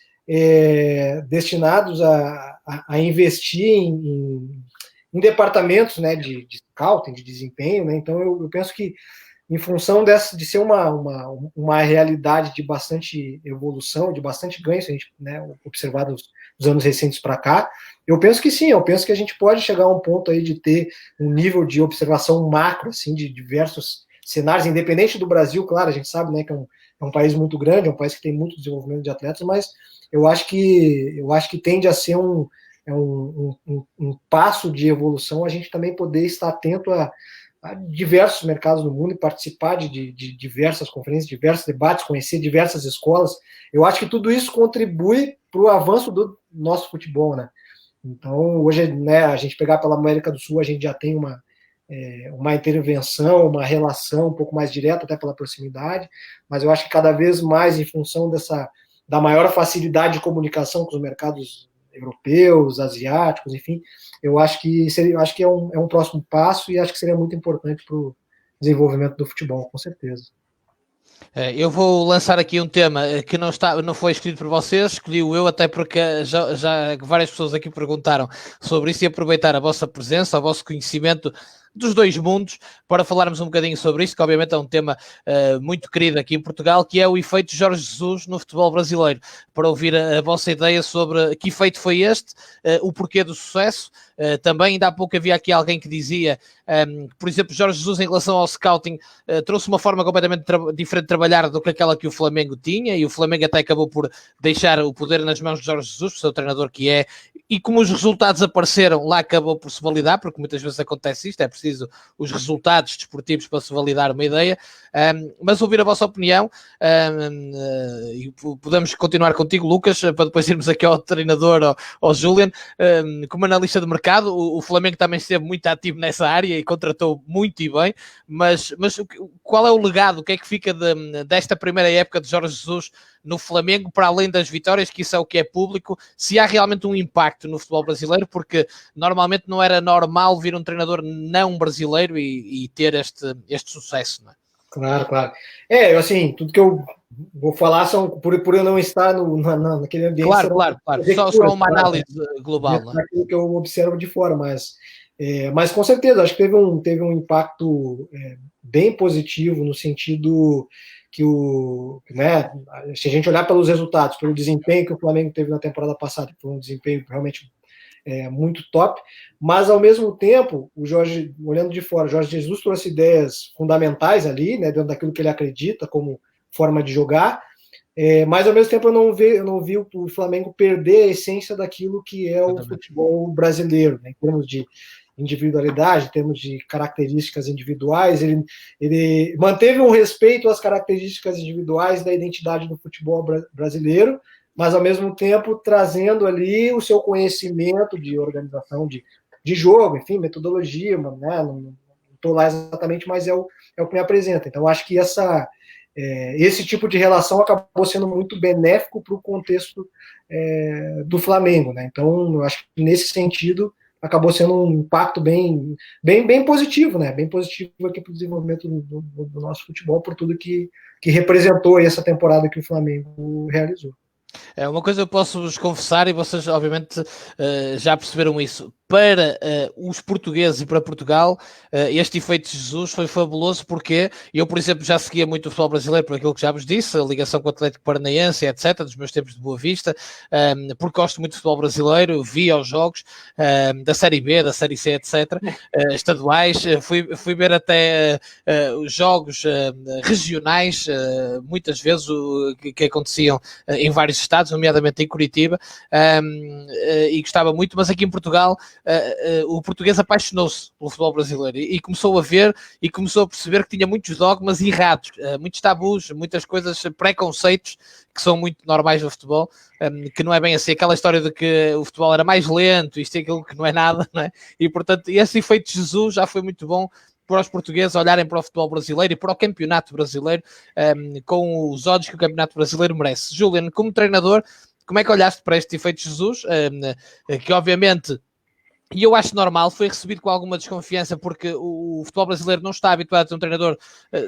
destinados a investir em departamentos, né, de scouting, de desempenho, né? Então eu penso que em função de ser uma realidade de bastante evolução, de bastante ganho, se a gente, né, observar dos anos recentes para cá, eu penso que sim, eu penso que a gente pode chegar a um ponto aí de ter um nível de observação macro, assim, de diversos cenários, independente do Brasil, claro, a gente sabe, né, que é um país muito grande, é um país que tem muito desenvolvimento de atletas, mas eu acho que tende a ser um passo de evolução a gente também poder estar atento a diversos mercados no mundo e participar de diversas conferências, diversos debates, conhecer diversas escolas. Eu acho que tudo isso contribui para o avanço do nosso futebol, né? Então, hoje, né, a gente pegar pela América do Sul, a gente já tem uma intervenção, uma relação um pouco mais direta, até pela proximidade, mas eu acho que cada vez mais, em função da maior facilidade de comunicação com os mercados europeus, asiáticos, enfim, eu acho que é um próximo passo e acho que seria muito importante para o desenvolvimento do futebol, com certeza. Eu vou lançar aqui um tema que não foi escrito por vocês, escolhi-o eu, até porque já várias pessoas aqui perguntaram sobre isso, e aproveitar a vossa presença, o vosso conhecimento dos dois mundos, para falarmos um bocadinho sobre isto, que obviamente é um tema muito querido aqui em Portugal, que é o efeito de Jorge Jesus no futebol brasileiro, para ouvir a vossa ideia sobre que efeito foi este, o porquê do sucesso. Também ainda há pouco havia aqui alguém que dizia, por exemplo, Jorge Jesus em relação ao scouting trouxe uma forma completamente diferente de trabalhar do que aquela que o Flamengo tinha, e o Flamengo até acabou por deixar o poder nas mãos de Jorge Jesus, o seu treinador que é, e como os resultados apareceram, lá acabou por se validar, porque muitas vezes acontece isto, é preciso os resultados desportivos para se validar uma ideia. Mas ouvir a vossa opinião, e podemos continuar contigo, Lucas, para depois irmos aqui ao treinador, ao Julian. Como analista de mercado, o Flamengo também esteve muito ativo nessa área e contratou muito e bem, mas qual é o legado, o que é que fica desta primeira época de Jorge Jesus no Flamengo, para além das vitórias, que isso é o que é público, se há realmente um impacto no futebol brasileiro, porque normalmente não era normal vir um treinador não brasileiro e ter este sucesso, não é? Claro, claro. Assim, tudo que eu vou falar são por eu não estar naquele ambiente. Claro. Só uma análise global, não é? Daquilo que eu observo de fora, mas com certeza, acho que teve um impacto bem positivo no sentido que né, se a gente olhar pelos resultados, pelo desempenho que o Flamengo teve na temporada passada, que foi um desempenho realmente muito top, mas ao mesmo tempo, olhando de fora, o Jorge Jesus trouxe ideias fundamentais ali, né, dentro daquilo que ele acredita como forma de jogar, mas ao mesmo tempo eu não vi o Flamengo perder a essência daquilo que é o futebol brasileiro, né, em termos de individualidade, em termos de características individuais. Ele manteve um respeito às características individuais da identidade do futebol brasileiro, mas ao mesmo tempo trazendo ali o seu conhecimento de organização de jogo, enfim, metodologia, né? Não estou lá exatamente, mas é o que me apresenta. Então, acho que esse tipo de relação acabou sendo muito benéfico para o contexto do Flamengo, né? Então, eu acho que nesse sentido acabou sendo um impacto bem positivo, né? Bem positivo aqui para o desenvolvimento do nosso futebol, por tudo que representou essa temporada que o Flamengo realizou. Uma coisa eu posso-vos confessar, e vocês obviamente já perceberam isso, para os portugueses e para Portugal, este efeito de Jesus foi fabuloso, porque eu, por exemplo, já seguia muito o futebol brasileiro por aquilo que já vos disse, a ligação com o Atlético Paranaense, etc., dos meus tempos de Boa Vista, porque gosto muito de futebol brasileiro, via os jogos da Série B, da Série C, etc., estaduais, fui ver até os jogos regionais, muitas vezes que aconteciam em vários estados, nomeadamente em Curitiba, e gostava muito, mas aqui em Portugal o português apaixonou-se pelo futebol brasileiro e começou a ver e começou a perceber que tinha muitos dogmas errados, muitos tabus, muitas coisas, preconceitos que são muito normais no futebol, que não é bem assim, aquela história de que o futebol era mais lento, isto e aquilo, que não é nada, não é? E portanto esse efeito de Jesus já foi muito bom para os portugueses olharem para o futebol brasileiro e para o campeonato brasileiro com os olhos que o campeonato brasileiro merece. Julian, como treinador, como é que olhaste para este efeito de Jesus, que obviamente, e eu acho normal, foi recebido com alguma desconfiança, porque o futebol brasileiro não está habituado a ter um treinador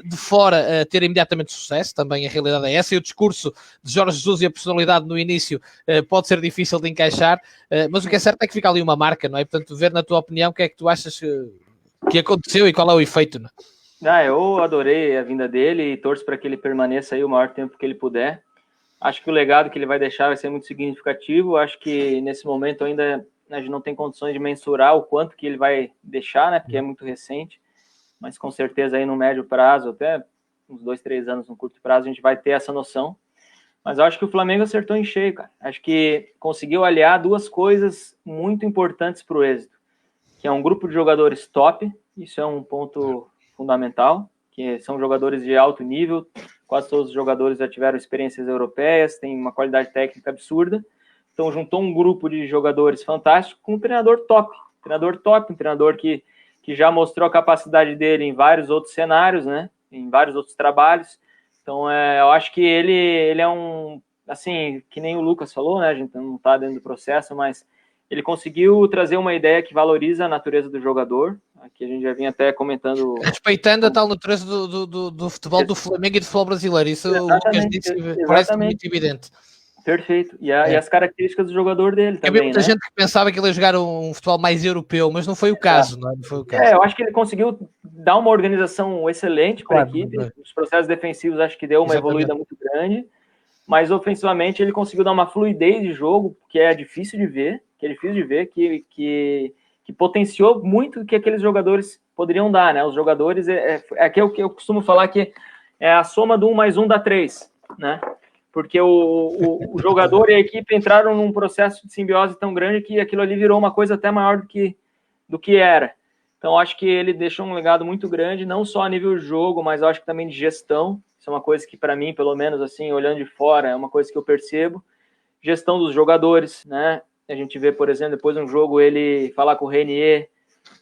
de fora a ter imediatamente sucesso, também a realidade é essa, e o discurso de Jorge Jesus e a personalidade no início pode ser difícil de encaixar, mas o que é certo é que fica ali uma marca, não é? Portanto, ver na tua opinião o que é que tu achas que aconteceu e qual é o efeito, não é? Eu adorei a vinda dele e torço para que ele permaneça aí o maior tempo que ele puder. Acho que o legado que ele vai deixar vai ser muito significativo. Acho que nesse momento ainda a gente não tem condições de mensurar o quanto que ele vai deixar, né? Porque é muito recente. Mas com certeza aí no médio prazo, até uns 2, 3 anos no curto prazo, a gente vai ter essa noção. Mas eu acho que o Flamengo acertou em cheio, cara. Acho que conseguiu aliar duas coisas muito importantes para o êxito, que é um grupo de jogadores top, isso é um ponto fundamental, que são jogadores de alto nível, quase todos os jogadores já tiveram experiências europeias, têm uma qualidade técnica absurda, então juntou um grupo de jogadores fantástico com um treinador top, um treinador que já mostrou a capacidade dele em vários outros cenários, né, em vários outros trabalhos, então eu acho que ele é um, assim, que nem o Lucas falou, né, a gente não está dentro do processo, mas ele conseguiu trazer uma ideia que valoriza a natureza do jogador, Aqui a gente já vinha até comentando... Respeitando a tal natureza do futebol do Flamengo e do futebol brasileiro. Isso o Lucas disse, parece muito evidente. Perfeito. E as características do jogador dele também, havia muita gente que pensava que ele ia jogar um futebol mais europeu, mas não foi o caso, não foi o caso. Eu acho que ele conseguiu dar uma organização excelente para a equipe. Os processos defensivos acho que deu uma evoluída muito grande, mas ofensivamente ele conseguiu dar uma fluidez de jogo que é difícil de ver, que potenciou muito o que aqueles jogadores poderiam dar, né? Os jogadores, aqui é o que eu costumo falar que é a soma do 1 mais 1 dá 3, né? Porque o jogador e a equipe entraram num processo de simbiose tão grande que aquilo ali virou uma coisa até maior do que era. Então, acho que ele deixou um legado muito grande, não só a nível de jogo, mas acho que também de gestão. Isso é uma coisa que, para mim, pelo menos, assim, olhando de fora, é uma coisa que eu percebo. Gestão dos jogadores, né? A gente vê, por exemplo, depois de um jogo, ele falar com o Renier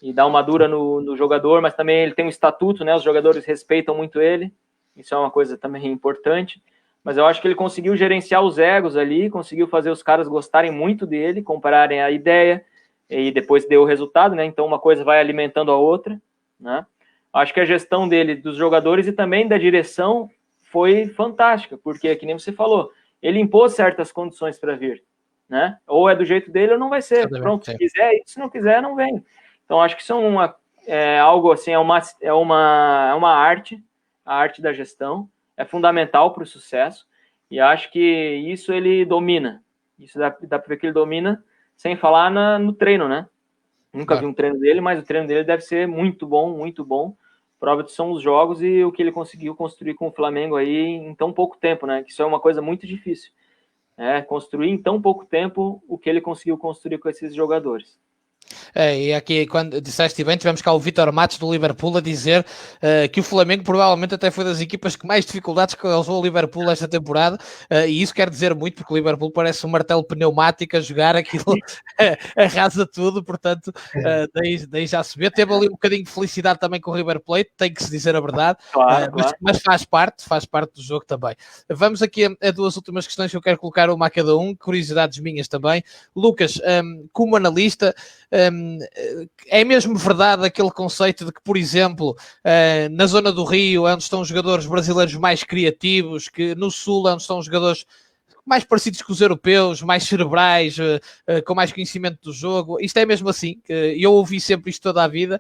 e dar uma dura no jogador, mas também ele tem um estatuto, né? Os jogadores respeitam muito ele. Isso é uma coisa também importante. Mas eu acho que ele conseguiu gerenciar os egos ali, conseguiu fazer os caras gostarem muito dele, compararem a ideia, e depois deu o resultado, né? Então uma coisa vai alimentando a outra, né? Acho que a gestão dele, dos jogadores e também da direção foi fantástica, porque, que nem você falou, ele impôs certas condições para vir, né? Ou é do jeito dele ou não vai ser. Pronto, se quiser, se não quiser, não vem. Então acho que isso algo assim, é uma arte, a arte da gestão. É fundamental para o sucesso, e acho que isso ele domina. Isso dá para ver que ele domina, sem falar no treino, né? Nunca vi um treino dele, mas o treino dele deve ser muito bom, muito bom. Prova disso são os jogos e o que ele conseguiu construir com o Flamengo aí em tão pouco tempo, né? Que isso é uma coisa muito difícil. Construir em tão pouco tempo o que ele conseguiu construir com esses jogadores. E aqui, quando disseste bem, tivemos cá o Vítor Matos do Liverpool a dizer que o Flamengo provavelmente até foi das equipas que mais dificuldades causou ao Liverpool esta temporada, e isso quer dizer muito, porque o Liverpool parece um martelo pneumático a jogar, aquilo arrasa tudo, portanto, daí já se vê. Teve ali um bocadinho de felicidade também com o River Plate, tem que se dizer a verdade, claro. Mas faz parte do jogo também. Vamos aqui a duas últimas questões que eu quero colocar uma a cada um, curiosidades minhas também. Lucas, como analista, é mesmo verdade aquele conceito de que, por exemplo, na zona do Rio é onde estão os jogadores brasileiros mais criativos, que no Sul é onde estão os jogadores mais parecidos com os europeus, mais cerebrais, com mais conhecimento do jogo? Isto é mesmo assim? Eu ouvi sempre isto toda a vida,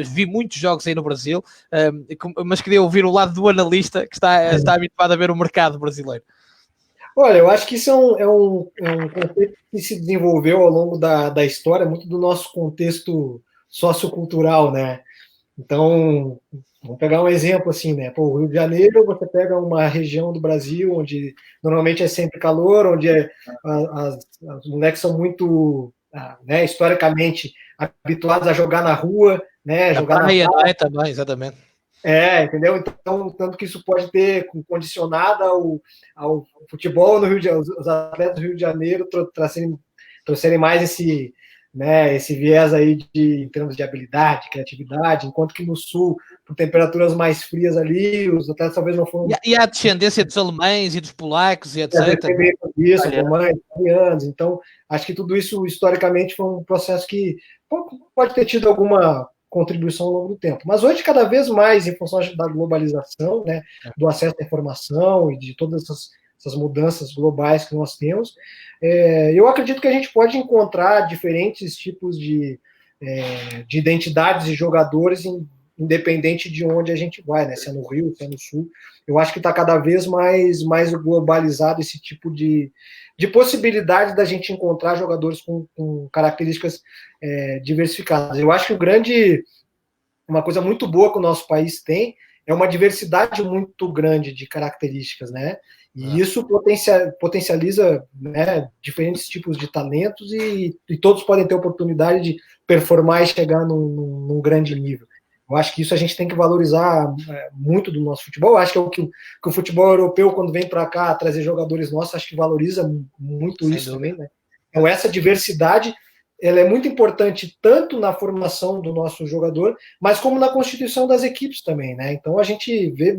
vi muitos jogos aí no Brasil, mas queria ouvir o lado do analista que está habituado a ver o mercado brasileiro. Olha, eu acho que isso é um conceito que se desenvolveu ao longo da história, muito do nosso contexto sociocultural, né? Então, vamos pegar um exemplo assim, né? Pô, o Rio de Janeiro, você pega uma região do Brasil onde normalmente é sempre calor, onde os moleques são muito, né, historicamente habituados a jogar na rua, né? Jogar na praia também, exatamente. Entendeu? Então, tanto que isso pode ter condicionado ao futebol no Rio de Janeiro, os atletas do Rio de Janeiro trouxerem mais esse viés aí em termos de habilidade, criatividade, enquanto que no Sul, com temperaturas mais frias ali, os atletas talvez não foram... E a descendência dos alemães e dos polacos e etc. Isso, alemães, italianos. Então, acho que tudo isso, historicamente, foi um processo que pode ter tido alguma contribuição ao longo do tempo. Mas hoje, cada vez mais, em função da globalização, né, do acesso à informação e de todas essas mudanças globais que nós temos, eu acredito que a gente pode encontrar diferentes tipos de identidades de jogadores, independente de onde a gente vai, né, se é no Rio, se é no Sul. Eu acho que está cada vez mais globalizado esse tipo de possibilidade da gente encontrar jogadores com características diversificadas. Eu acho que uma coisa muito boa que o nosso país tem é uma diversidade muito grande de características, né? E isso potencializa, né, diferentes tipos de talentos e todos podem ter oportunidade de performar e chegar num grande nível. Eu acho que isso a gente tem que valorizar muito do nosso futebol. Eu acho que é o que o futebol europeu, quando vem para cá trazer jogadores nossos, acho que valoriza muito isso também, né? Então, essa diversidade, ela é muito importante tanto na formação do nosso jogador, mas como na constituição das equipes também, né? Então, a gente vê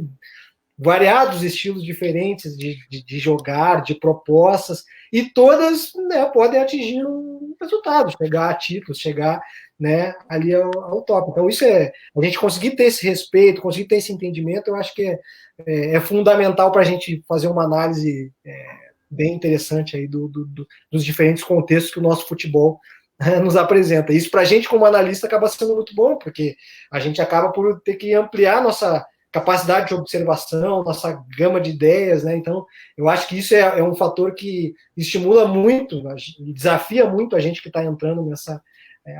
variados estilos diferentes de jogar, de propostas, e todas, né, podem atingir um resultado, chegar a títulos, chegar, né, ali ao top. Então, isso a gente conseguir ter esse respeito, conseguir ter esse entendimento, eu acho que é fundamental para a gente fazer uma análise bem interessante aí dos diferentes contextos que o nosso futebol nos apresenta. Isso para a gente, como analista, acaba sendo muito bom, porque a gente acaba por ter que ampliar nossa capacidade de observação, nossa gama de ideias, né? Então, eu acho que isso é um fator que estimula muito, desafia muito a gente que está entrando nessa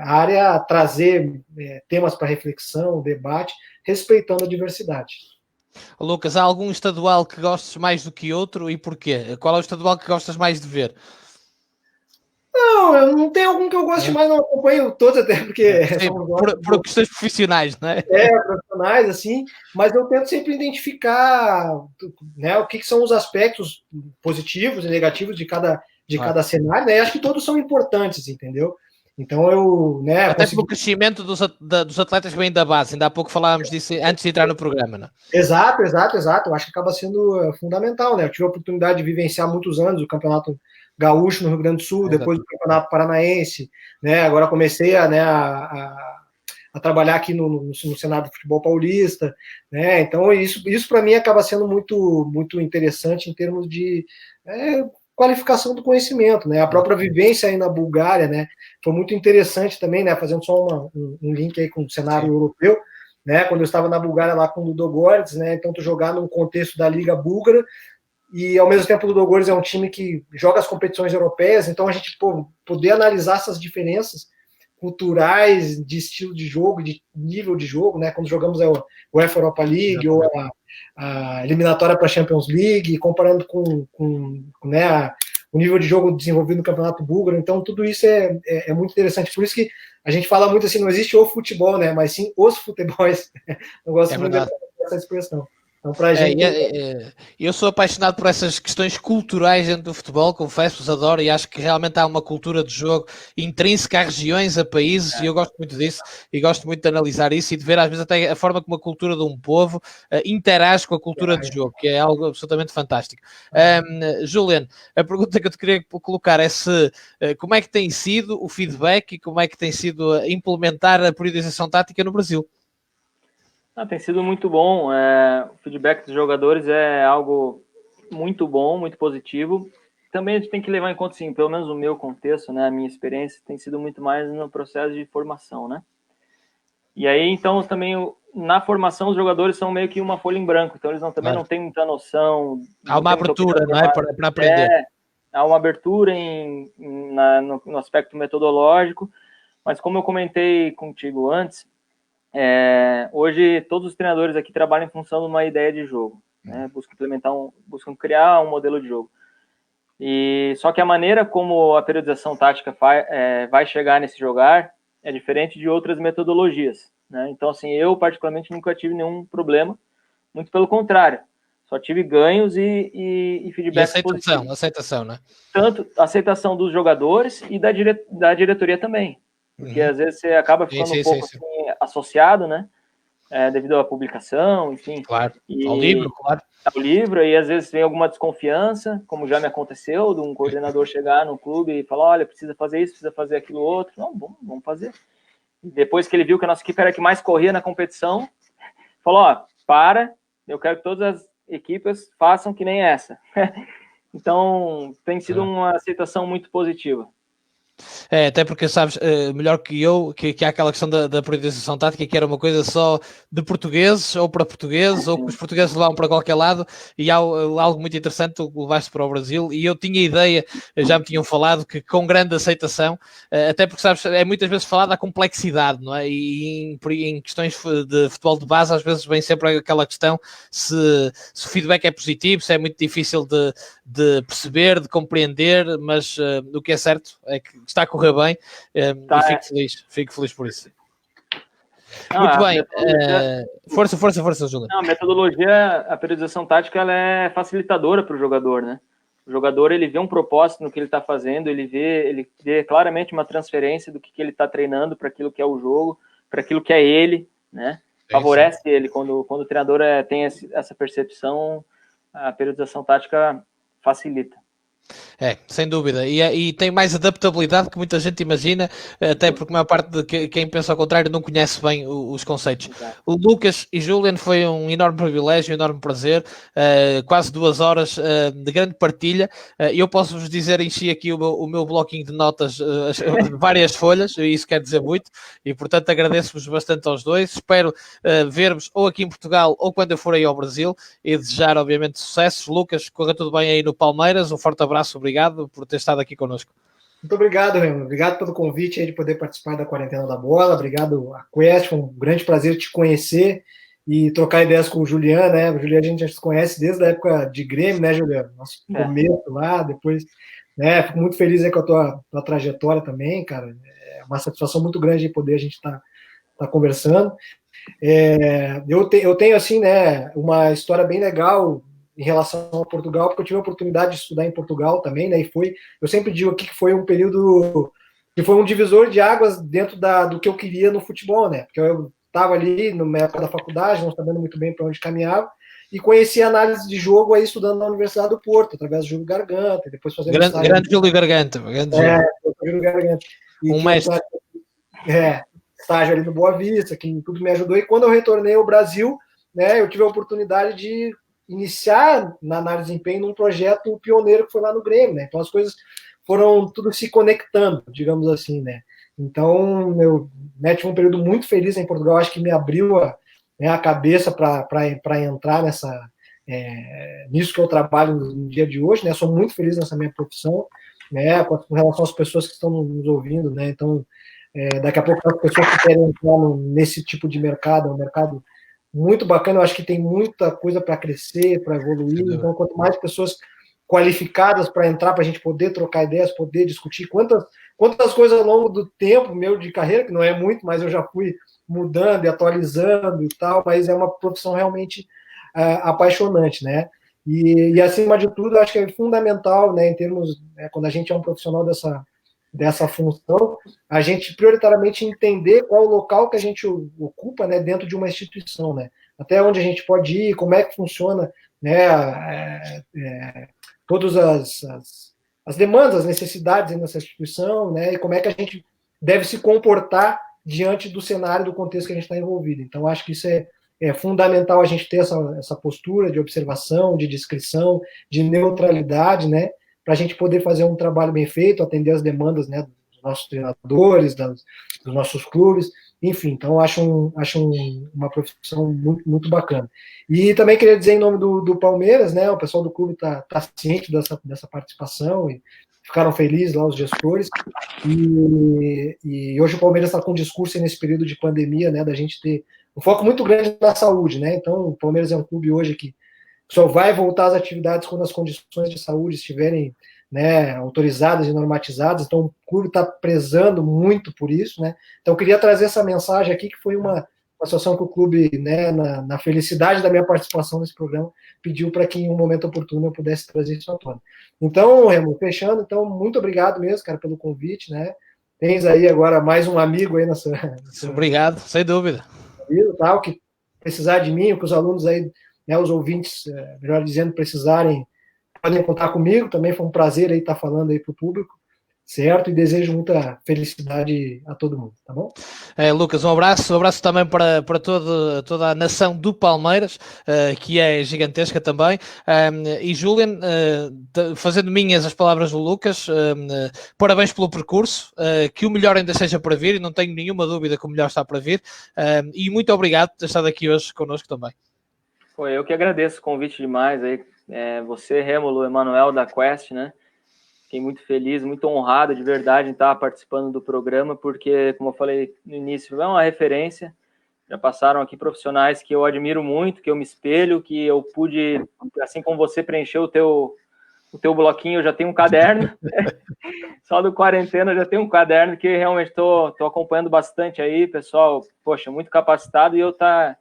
área a trazer temas para reflexão, debate, respeitando a diversidade. Lucas, há algum estadual que gostes mais do que outro e porquê? Qual é o estadual que gostas mais de ver? Não, eu não tenho algum que eu goste mais, não acompanho todos, até porque Sim, por questões profissionais, não é? Profissionais, assim, mas eu tento sempre identificar, né, o que são os aspectos positivos e negativos de cada cenário, né? E acho que todos são importantes, entendeu? Então eu, né, até pelo crescimento dos atletas que vêm da base, ainda há pouco falávamos disso antes de entrar no programa, não? Exato. Eu acho que acaba sendo fundamental, né? Eu tive a oportunidade de vivenciar muitos anos o Campeonato Gaúcho no Rio Grande do Sul, depois o Campeonato Paranaense, né? Agora comecei a trabalhar aqui no Senado do Futebol Paulista, né? Então isso para mim acaba sendo muito interessante em termos de qualificação do conhecimento, né? A própria vivência aí na Bulgária, né? Foi muito interessante também, né? Fazendo só um link aí com o cenário europeu, né? Quando eu estava na Bulgária lá com o Ludogorets, né? Então tu jogar num contexto da Liga Búlgara e ao mesmo tempo o Ludogorets é um time que joga as competições europeias, então a gente poder analisar essas diferenças culturais, de estilo de jogo, de nível de jogo, né? Quando jogamos a UEFA Europa League ou a eliminatória para a Champions League, comparando com né, o nível de jogo desenvolvido no Campeonato Búlgaro. Então, tudo isso é muito interessante. Por isso que a gente fala muito assim, não existe o futebol, né? Mas sim os futebols. Eu gosto muito dessa expressão. Então, pra gente... eu sou apaixonado por essas questões culturais dentro do futebol, confesso-vos, adoro, e acho que realmente há uma cultura de jogo intrínseca a regiões, a países, e eu gosto muito disso, e gosto muito de analisar isso e de ver às vezes até a forma como a cultura de um povo interage com a cultura de jogo, que é algo absolutamente fantástico. Juliano, a pergunta que eu te queria colocar é como é que tem sido o feedback e como é que tem sido implementar a periodização tática no Brasil? Tem sido muito bom. O feedback dos jogadores é algo muito bom, muito positivo. Também a gente tem que levar em conta, sim, pelo menos o meu contexto, né, a minha experiência tem sido muito mais no processo de formação, né? E aí, então, também na formação os jogadores são meio que uma folha em branco, então eles também não têm muita noção. Há uma abertura, não é, para aprender. Há uma abertura no aspecto metodológico, mas como eu comentei contigo antes, hoje todos os treinadores aqui trabalham em função de uma ideia de jogo, né? Buscam criar um modelo de jogo. E só que a maneira como a periodização tática vai chegar nesse jogar é diferente de outras metodologias, né? Então, assim, eu particularmente nunca tive nenhum problema, muito pelo contrário, só tive ganhos e feedback positivo. Aceitação, né? Tanto a aceitação dos jogadores e da diretoria também. Porque às vezes você acaba ficando um pouco assim, associado, né? Devido à publicação, enfim. Claro, ao livro, claro. Ao livro, e às vezes vem alguma desconfiança, como já me aconteceu, de um coordenador chegar no clube e falar, olha, precisa fazer isso, precisa fazer aquilo outro. Não, vamos fazer. E depois que ele viu que a nossa equipe era a que mais corria na competição, falou, eu quero que todas as equipes façam que nem essa. Então, tem sido uma aceitação muito positiva. Até porque sabes melhor que eu que há aquela questão da periodização tática, que era uma coisa só de portugueses ou para portugueses, ou que os portugueses levavam para qualquer lado, e há algo muito interessante, tu levaste para o Brasil, e eu tinha ideia, já me tinham falado, que com grande aceitação, até porque sabes, é muitas vezes falado da complexidade, não é? E em questões de futebol de base, às vezes vem sempre aquela questão se o feedback é positivo, se é muito difícil de perceber, de compreender, mas o que é certo é que está a correr bem, e fico feliz por isso. Muito bem, força, Júlio. A metodologia, a periodização tática, ela é facilitadora para o jogador, né? O jogador, ele vê um propósito no que ele está fazendo, ele vê claramente uma transferência do que ele está treinando para aquilo que é o jogo, para aquilo que é ele, né? Favorece ele. Quando o treinador tem essa percepção, a periodização tática facilita. Sem dúvida, e tem mais adaptabilidade que muita gente imagina, até porque a maior parte de quem pensa ao contrário não conhece bem os conceitos. Exato. O Lucas e Julian, foi um enorme privilégio, um enorme prazer, quase 2 horas de grande partilha. Eu posso-vos dizer, enchi aqui o meu bloquinho de notas, várias folhas, e isso quer dizer muito, e portanto agradeço-vos bastante aos dois. Espero ver-vos ou aqui em Portugal ou quando eu for aí ao Brasil, e desejar obviamente sucessos. Lucas, corra tudo bem aí no Palmeiras, um forte abraço, obrigado por ter estado aqui connosco. Muito obrigado, Remo. Obrigado pelo convite aí de poder participar da Quarentena da Bola. Obrigado a Quest, foi um grande prazer te conhecer e trocar ideias com o Juliano, né? O Juliano a gente já se conhece desde a época de Grêmio, né, Juliano? Nosso começo lá, depois, né? Fico muito feliz aí com a tua trajetória também, cara. É uma satisfação muito grande de poder a gente estar conversando. Eu tenho, assim, né, uma história bem legal em relação a Portugal, porque eu tive a oportunidade de estudar em Portugal também, né, eu sempre digo aqui que foi um período, que foi um divisor de águas dentro do que eu queria no futebol, né, porque eu estava ali na época da faculdade, não sabendo muito bem para onde caminhava, e conheci a análise de jogo aí estudando na Universidade do Porto, através do Júlio Garganta, depois fazendo grande Júlio Garganta. Júlio Garganta. E um mestre. Estágio ali no Boa Vista, que tudo me ajudou, e quando eu retornei ao Brasil, né, eu tive a oportunidade de iniciar na análise de desempenho num projeto pioneiro que foi lá no Grêmio, né? Então as coisas foram tudo se conectando, digamos assim, né? Então eu, né, tive um período muito feliz em Portugal, acho que me abriu a cabeça para entrar nisso que eu trabalho no dia de hoje, né? Sou muito feliz nessa minha profissão, né? Com relação às pessoas que estão nos ouvindo, né? Então daqui a pouco as pessoas que querem entrar nesse tipo de mercado, é um mercado muito bacana, eu acho que tem muita coisa para crescer, para evoluir, então quanto mais pessoas qualificadas para entrar, para a gente poder trocar ideias, poder discutir quantas coisas ao longo do tempo meu de carreira, que não é muito, mas eu já fui mudando e atualizando e tal, mas é uma profissão realmente apaixonante, né? E acima de tudo, eu acho que é fundamental, né, em termos, quando a gente é um profissional dessa função, a gente prioritariamente entender qual o local que a gente ocupa, né, dentro de uma instituição, né, até onde a gente pode ir, como é que funciona, né, todas as demandas, as necessidades nessa instituição, né, e como é que a gente deve se comportar diante do cenário, do contexto que a gente está envolvido. Então, acho que isso é fundamental, a gente ter essa postura de observação, de discrição, de neutralidade, né, para a gente poder fazer um trabalho bem feito, atender as demandas, né, dos nossos treinadores, dos nossos clubes, enfim. Então, acho uma profissão muito, muito bacana. E também queria dizer em nome do Palmeiras, né, o pessoal do clube está ciente dessa participação e ficaram felizes lá, os gestores, e hoje o Palmeiras está com um discurso nesse período de pandemia, né, da gente ter um foco muito grande na saúde, né, então o Palmeiras é um clube hoje que só vai voltar às atividades quando as condições de saúde estiverem, né, autorizadas e normatizadas, então o clube está prezando muito por isso, né, então eu queria trazer essa mensagem aqui, que foi uma situação que o clube, né, na felicidade da minha participação nesse programa, pediu para que em um momento oportuno eu pudesse trazer isso à tona. Então, Remo, fechando, então, muito obrigado mesmo, cara, pelo convite, né, tens aí agora mais um amigo aí nessa Obrigado, sem dúvida. Tal, que precisar de mim, que os alunos aí, né, os ouvintes, melhor dizendo, precisarem, podem contar comigo, também foi um prazer aí estar falando aí para o público, certo? E desejo muita felicidade a todo mundo, tá bom? Lucas, um abraço também para toda a nação do Palmeiras, que é gigantesca também, e Julian, fazendo minhas as palavras do Lucas, parabéns pelo percurso, que o melhor ainda seja para vir, e não tenho nenhuma dúvida que o melhor está para vir, e muito obrigado por ter estado aqui hoje connosco também. Foi eu que agradeço o convite demais aí, você, Rêmulo, Emanuel da Quest, né? Fiquei muito feliz, muito honrado de verdade em estar participando do programa, porque, como eu falei no início, é uma referência. Já passaram aqui profissionais que eu admiro muito, que eu me espelho, que eu pude, assim como você, preencher o teu bloquinho, eu já tenho um caderno. Só do Quarentena eu já tenho um caderno que realmente estou acompanhando bastante aí, pessoal, poxa, muito capacitado, e eu estar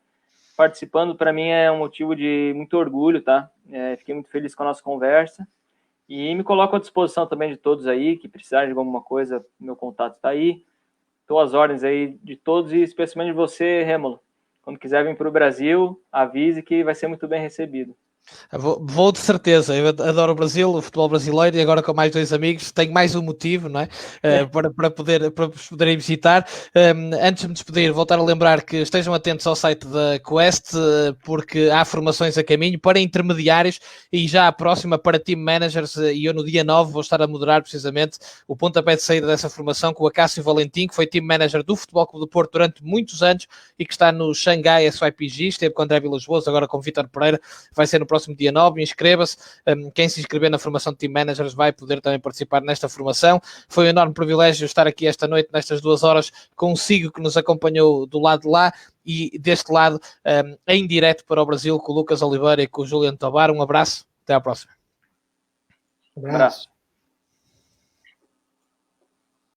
participando, para mim, é um motivo de muito orgulho, tá? Fiquei muito feliz com a nossa conversa. E me coloco à disposição também de todos aí, que precisarem de alguma coisa, meu contato está aí. Estou às ordens aí de todos, e especialmente de você, Rêmulo. Quando quiser vir para o Brasil, avise que vai ser muito bem recebido. Vou de certeza, eu adoro o Brasil, o futebol brasileiro, e agora com mais 2 amigos tenho mais um motivo, não é? Para poderem visitar. Antes de me despedir, voltar a lembrar que estejam atentos ao site da Quest, porque há formações a caminho para intermediários e já a próxima para team managers, e eu no dia 9 vou estar a moderar precisamente o pontapé de saída dessa formação com o Acácio Valentim, que foi team manager do Futebol Clube do Porto durante muitos anos e que está no Xangai SYPG, esteve com André Vilas Boas, agora com Vítor Pereira, vai ser no próximo dia 9, inscreva-se. Quem se inscrever na formação de Team Managers vai poder também participar nesta formação. Foi um enorme privilégio estar aqui esta noite, nestas 2 horas, consigo, que nos acompanhou do lado de lá e deste lado, em direto para o Brasil, com o Lucas Oliveira e com o Juliano Tobar. Um abraço, até à próxima. Um abraço.